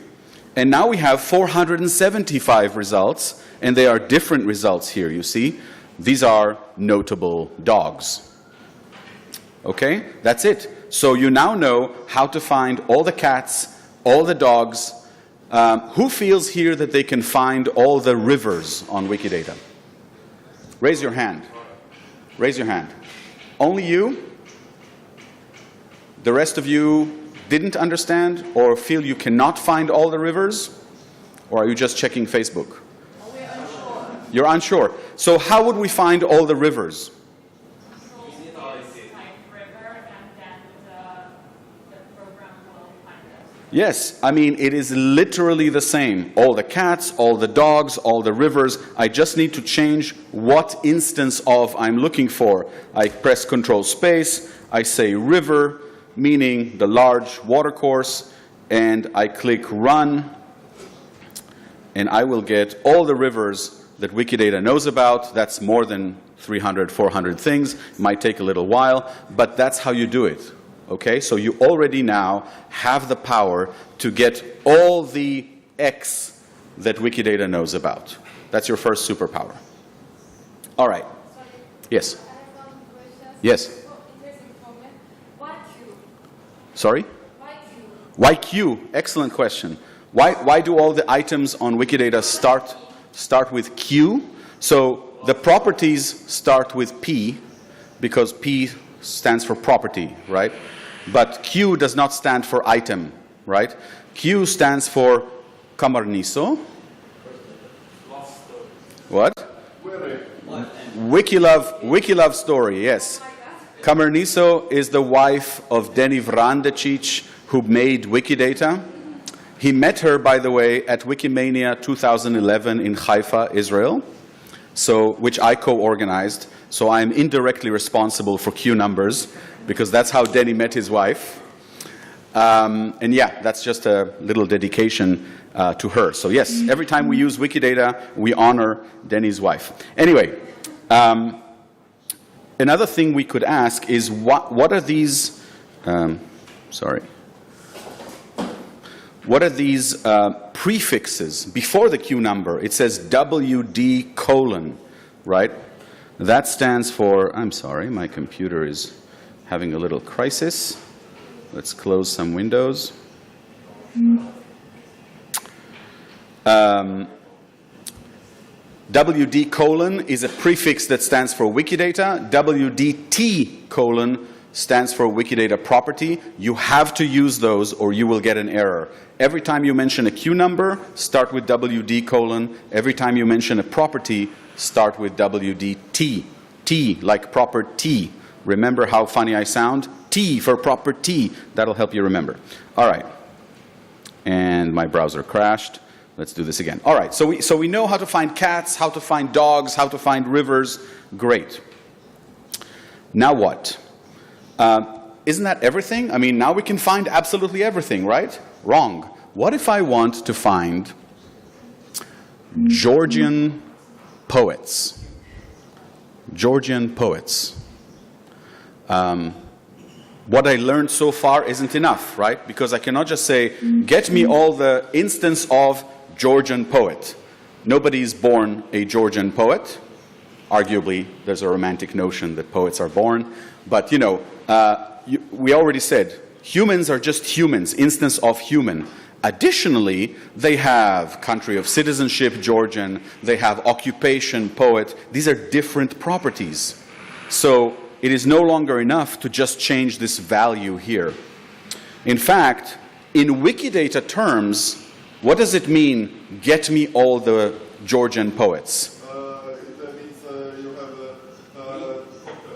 and now we have 475 results, and they are different results here, you see. These are notable dogs. Okay, that's it. So you now know how to find all the cats, all the dogs. Who feels here that they can find all the rivers on Wikidata? Raise your hand. Raise your hand. Only you? The rest of you didn't understand or feel you cannot find all the rivers? Or are you just checking Facebook? We're unsure. You're unsure. So how would we find all the rivers? Yes, I mean, it is literally the same. All the cats, all the dogs, all the rivers. I just need to change what instance of I'm looking for. I press Control Space, I say river, meaning the large watercourse, and I click Run, and I will get all the rivers that Wikidata knows about. That's more than 300, 400 things. It might take a little while, but that's how you do it. Okay, so you already now have the power to get all the X that Wikidata knows about. That's your first superpower. All right. Yes. Yes. Sorry? Why Q? Excellent question. Why do all the items on Wikidata start with Q? So the properties start with P because P stands for property, right? But Q does not stand for item, right? Q stands for kamarniso. What? Wikilove story, yes. Kamarniso is the wife of Denny Vrandecic, who made Wikidata. He met her, by the way, at Wikimania 2011 in Haifa, Israel, which I co-organized. So I'm indirectly responsible for Q numbers, because that's how Denny met his wife. And yeah, that's just a little dedication to her. So yes, every time we use Wikidata, we honor Denny's wife. Anyway, another thing we could ask is what are these, what are these prefixes before the Q number? It says WD:, right? That stands for, I'm sorry, my computer is having a little crisis. Let's close some windows. WD: is a prefix that stands for Wikidata. WDT: stands for Wikidata property. You have to use those or you will get an error. Every time you mention a Q number, start with WD:. Every time you mention a property, start with WDT. T, like proper T. Remember how funny I sound? T for proper T. That'll help you remember. All right. And my browser crashed. Let's do this again. All right. So we know how to find cats, how to find dogs, how to find rivers. Great. Now what? Isn't that everything? I mean, now we can find absolutely everything, right? Wrong. What if I want to find Georgian poets? Georgian poets. What I learned so far isn't enough, right? Because I cannot just say, get me all the instance of Georgian poet. Nobody is born a Georgian poet. Arguably, there's a romantic notion that poets are born. But, you know, we already said, humans are just humans, instance of human. Additionally, they have country of citizenship, Georgian. They have occupation, poet. These are different properties. So it is no longer enough to just change this value here. In fact, in Wikidata terms, What does it mean, get me all the Georgian poets? It means you have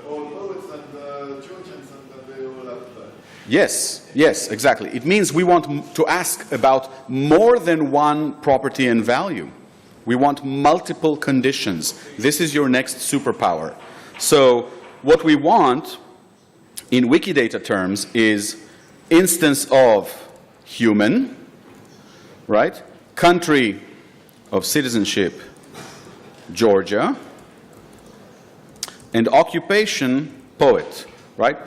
all poets and Georgians and they all have that. Yes, yes, exactly. It means we want to ask about more than one property and value. We want multiple conditions. This is your next superpower. So what we want in Wikidata terms is instance of human, right? Country of citizenship, Georgia, and occupation, poet, right?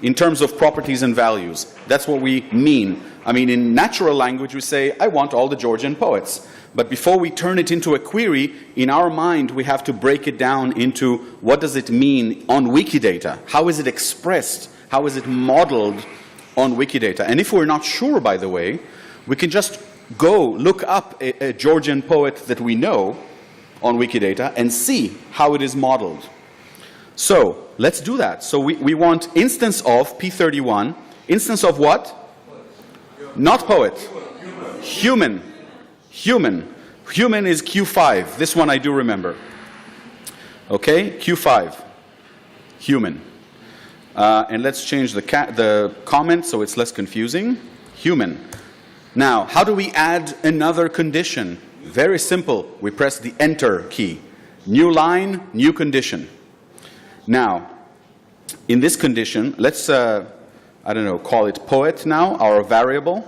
In terms of properties and values. That's what we mean. I mean, in natural language, we say, I want all the Georgian poets. But before we turn it into a query, in our mind, we have to break it down into what does it mean on Wikidata? How is it expressed? How is it modeled on Wikidata? And if we're not sure, by the way, we can just go look up a Georgian poet that we know on Wikidata and see how it is modeled. So let's do that. So we want instance of P31. Instance of what? Not poet. Human. Human. Human is Q5. This one I do remember. Okay, Q5. Human. And let's change the comment so it's less confusing. Human. Now, how do we add another condition? Very simple. We press the Enter key. New line, new condition. Now, in this condition, let's, I don't know, call it poet now, our variable.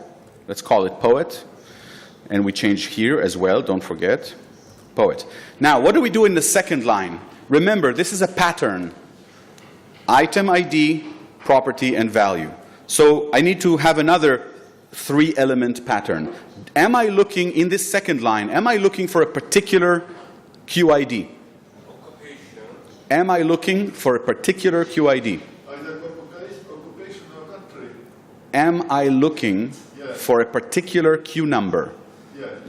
Let's call it poet. And we change here as well, don't forget, poet. Now, what do we do in the second line? Remember, this is a pattern. Item ID, property, and value. So I need to have another 3-element pattern. Am I looking, in this second line, am I looking for a particular QID? Am I looking for a particular QID? Occupation or country? Am I looking for a particular Q number?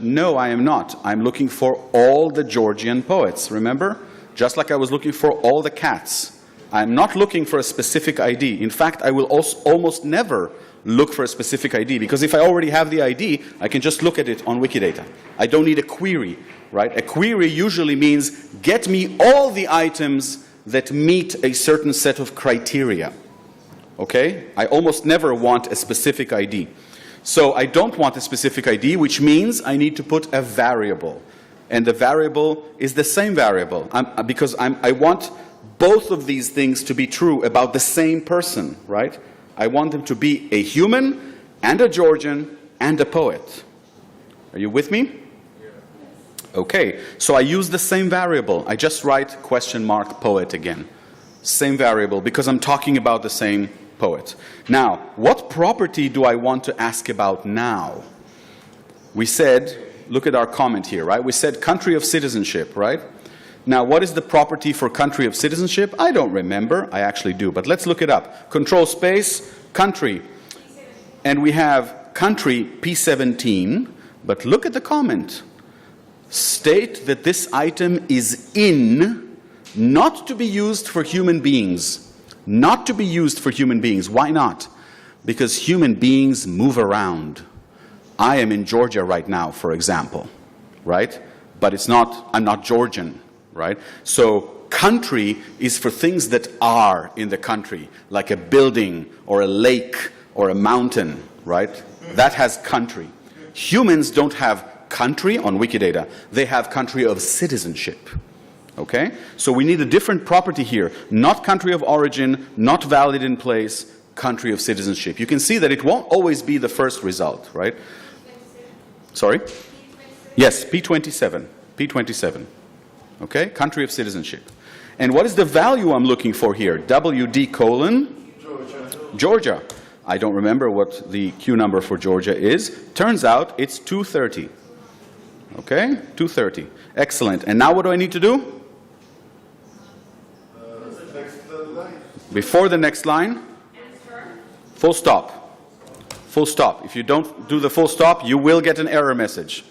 No, I am not. I'm looking for all the Georgian poets, remember? Just like I was looking for all the cats. I'm not looking for a specific ID. In fact, I will almost never look for a specific ID, because if I already have the ID, I can just look at it on Wikidata. I don't need a query, right? A query usually means get me all the items that meet a certain set of criteria. Okay? I almost never want a specific ID. So I don't want a specific ID, which means I need to put a variable. And the variable is the same variable, because I want both of these things to be true about the same person, right? I want them to be a human and a Georgian and a poet. Are you with me? Okay, so I use the same variable. I just write question mark poet again. Same variable, because I'm talking about the same poet. Now, what property do I want to ask about now? We said, look at our comment here, right? We said country of citizenship, right? Now, what is the property for country of citizenship? I don't remember. I actually do, but let's look it up. Control space, country. And we have country P17, but look at the comment. State that this item is in, not to be used for human beings. Not to be used for human beings. Why not? Because human beings move around. I am in Georgia right now, for example, right? But it's not, I'm not Georgian, right? So country is for things that are in the country, like a building or a lake or a mountain, right? That has country. Humans don't have country on Wikidata. They have country of citizenship. Okay? So we need a different property here. Not country of origin, not valid in place, country of citizenship. You can see that it won't always be the first result, right? Sorry? Yes, P27. P27. Okay? Country of citizenship. And what is the value I'm looking for here? WD colon? Georgia. I don't remember what the Q number for Georgia is. Turns out it's 230. Okay? 230. Excellent. And now what do I need to do? Before the next line, full stop. Full stop. If you don't do the full stop, you will get an error message.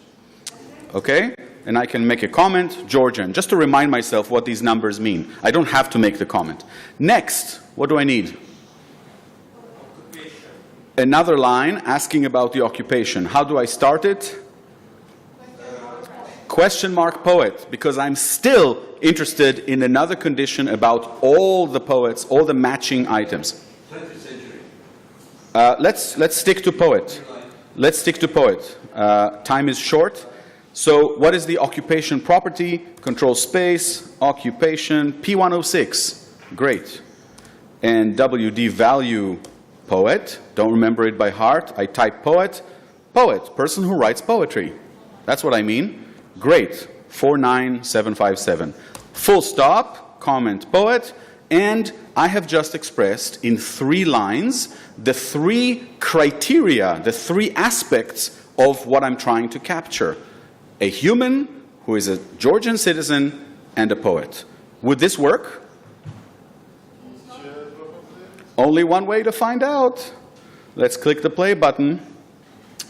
Okay? And I can make a comment, Georgian, just to remind myself what these numbers mean. I don't have to make the comment. Next, what do I need? Another line asking about the occupation. How do I start it? Question mark poet, because I'm still interested in another condition about all the poets, all the matching items. 20th century. Let's stick to poet. Let's stick to poet. Time is short. So what is the occupation property? Control space, occupation, P106. Great. And WD value poet. Don't remember it by heart. I type poet. Poet, person who writes poetry. That's what I mean. Great. 49757. Full stop, comment poet. And I have just expressed in 3 lines the 3 criteria, the 3 aspects of what I'm trying to capture. A human who is a Georgian citizen and a poet. Would this work? Only one way to find out. Let's click the play button.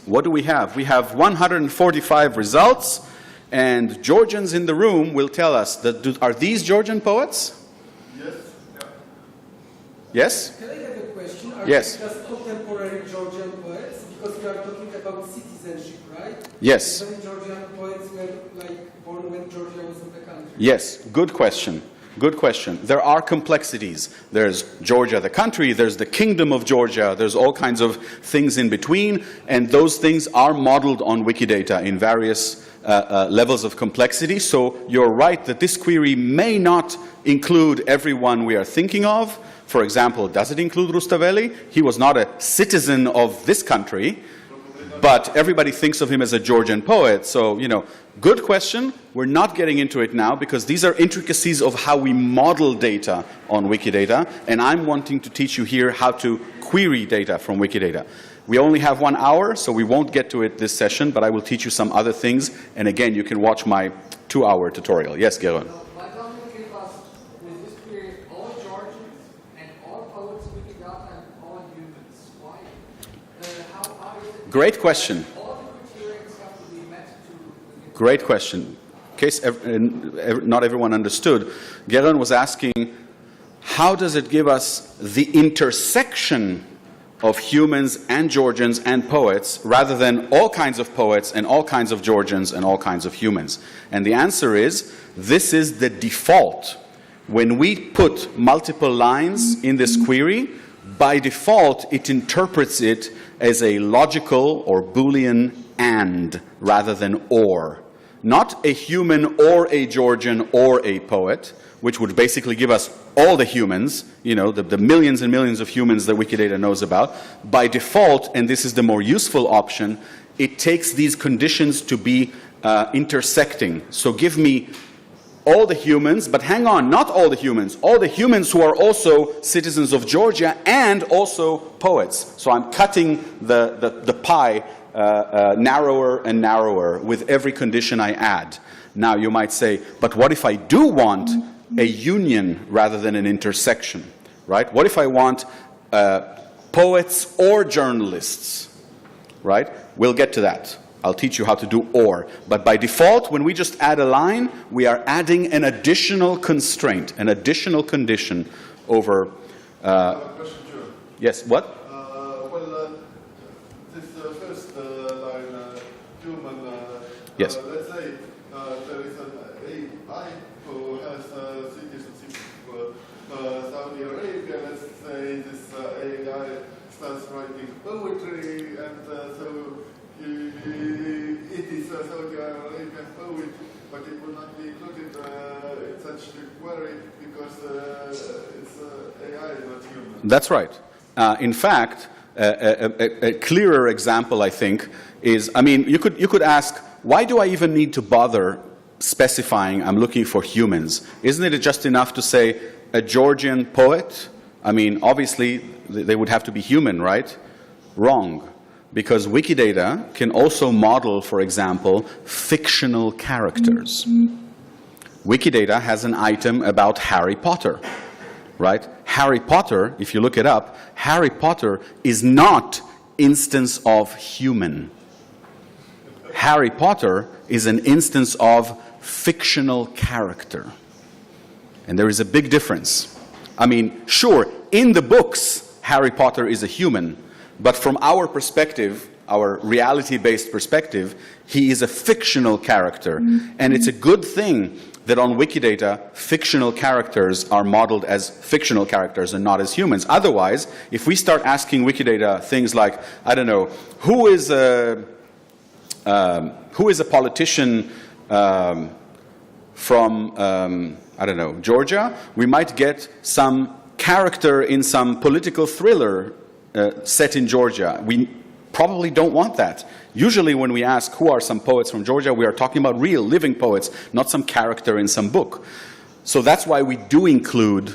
What do we have? We have 145 results, and Georgians in the room will tell us that are these Georgian poets? Yes. Yes? Can I have a question? Are Yes. they just contemporary Georgian poets? Because we are talking about citizenship, right? Yes. Many Georgian poets were like born when Georgia wasn't a country. Yes, good question. Good question. There are complexities. There's Georgia the country, there's the kingdom of Georgia, there's all kinds of things in between, and those things are modeled on Wikidata in various levels of complexity. So you're right that this query may not include everyone we are thinking of. For example, does it include Rustaveli? He was not a citizen of this country, but everybody thinks of him as a Georgian poet. So, you know, good question. We're not getting into it now because these are intricacies of how we model data on Wikidata, and I'm wanting to teach you here how to query data from Wikidata. We only have 1 hour, so we won't get to it this session, but I will teach you some other things. And again, you can watch my 2-hour tutorial. Yes, Geron? Why don't you give us, with this query, all Georgians and all poets Wikidata and all humans? Why? How is it? Great question. All the criteria have to be met to... Great question. In case not everyone understood, Geron was asking, how does it give us the intersection of humans and Georgians and poets rather than all kinds of poets and all kinds of Georgians and all kinds of humans? And the answer is, this is the default. When we put multiple lines in this query, by default it interprets it as a logical or Boolean and rather than or. Not a human or a Georgian or a poet, which would basically give us all the humans, you know, the millions and millions of humans that Wikidata knows about. By default, and this is the more useful option, it takes these conditions to be intersecting. So give me all the humans, but hang on, not all the humans who are also citizens of Georgia and also poets. So I'm cutting the pie narrower and narrower with every condition I add. Now you might say, but what if I do want a union rather than an intersection, right? What if I want poets or journalists, right? We'll get to that. I'll teach you how to do or. But by default, when we just add a line, we are adding an additional constraint, an additional condition over... yes, what? This first line, human, yes. Let's say there is an AI who has citizenship of Saudi Arabia. Let's say this AI starts writing poetry, and so it is a Saudi Arabian poet, but it will not be included in such a query because it's AI, not human. That's right. In fact, a clearer example, I think, is, I mean, you could ask, why do I even need to bother specifying I'm looking for humans? Isn't it just enough to say a Georgian poet? I mean, obviously, they would have to be human, right? Wrong. Because Wikidata can also model, for example, fictional characters. Wikidata has an item about Harry Potter, right? Harry Potter, if you look it up, Harry Potter is not instance of human. Harry Potter is an instance of fictional character. And there is a big difference. I mean, sure, in the books, Harry Potter is a human, but from our perspective, our reality-based perspective, he is a fictional character. And it's a good thing that on Wikidata, fictional characters are modeled as fictional characters and not as humans. Otherwise, if we start asking Wikidata things like, I don't know, who is a politician from, I don't know, Georgia, we might get some character in some political thriller set in Georgia. We probably don't want that. Usually when we ask who are some poets from Georgia, we are talking about real, living poets, not some character in some book. So that's why we do include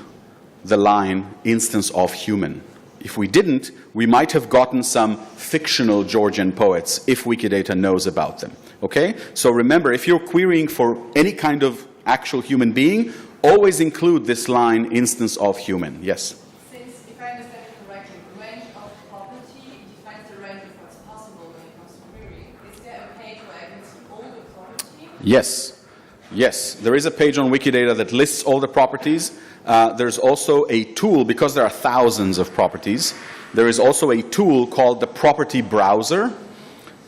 the line, instance of human. If we didn't, we might have gotten some fictional Georgian poets if Wikidata knows about them. Okay? So remember, if you're querying for any kind of actual human being, always include this line, instance of human. Yes? Since, if I understand it correctly, range of property defines the range of what's possible when it comes to querying. Is there a page where I can see all the property? Yes. Yes. There is a page on Wikidata that lists all the properties. There's also a tool, because there are thousands of properties, there is also a tool called the Property Browser.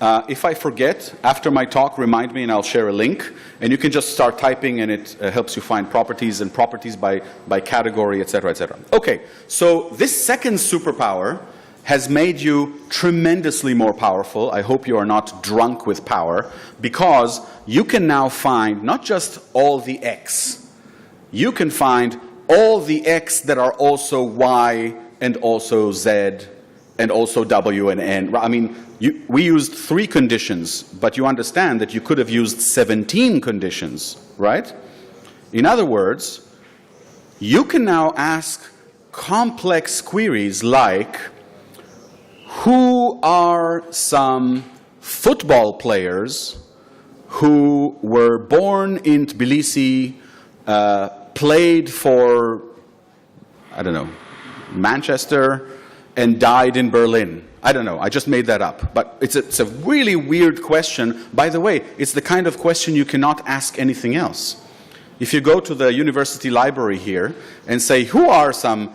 If I forget, after my talk, remind me and I'll share a link. And you can just start typing and it helps you find properties and properties by category, etc., etc. Okay, so this second superpower has made you tremendously more powerful. I hope you are not drunk with power, because you can now find not just all the X, you can find all the X that are also Y and also Z and also W and N. I mean, we used 3 conditions, but you understand that you could have used 17 conditions, right? In other words, you can now ask complex queries like, who are some football players who were born in Tbilisi, played for, I don't know, Manchester, and died in Berlin? I don't know, I just made that up. But it's a really weird question. By the way, it's the kind of question you cannot ask anything else. If you go to the university library here and say, who are some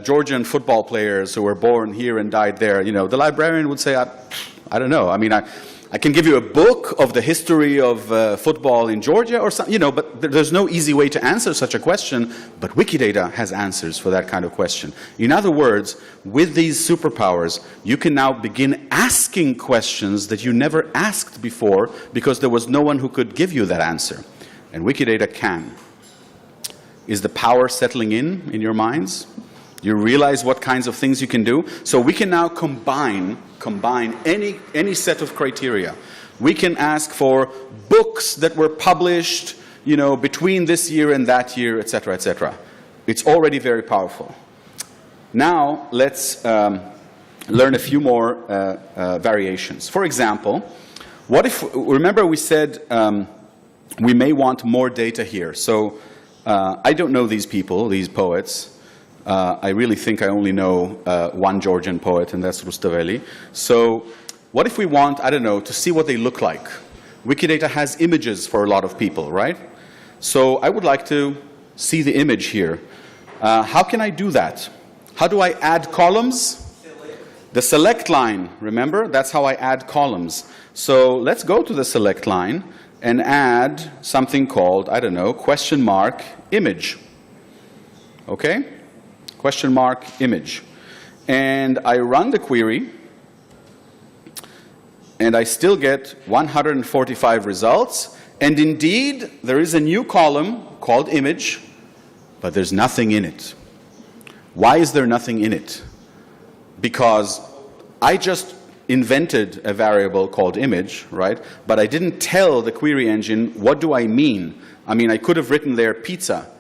Georgian football players who were born here and died there, you know, the librarian would say, I don't know. I mean, I can give you a book of the history of football in Georgia or something, you know, but there's no easy way to answer such a question. But Wikidata has answers for that kind of question. In other words, with these superpowers, you can now begin asking questions that you never asked before because there was no one who could give you that answer. And Wikidata can. Is the power settling in your minds? You realize what kinds of things you can do? So we can now combine any set of criteria. We can ask for books that were published, you know, between this year and that year, etc., etc. It's already very powerful. Now let's learn a few more variations. For example, what if, remember we said we may want more data here. So I don't know these people, these poets. I really think I only know one Georgian poet, and that's Rustaveli. So what if we want, I don't know, to see what they look like? Wikidata has images for a lot of people, right? So I would like to see the image here. How can I do that? How do I add columns? The select line, remember? That's how I add columns. So let's go to the select line and add something called, I don't know, question mark image. Okay? Question mark image. And I run the query, and I still get 145 results. And indeed, there is a new column called image, but there's nothing in it. Why is there nothing in it? Because I just invented a variable called image, right? But I didn't tell the query engine, what do I mean? I mean, I could have written there pizza.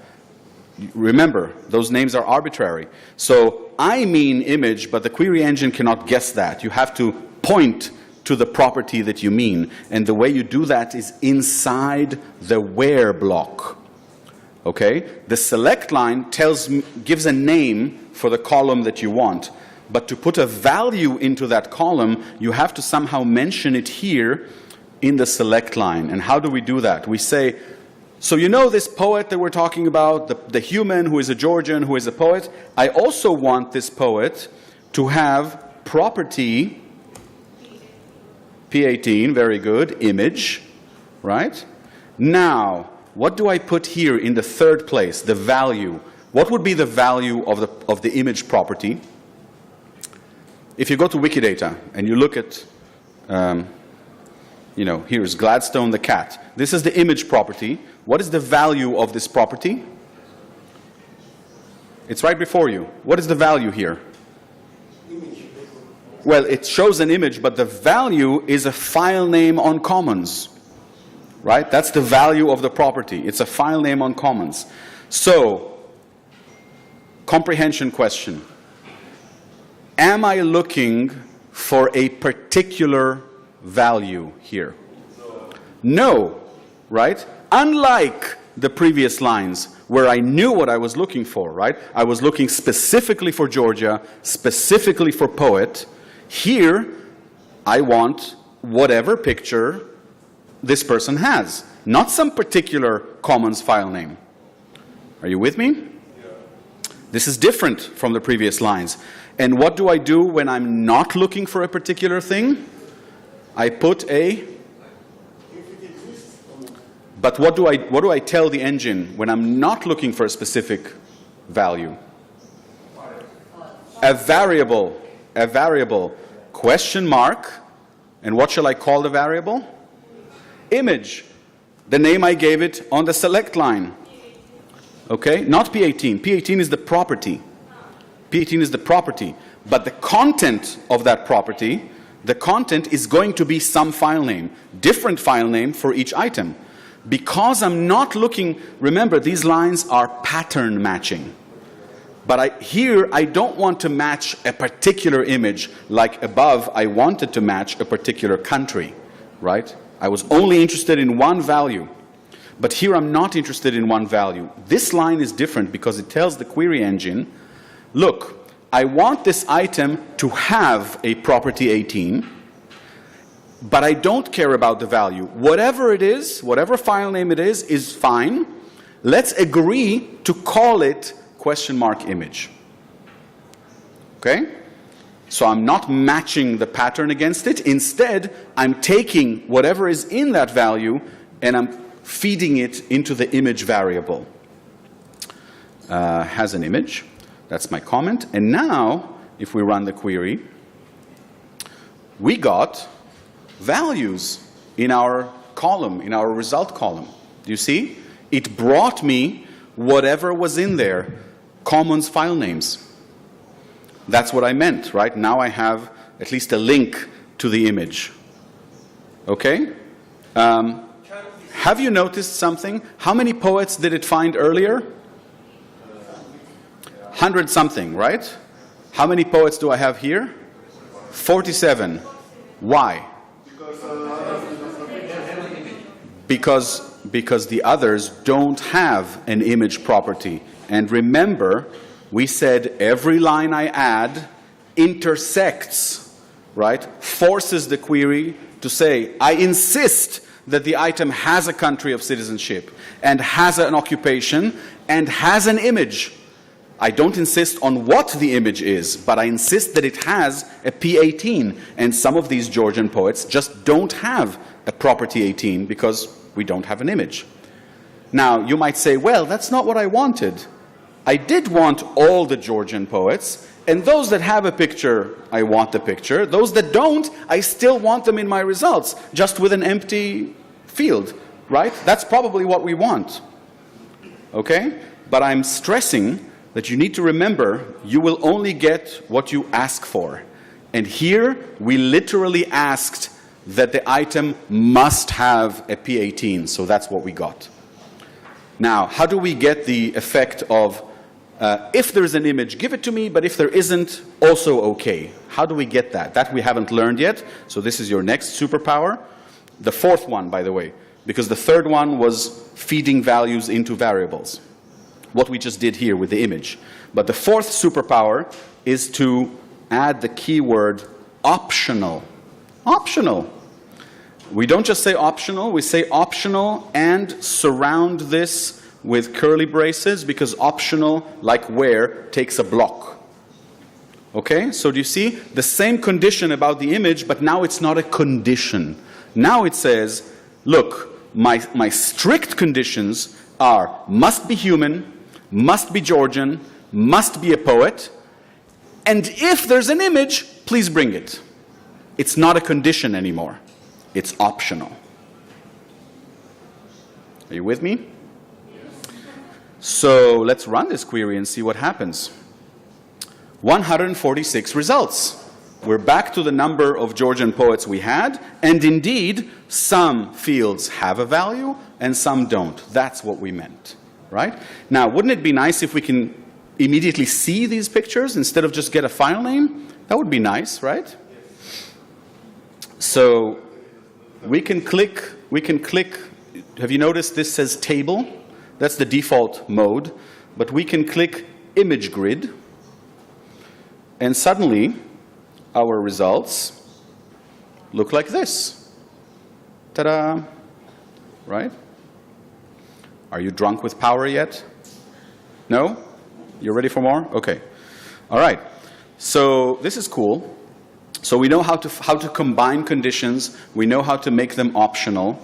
Remember, those names are arbitrary. So I mean image, but the query engine cannot guess that. You have to point to the property that you mean. And the way you do that is inside the where block. Okay? The select line gives a name for the column that you want. But to put a value into that column, you have to somehow mention it here in the select line. And how do we do that? We say, so you know this poet that we're talking about, the human who is a Georgian, who is a poet? I also want this poet to have property P18, very good. Image, right? Now, what do I put here in the third place? The value. What would be the value of the image property? If you go to Wikidata and you look at, here's Gladstone the cat. This is the image property. What is the value of this property? It's right before you. What is the value here? Well, it shows an image, but the value is a file name on Commons. Right? That's the value of the property. It's a file name on Commons. So, comprehension question. Am I looking for a particular value here? No, right? Unlike the previous lines where I knew what I was looking for, right? I was looking specifically for Georgia, specifically for poet. Here, I want whatever picture this person has, not some particular Commons file name. Are you with me? Yeah. This is different from the previous lines. And what do I do when I'm not looking for a particular thing? I put a... But what do I tell the engine when I'm not looking for a specific value? A variable, question mark, and what shall I call the variable? Image, the name I gave it on the select line. Okay, not P18. P18 is the property. P18 is the property. But the content of that property, the content is going to be some file name, different file name for each item. Because I'm not looking, remember these lines are pattern matching. But here I don't want to match a particular image like above I wanted to match a particular country, right? I was only interested in one value, but here I'm not interested in one value. This line is different because it tells the query engine, look, I want this item to have a property 18, but I don't care about the value. Whatever it is, whatever file name it is fine. Let's agree to call it question mark image. Okay? So I'm not matching the pattern against it. Instead, I'm taking whatever is in that value and I'm feeding it into the image variable. Has an image. That's my comment. And now, if we run the query, we got values in our column, in our result column. Do you see? It brought me whatever was in there, Commons file names. That's what I meant, right? Now I have at least a link to the image. Okay? Have you noticed something? How many poets did it find earlier? 100 something, right? How many poets do I have here? 47. Why? Because the others don't have an image property. And remember, we said every line I add intersects, right? Forces the query to say, I insist that the item has a country of citizenship and has an occupation and has an image. I don't insist on what the image is, but I insist that it has a P18. And some of these Georgian poets just don't have a property 18 because we don't have an image. Now, you might say, well, that's not what I wanted. I did want all the Georgian poets, and those that have a picture, I want the picture. Those that don't, I still want them in my results, just with an empty field, right? That's probably what we want. Okay? But I'm stressing that you need to remember you will only get what you ask for. And here, we literally asked that the item must have a P18, so that's what we got. Now, how do we get the effect of if there's an image, give it to me, but if there isn't, also okay? How do we get that? That we haven't learned yet, so this is your next superpower. The fourth one, by the way, because the third one was feeding values into variables, what we just did here with the image. But the fourth superpower is to add the keyword optional. Optional. We don't just say optional, we say optional and surround this with curly braces because optional, like where, takes a block. Okay, so do you see the same condition about the image, but now it's not a condition. Now it says, look, my strict conditions are must be human, must be Georgian, must be a poet, and if there's an image, please bring it. It's not a condition anymore. It's optional. Are you with me? So let's run this query and see what happens. 146 results. We're back to the number of Georgian poets we had, and indeed, some fields have a value and some don't. That's what we meant, right? Now, wouldn't it be nice if we can immediately see these pictures instead of just get a file name? That would be nice, right? So we can click, have you noticed this says table? That's the default mode, but we can click image grid, and suddenly our results look like this. Ta-da! Right? Are you drunk with power yet? No? You're ready for more? Okay. All right. So this is cool. So we know how to combine conditions. We know how to make them optional.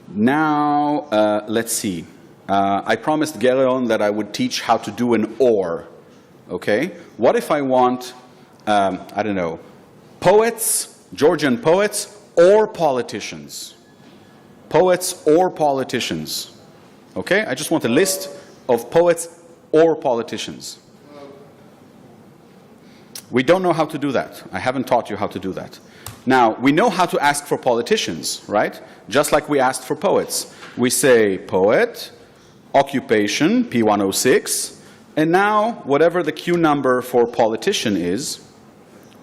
Now, let's see. I promised Gereon that I would teach how to do an or. Okay? What if I want, I don't know, poets, Georgian poets, or politicians? Poets or politicians. Okay? I just want a list of poets or politicians. We don't know how to do that. I haven't taught you how to do that. Now, we know how to ask for politicians, right? Just like we asked for poets. We say poet, occupation, P106, and now whatever the queue number for politician is,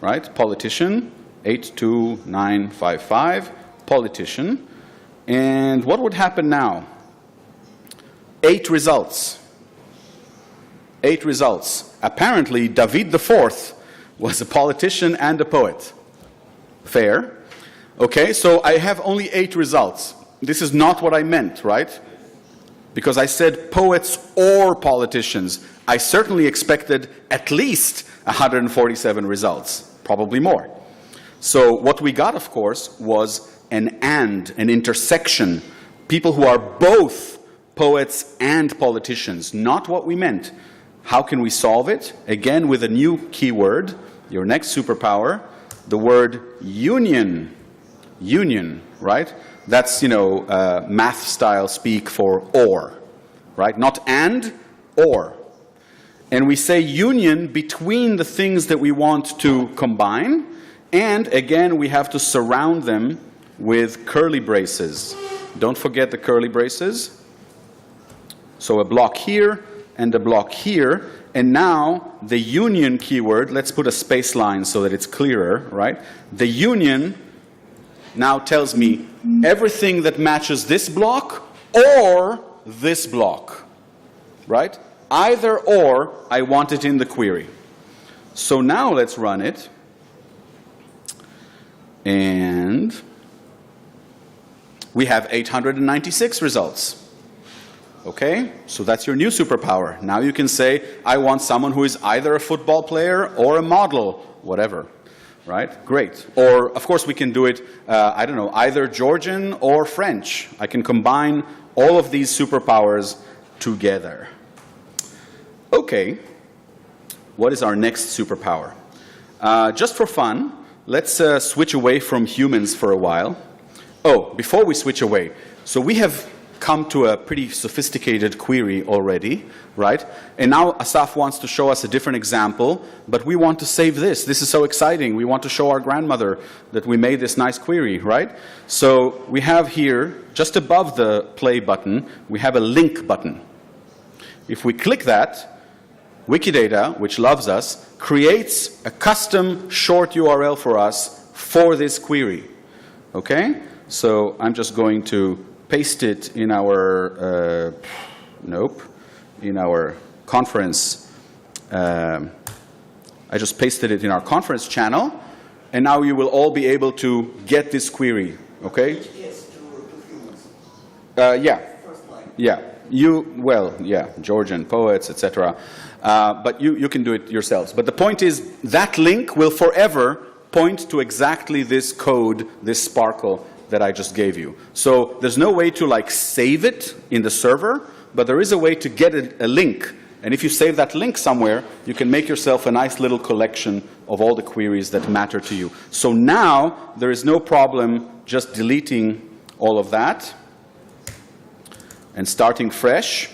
right? Politician, 82955, politician. And what would happen now? 8 results. 8 results. Apparently, David IV was a politician and a poet. Fair. Okay, so I have only 8 results. This is not what I meant, right? Because I said poets or politicians. I certainly expected at least 147 results, probably more. So what we got, of course, was an intersection. People who are both poets and politicians. Not what we meant. How can we solve it? Again, with a new keyword, your next superpower, the word union. Union, right? That's, math style speak for or, right? Not and, or. And we say union between the things that we want to combine, and again, we have to surround them with curly braces. Don't forget the curly braces. So a block here and a block here. And now the union keyword, let's put a space line so that it's clearer, right? The union now tells me everything that matches this block or this block, right? Either or, I want it in the query. So now let's run it. And we have 896 results. Okay, so that's your new superpower. Now you can say, I want someone who is either a football player or a model, whatever, right? Great. Or, of course, we can do it, I don't know, either Georgian or French. I can combine all of these superpowers together. Okay, what is our next superpower? Just for fun, let's switch away from humans for a while. Oh, before we switch away, so we have come to a pretty sophisticated query already, right? And now Asaf wants to show us a different example, but we want to save this. This is so exciting. We want to show our grandmother that we made this nice query, right? So we have here, just above the play button, we have a link button. If we click that, Wikidata, which loves us, creates a custom short URL for us for this query, okay? So I'm just going to paste it in our, in our conference. I just pasted it in our conference channel, and now you will all be able to get this query, okay? Yes, to humans. Yeah. First line. Yeah. well, yeah, Georgian poets, etc. But you can do it yourselves. But the point is that link will forever point to exactly this code, this sparkle that I just gave you. So there's no way to like save it in the server, but there is a way to get a link. And if you save that link somewhere, you can make yourself a nice little collection of all the queries that matter to you. So now there is no problem just deleting all of that and starting fresh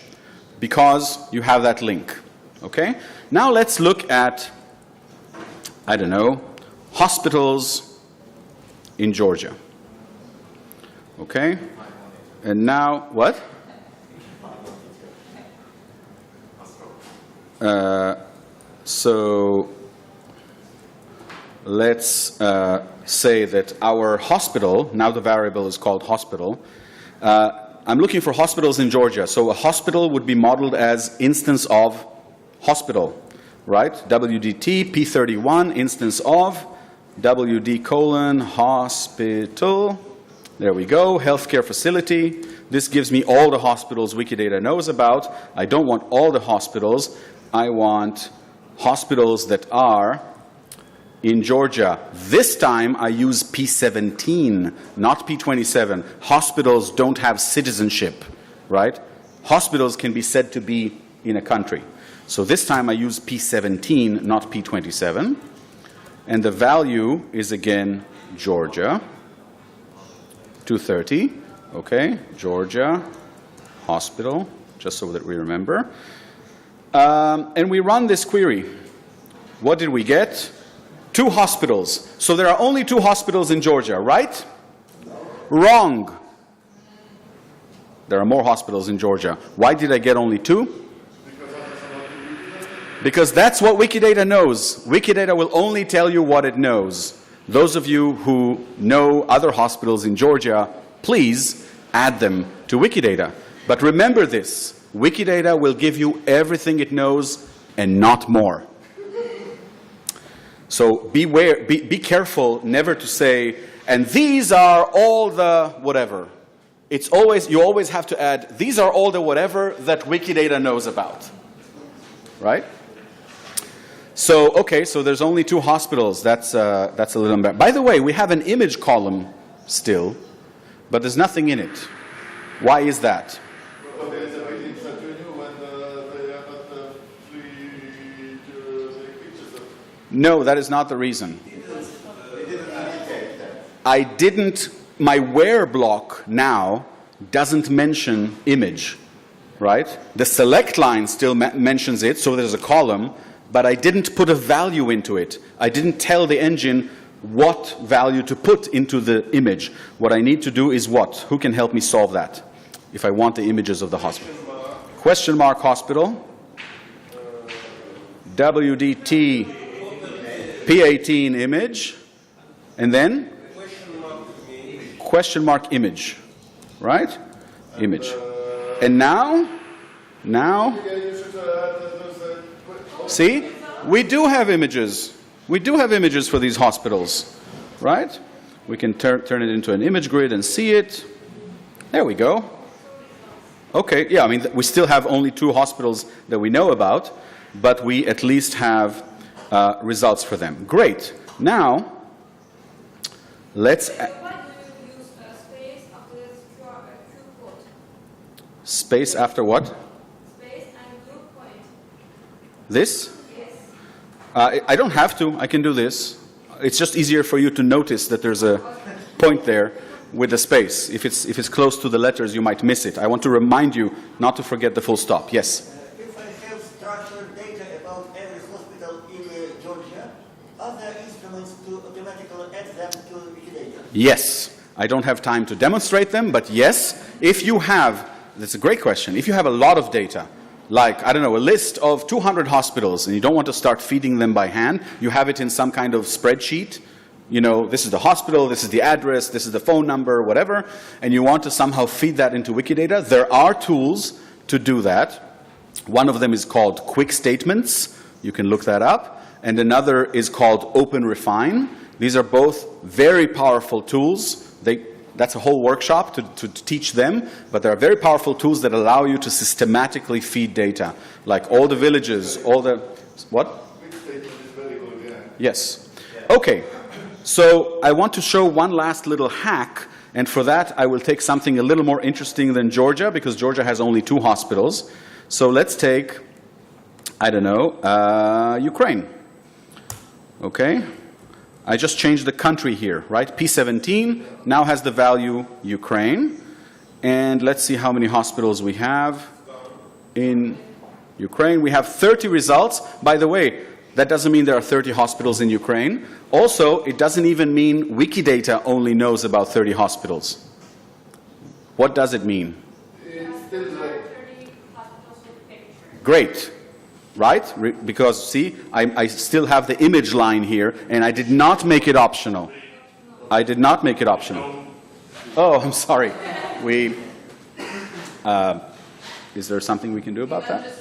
because you have that link. Okay? Now let's look at, I don't know, hospitals in Georgia. Okay? And now, what? So let's say that our hospital, now the variable is called hospital, I'm looking for hospitals in Georgia. So a hospital would be modeled as instance of hospital, right? WDT P31 instance of WD colon hospital. There we go, healthcare facility. This gives me all the hospitals Wikidata knows about. I don't want all the hospitals. I want hospitals that are in Georgia. This time I use P17, not P27. Hospitals don't have citizenship, right? Hospitals can be said to be in a country. So this time I use P17, not P27. And the value is again Georgia, 230. Okay, Georgia, hospital, just so that we remember. And we run this query. What did we get? 2 hospitals. So there are only 2 hospitals in Georgia, right? Wrong. There are more hospitals in Georgia. Why did I get only 2? Because that's what Wikidata knows. Wikidata will only tell you what it knows. Those of you who know other hospitals in Georgia, please add them to Wikidata. But remember this, Wikidata will give you everything it knows and not more. So beware, be careful never to say, and these are all the whatever. It's always, you always have to add, these are all the whatever that Wikidata knows about. Right? So, okay, so there's only 2 hospitals. That's a little embarrassing. By the way, we have an image column still, but there's nothing in it. Why is that? No, that is not the reason. I didn't, my where block now doesn't mention image, right? The select line still mentions it, so there's a column, but I didn't put a value into it. I didn't tell the engine what value to put into the image. What I need to do is what? Who can help me solve that? If I want the images of the hospital. Question mark hospital. WDT P18 image. And then? Question mark image. Right? Image. And now? See? We do have images. We do have images for these hospitals, right? We can turn it into an image grid and see it. There we go. Okay, yeah, I mean, we still have only 2 hospitals that we know about, but we at least have results for them. Great. Now, let's... Space after what? Space and group point. This? Yes. I don't have to. I can do this. It's just easier for you to notice that there's a point there with a space. If it's close to the letters, you might miss it. I want to remind you not to forget the full stop. Yes? If I have structured data about every hospital in Georgia, are there instruments to automatically add them to Wikidata? Yes. I don't have time to demonstrate them, but yes. If you have... That's a great question. If you have a lot of data, like, I don't know, a list of 200 hospitals, and you don't want to start feeding them by hand, you have it in some kind of spreadsheet, you know, this is the hospital, this is the address, this is the phone number, whatever, and you want to somehow feed that into Wikidata, there are tools to do that. One of them is called Quick Statements. You can look that up. And another is called Open Refine. These are both very powerful tools. They that's a whole workshop to teach them, but there are very powerful tools that allow you to systematically feed data, like all the villages, all the, what? Yes. Okay, so I want to show one last little hack, and for that I will take something a little more interesting than Georgia, because Georgia has only 2 hospitals. So let's take, I don't know, Ukraine. Okay? I just changed the country here, right? P17 now has the value Ukraine. And let's see how many hospitals we have in Ukraine. We have 30 results. By the way, that doesn't mean there are 30 hospitals in Ukraine. Also, it doesn't even mean Wikidata only knows about 30 hospitals. What does it mean? Great. Right? Because, see, I still have the image line here, and I did not make it optional. I did not make it optional. Oh, I'm sorry. Is there something we can do about that?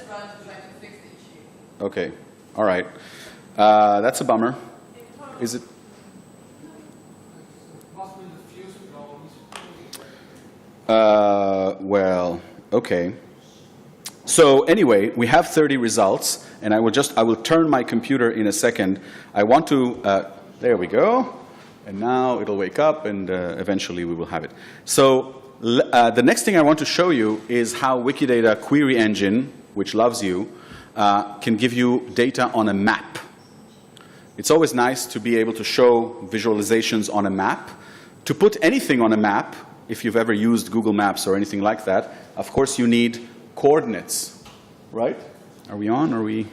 Okay. All right. That's a bummer. Is it? Well, okay. So anyway, we have 30 results, and I will turn my computer in a second. I want to, there we go, and now it'll wake up, and eventually we will have it. So the next thing I want to show you is how Wikidata Query Engine, which loves you, can give you data on a map. It's always nice to be able to show visualizations on a map. To put anything on a map, if you've ever used Google Maps or anything like that, of course you need coordinates, right? Are we on? Are we?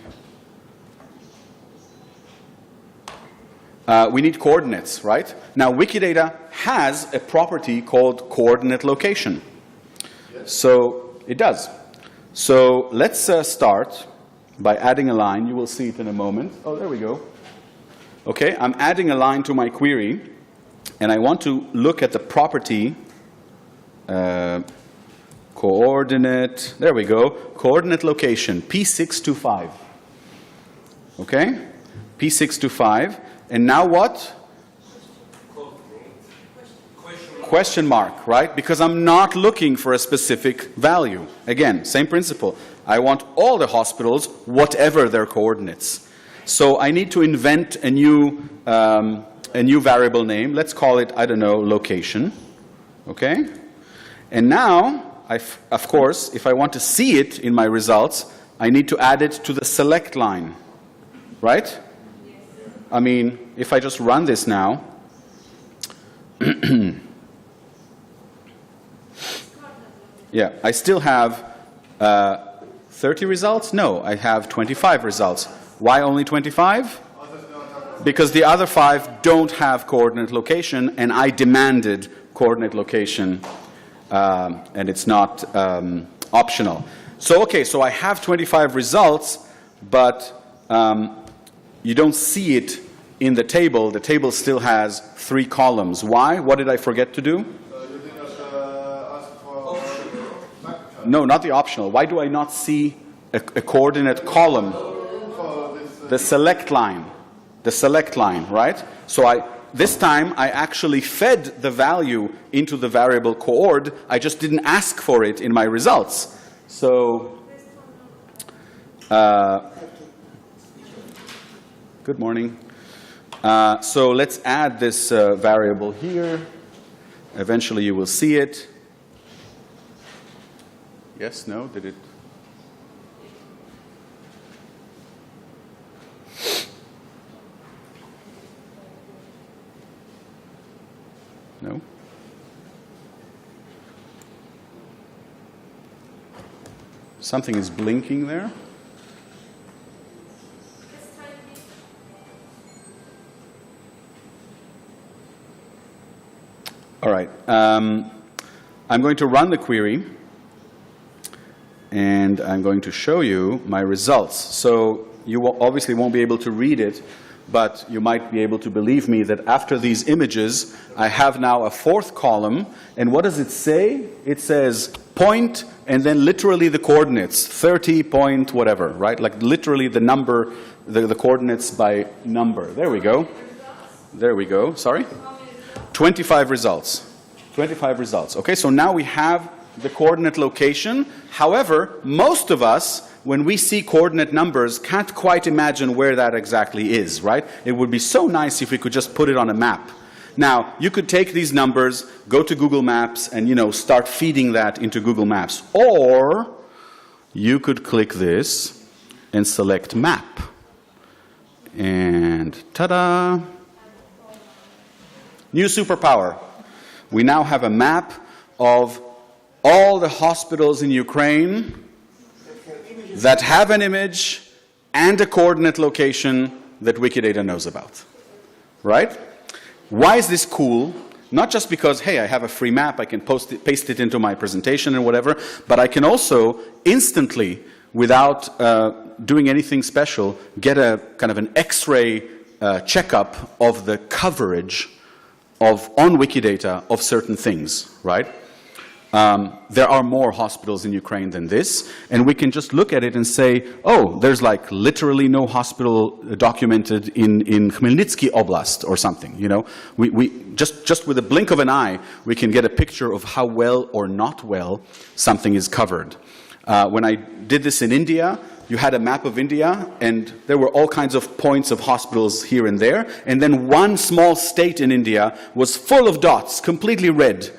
We need coordinates, right? Now, Wikidata has a property called coordinate location. Yes. So it does. So let's start by adding a line. You will see it in a moment. Oh, there we go. Okay, I'm adding a line to my query, and I want to look at the property coordinate, there we go, coordinate location, P625. Okay? P625. And now what? Question mark, right? Because I'm not looking for a specific value. Again, same principle. I want all the hospitals, whatever their coordinates. So I need to invent a new variable name. Let's call it, I don't know, location. Okay? And now, of course, if I want to see it in my results, I need to add it to the select line, right? I mean, if I just run this now, yeah, I still have 30 results? No, I have 25 results. Why only 25? Because the other 5 don't have coordinate location, and I demanded coordinate location. And it's not optional. So, okay, so I have 25 results, but you don't see it in the table. The table still has 3 columns. Why? What did I forget to do? You did not ask for No, not the optional. Why do I not see a coordinate column? The select line. The select line, right? So this time, I actually fed the value into the variable coord. I just didn't ask for it in my results. So, good morning. So let's add this variable here. Eventually, you will see it. Yes, no, did it? No? Something is blinking there. All right. I'm going to run the query, and I'm going to show you my results. So you obviously won't be able to read it, but you might be able to believe me that after these images, I have now a 4th column. And what does it say? It says point, and then literally the coordinates, 30 point whatever, right? Like literally the number, the coordinates by number. There we go. There we go. Sorry? 25 results. 25 results. Okay, so now we have the coordinate location. However, most of us, when we see coordinate numbers, can't quite imagine where that exactly is, right? It would be so nice if we could just put it on a map. Now, you could take these numbers, go to Google Maps, and, start feeding that into Google Maps. Or you could click this and select Map. And ta-da! New superpower. We now have a map of all the hospitals in Ukraine that have an image and a coordinate location that Wikidata knows about. Right? Why is this cool? Not just because, hey, I have a free map, I can paste it into my presentation and whatever, but I can also instantly, without doing anything special, get a kind of an X-ray checkup of the coverage on Wikidata of certain things, right? There are more hospitals in Ukraine than this, and we can just look at it and say, oh, there's like literally no hospital documented in Khmelnytsky Oblast or something, We just with a blink of an eye, we can get a picture of how well or not well something is covered. When I did this in India, you had a map of India, and there were all kinds of points of hospitals here and there, and then one small state in India was full of dots, completely red,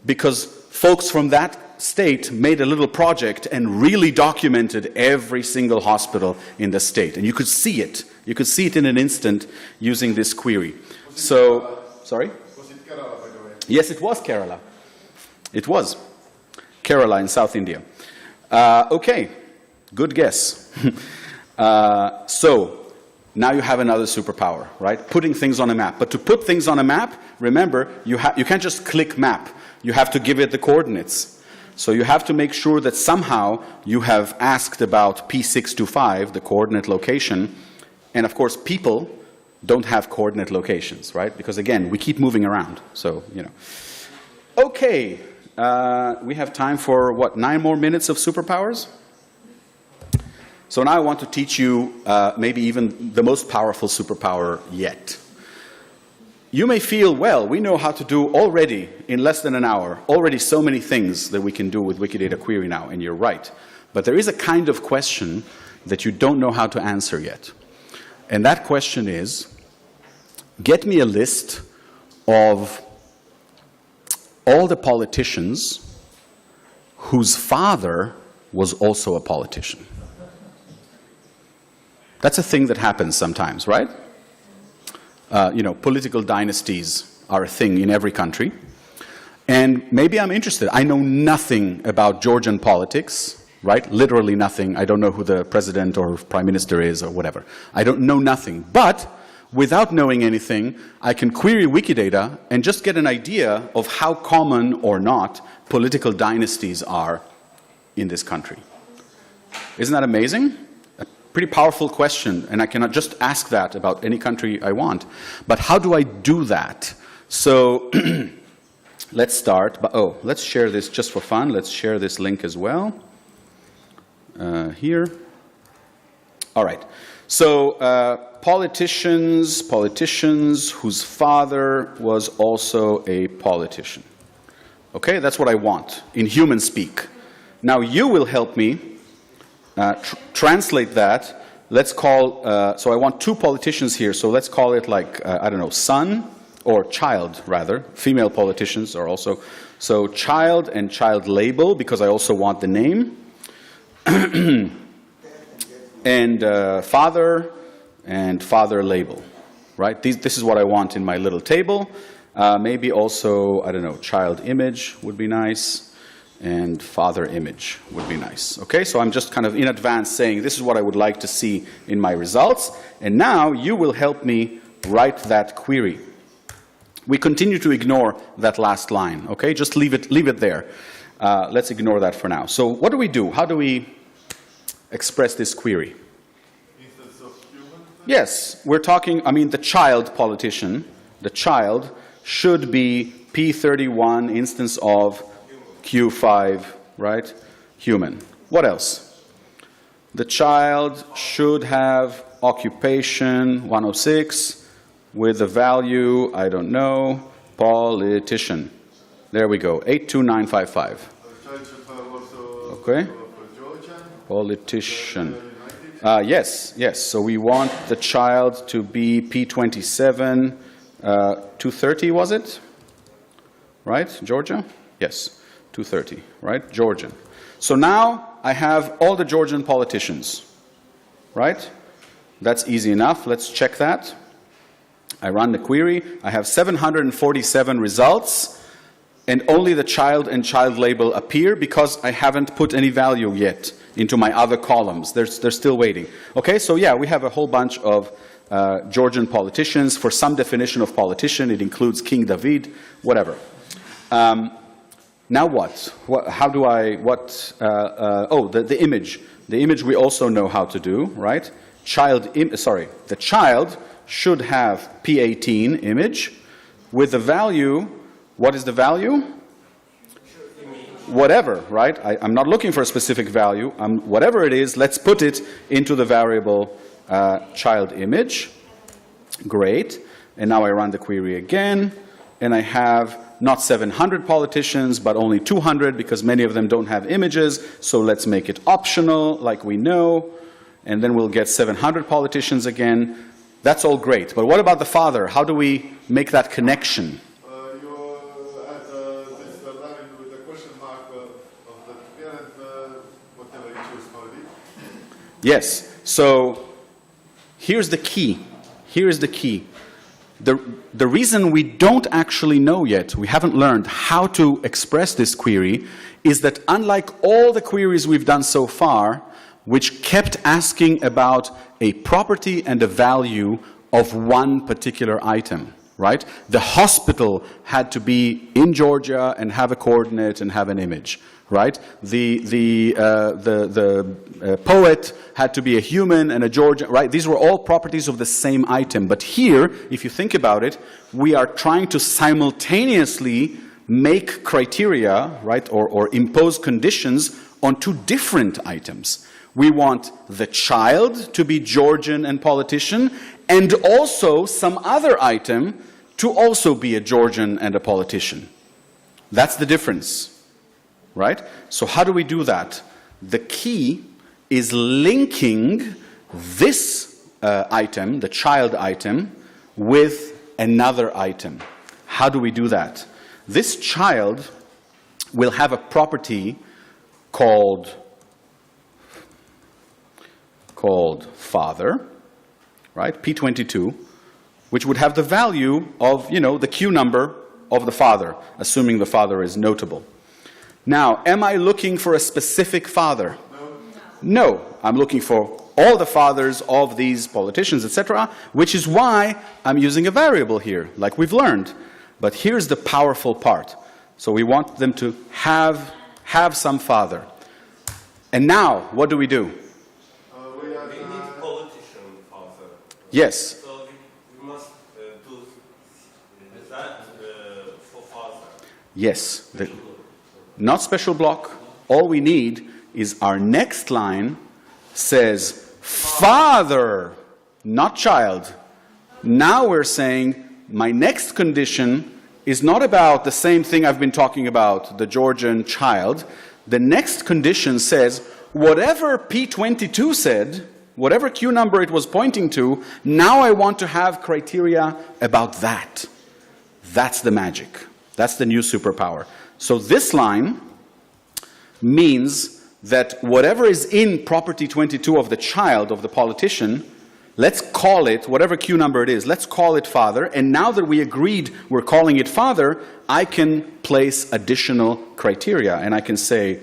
because folks from that state made a little project and really documented every single hospital in the state. And you could see it. You could see it in an instant using this query. So, sorry? Was it Kerala, by the way? Yes, it was Kerala. It was Kerala in South India. Okay, good guess. So, now you have another superpower, right? Putting things on a map. But to put things on a map, remember, you can't just click map. You have to give it the coordinates. So you have to make sure that somehow you have asked about P625, the coordinate location. And of course, people don't have coordinate locations, right? Because again, we keep moving around. So, Okay, we have time for, 9 more minutes of superpowers? So now I want to teach you maybe even the most powerful superpower yet. You may feel, well, we know how to do already, in less than an hour, already so many things that we can do with Wikidata Query now, and you're right. But there is a kind of question that you don't know how to answer yet. And that question is, get me a list of all the politicians whose father was also a politician. That's a thing that happens sometimes, right? Political dynasties are a thing in every country. And maybe I'm interested. I know nothing about Georgian politics, right? Literally nothing. I don't know who the president or prime minister is or whatever. I don't know nothing. But without knowing anything, I can query Wikidata and just get an idea of how common or not political dynasties are in this country. Isn't that amazing? Pretty powerful question, and I cannot just ask that about any country I want. But how do I do that? So let's start. Let's share this just for fun. Let's share this link as well. Here. All right. So politicians whose father was also a politician. Okay, that's what I want in human speak. Now you will help me translate that. Let's call, so I want 2 politicians here, so let's call it like, I don't know, son or child, rather. Female politicians are also. So child and child label, because I also want the name. And father and father label, right? This is what I want in my little table. Maybe also, I don't know, child image would be nice. And father image would be nice. Okay, so I'm just kind of in advance saying this is what I would like to see in my results. And now you will help me write that query. We continue to ignore that last line. Okay, just leave it there. Let's ignore that for now. So what do? How do we express this query? Yes, we're talking, the child politician, the child should be P31 instance of Q5, right? Human. What else? The child should have occupation 106 with the value, I don't know, politician. There we go, 82955. Okay. Politician. Yes, yes. So we want the child to be P27, 230, was it? Right, Georgia? Yes, 230, right? Georgian. So now I have all the Georgian politicians, right? That's easy enough. Let's check that. I run the query. I have 747 results, and only the child and child label appear because I haven't put any value yet into my other columns. They're still waiting. Okay, so yeah, we have a whole bunch of Georgian politicians. For some definition of politician, it includes King David, whatever. Now what? How do I, the image. The image we also know how to do, right? The child should have P18 image with the value, what is the value? Whatever, right? I'm not looking for a specific value. Whatever it is, let's put it into the variable child image. Great. And now I run the query again, and I have not 700 politicians, but only 200 because many of them don't have images. So let's make it optional, like we know. And then we'll get 700 politicians again. That's all great. But what about the father? How do we make that connection? You add this line with the question mark of the parent, whatever you choose for it. Yes. So here's the key. Here is the key. The reason we don't actually know yet, we haven't learned how to express this query, is that unlike all the queries we've done so far, which kept asking about a property and a value of one particular item, right? The hospital had to be in Georgia and have a coordinate and have an image, right? The poet had to be a human and a Georgian, right? These were all properties of the same item. But here, if you think about it, we are trying to simultaneously make criteria, right, or impose conditions on two different items. We want the child to be Georgian and politician, and also some other item to also be a Georgian and a politician. That's the difference, right? So how do we do that? The key is linking this item, the child item, with another item. How do we do that? This child will have a property called father, right, P22, which would have the value of, the Q number of the father, assuming the father is notable. Now, am I looking for a specific father? No, I'm looking for all the fathers of these politicians, etc., which is why I'm using a variable here, like we've learned. But here's the powerful part. So we want them to have some father. And now, what do we do? We need politician father. Yes. So we must do that for father. Yes. Not special block. All we need is our next line says father, not child. Now we're saying my next condition is not about the same thing I've been talking about, the Georgian child. The next condition says whatever P22 said, whatever Q number it was pointing to, now I want to have criteria about that. That's the magic. That's the new superpower. So this line means that whatever is in property 22 of the child, of the politician, let's call it, whatever Q number it is, let's call it father. And now that we agreed we're calling it father, I can place additional criteria. And I can say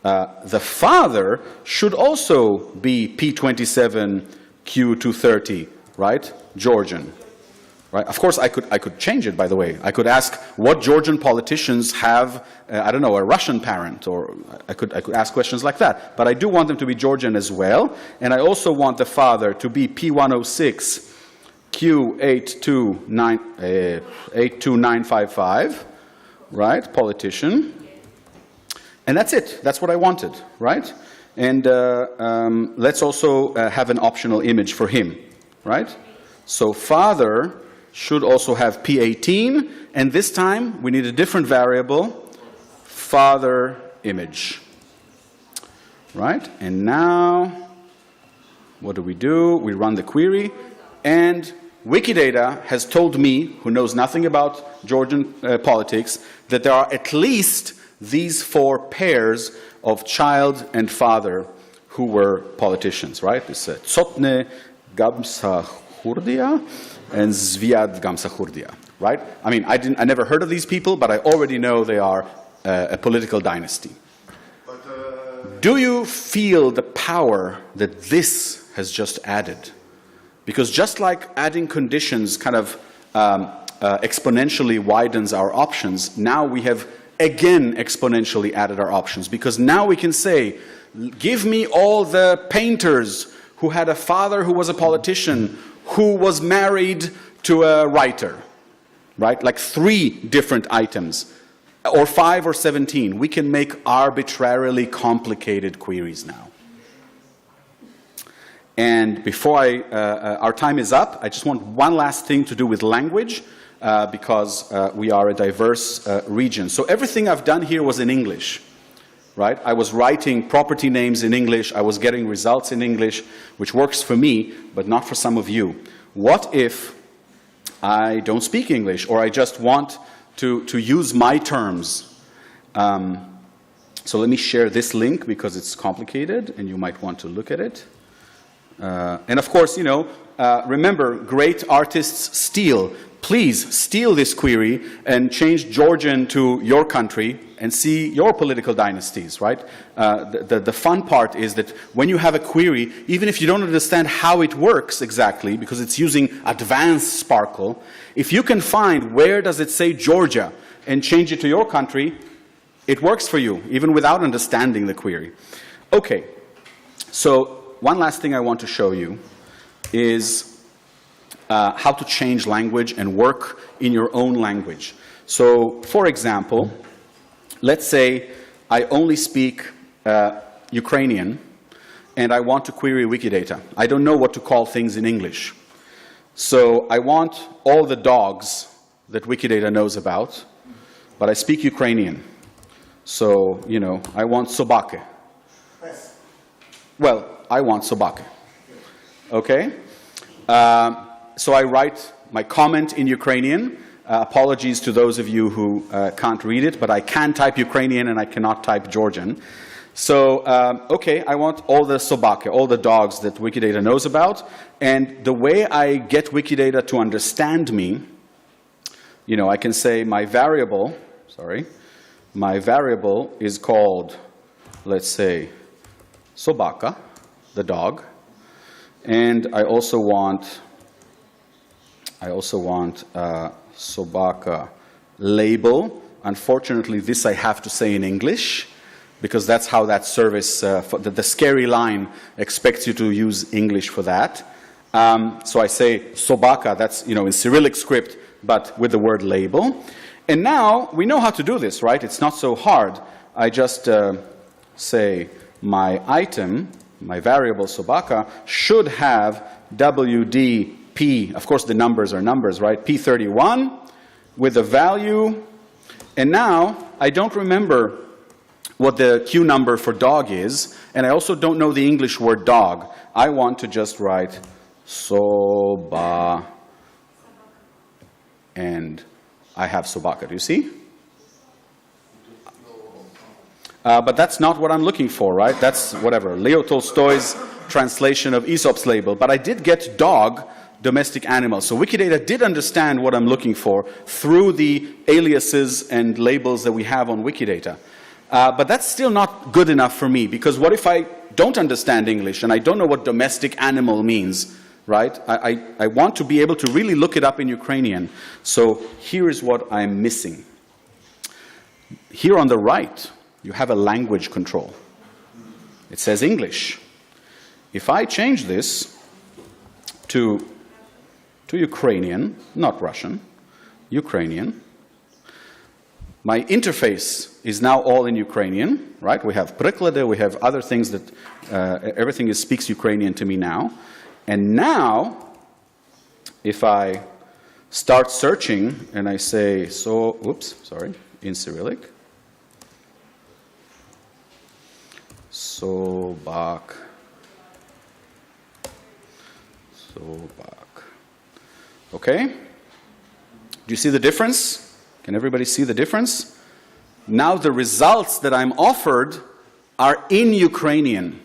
the father should also be P27 Q230, right? Georgian. Right? Of course, I could change it, by the way. I could ask what Georgian politicians have, I don't know, a Russian parent, or I could ask questions like that. But I do want them to be Georgian as well, and I also want the father to be P106 Q82955, right? Politician. And that's it. That's what I wanted, right? And let's also have an optional image for him, right? So father should also have P18, and this time we need a different variable, father image. Right? And now, what do? We run the query, and Wikidata has told me, who knows nothing about Georgian politics, that there are at least these 4 pairs of child and father who were politicians, right? This Tsotne Gamsahurdia and Zviad Gamsahurdia, right? I mean, I never heard of these people, but I already know they are a political dynasty. Do you feel the power that this has just added? Because just like adding conditions kind of exponentially widens our options, now we have again exponentially added our options, because now we can say, give me all the painters who had a father who was a politician, who was married to a writer, right? Like 3 different items, or 5 or 17. We can make arbitrarily complicated queries now. And before our time is up, I just want one last thing to do with language, because we are a diverse region. So everything I've done here was in English, right? I was writing property names in English, I was getting results in English, which works for me, but not for some of you. What if I don't speak English, or I just want to use my terms? So let me share this link, because it's complicated, and you might want to look at it. And of course, you know, remember, great artists steal. Please steal this query and change Georgian to your country and see your political dynasties, right? The fun part is that when you have a query, even if you don't understand how it works exactly, because it's using advanced Sparkle, if you can find where does it say Georgia and change it to your country, it works for you, even without understanding the query. Okay, so one last thing I want to show you is how to change language and work in your own language. So, for example, let's say I only speak Ukrainian and I want to query Wikidata. I don't know what to call things in English. So I want all the dogs that Wikidata knows about, but I speak Ukrainian. So, you know, I want sobake. Well, I want sobake. Okay? So I write my comment in Ukrainian. Apologies to those of you who can't read it, but I can type Ukrainian and I cannot type Georgian. So, okay, I want all the sobake, all the dogs that Wikidata knows about. And the way I get Wikidata to understand me, you know, I can say my variable is called, let's say, sobaka, the dog. And I also want sobaka label. Unfortunately, this I have to say in English, because that's how that service, the scary line expects you to use English for that. So I say sobaka, that's, you know, in Cyrillic script, but with the word label. And now we know how to do this, right? It's not so hard. I just say my item, my variable sobaka, should have WDP, of course the numbers are numbers, right? P31 with a value. And now I don't remember what the Q number for dog is, and I also don't know the English word dog. I want to just write soba, and I have sobaka. Do you see? But that's not what I'm looking for, right? That's whatever, Leo Tolstoy's translation of Aesop's label. But I did get dog, domestic animal. So Wikidata did understand what I'm looking for through the aliases and labels that we have on Wikidata. But that's still not good enough for me, because what if I don't understand English and I don't know what domestic animal means, right? I want to be able to really look it up in Ukrainian. So here is what I'm missing. Here on the right, you have a language control. It says English. If I change this to Ukrainian, not Russian, Ukrainian, my interface is now all in Ukrainian, right? We have приклады, we have other things that, everything speaks Ukrainian to me now. And now, if I start searching and I say, in Cyrillic, Sobak. Okay? Do you see the difference? Can everybody see the difference? Now the results that I'm offered are in Ukrainian.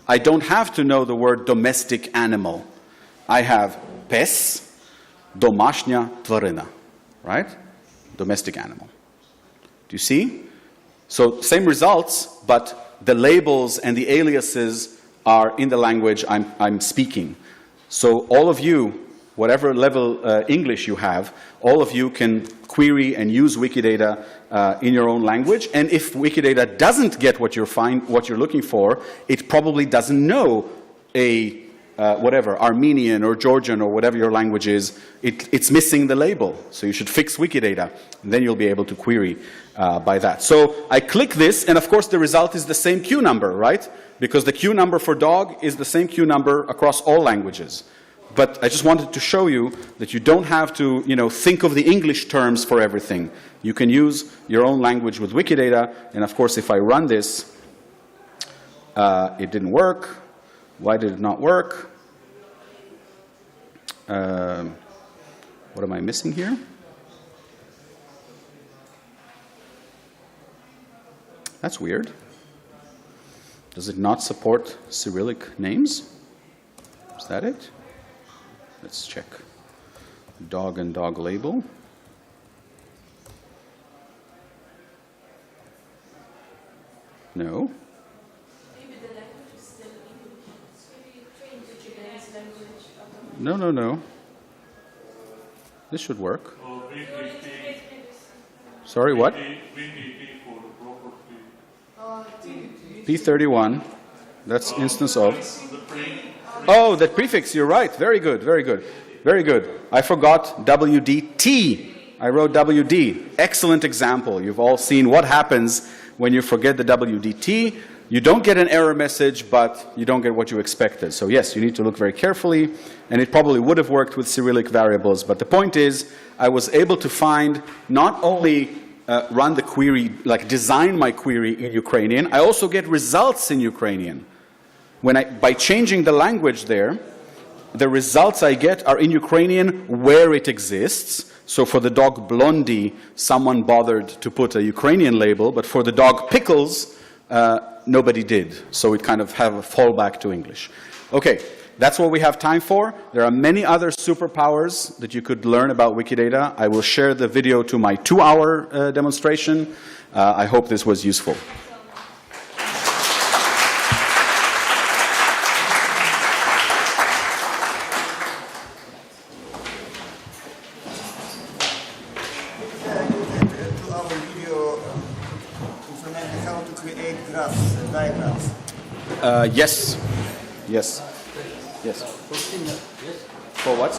I don't have to know the word domestic animal. I have pes, domashnya тварина, right? Domestic animal. Do you see? So same results, but the labels and the aliases are in the language I'm speaking. So all of you, whatever level English you have, all of you can query and use Wikidata in your own language. And if Wikidata doesn't get what you're looking for, it probably doesn't know a whatever, Armenian or Georgian or whatever your language is. It's missing the label. So you should fix Wikidata, and then you'll be able to query by that. So I click this, and of course the result is the same queue number, right? Because the queue number for dog is the same queue number across all languages. But I just wanted to show you that you don't have to, think of the English terms for everything. You can use your own language with Wikidata, and of course if I run this, it didn't work. Why did it not work? What am I missing here? That's weird. Does it not support Cyrillic names? Is that it? Let's check. Dog and dog label. No. No. This should work. Sorry, what? P31. That's instance of. Oh, that prefix, you're right. Very good, very good. Very good. I forgot WDT. I wrote WD. Excellent example. You've all seen what happens when you forget the WDT. You don't get an error message, but you don't get what you expected. So yes, you need to look very carefully, and it probably would have worked with Cyrillic variables. But the point is, I was able to find not only run the query, like design my query in Ukrainian, I also get results in Ukrainian. By changing the language there, the results I get are in Ukrainian where it exists. So for the dog Blondie, someone bothered to put a Ukrainian label, but for the dog Pickles, nobody did. So we kind of have a fallback to English. Okay, that's what we have time for. There are many other superpowers that you could learn about Wikidata. I will share the video to my 2-hour demonstration. I hope this was useful. Yes. For what?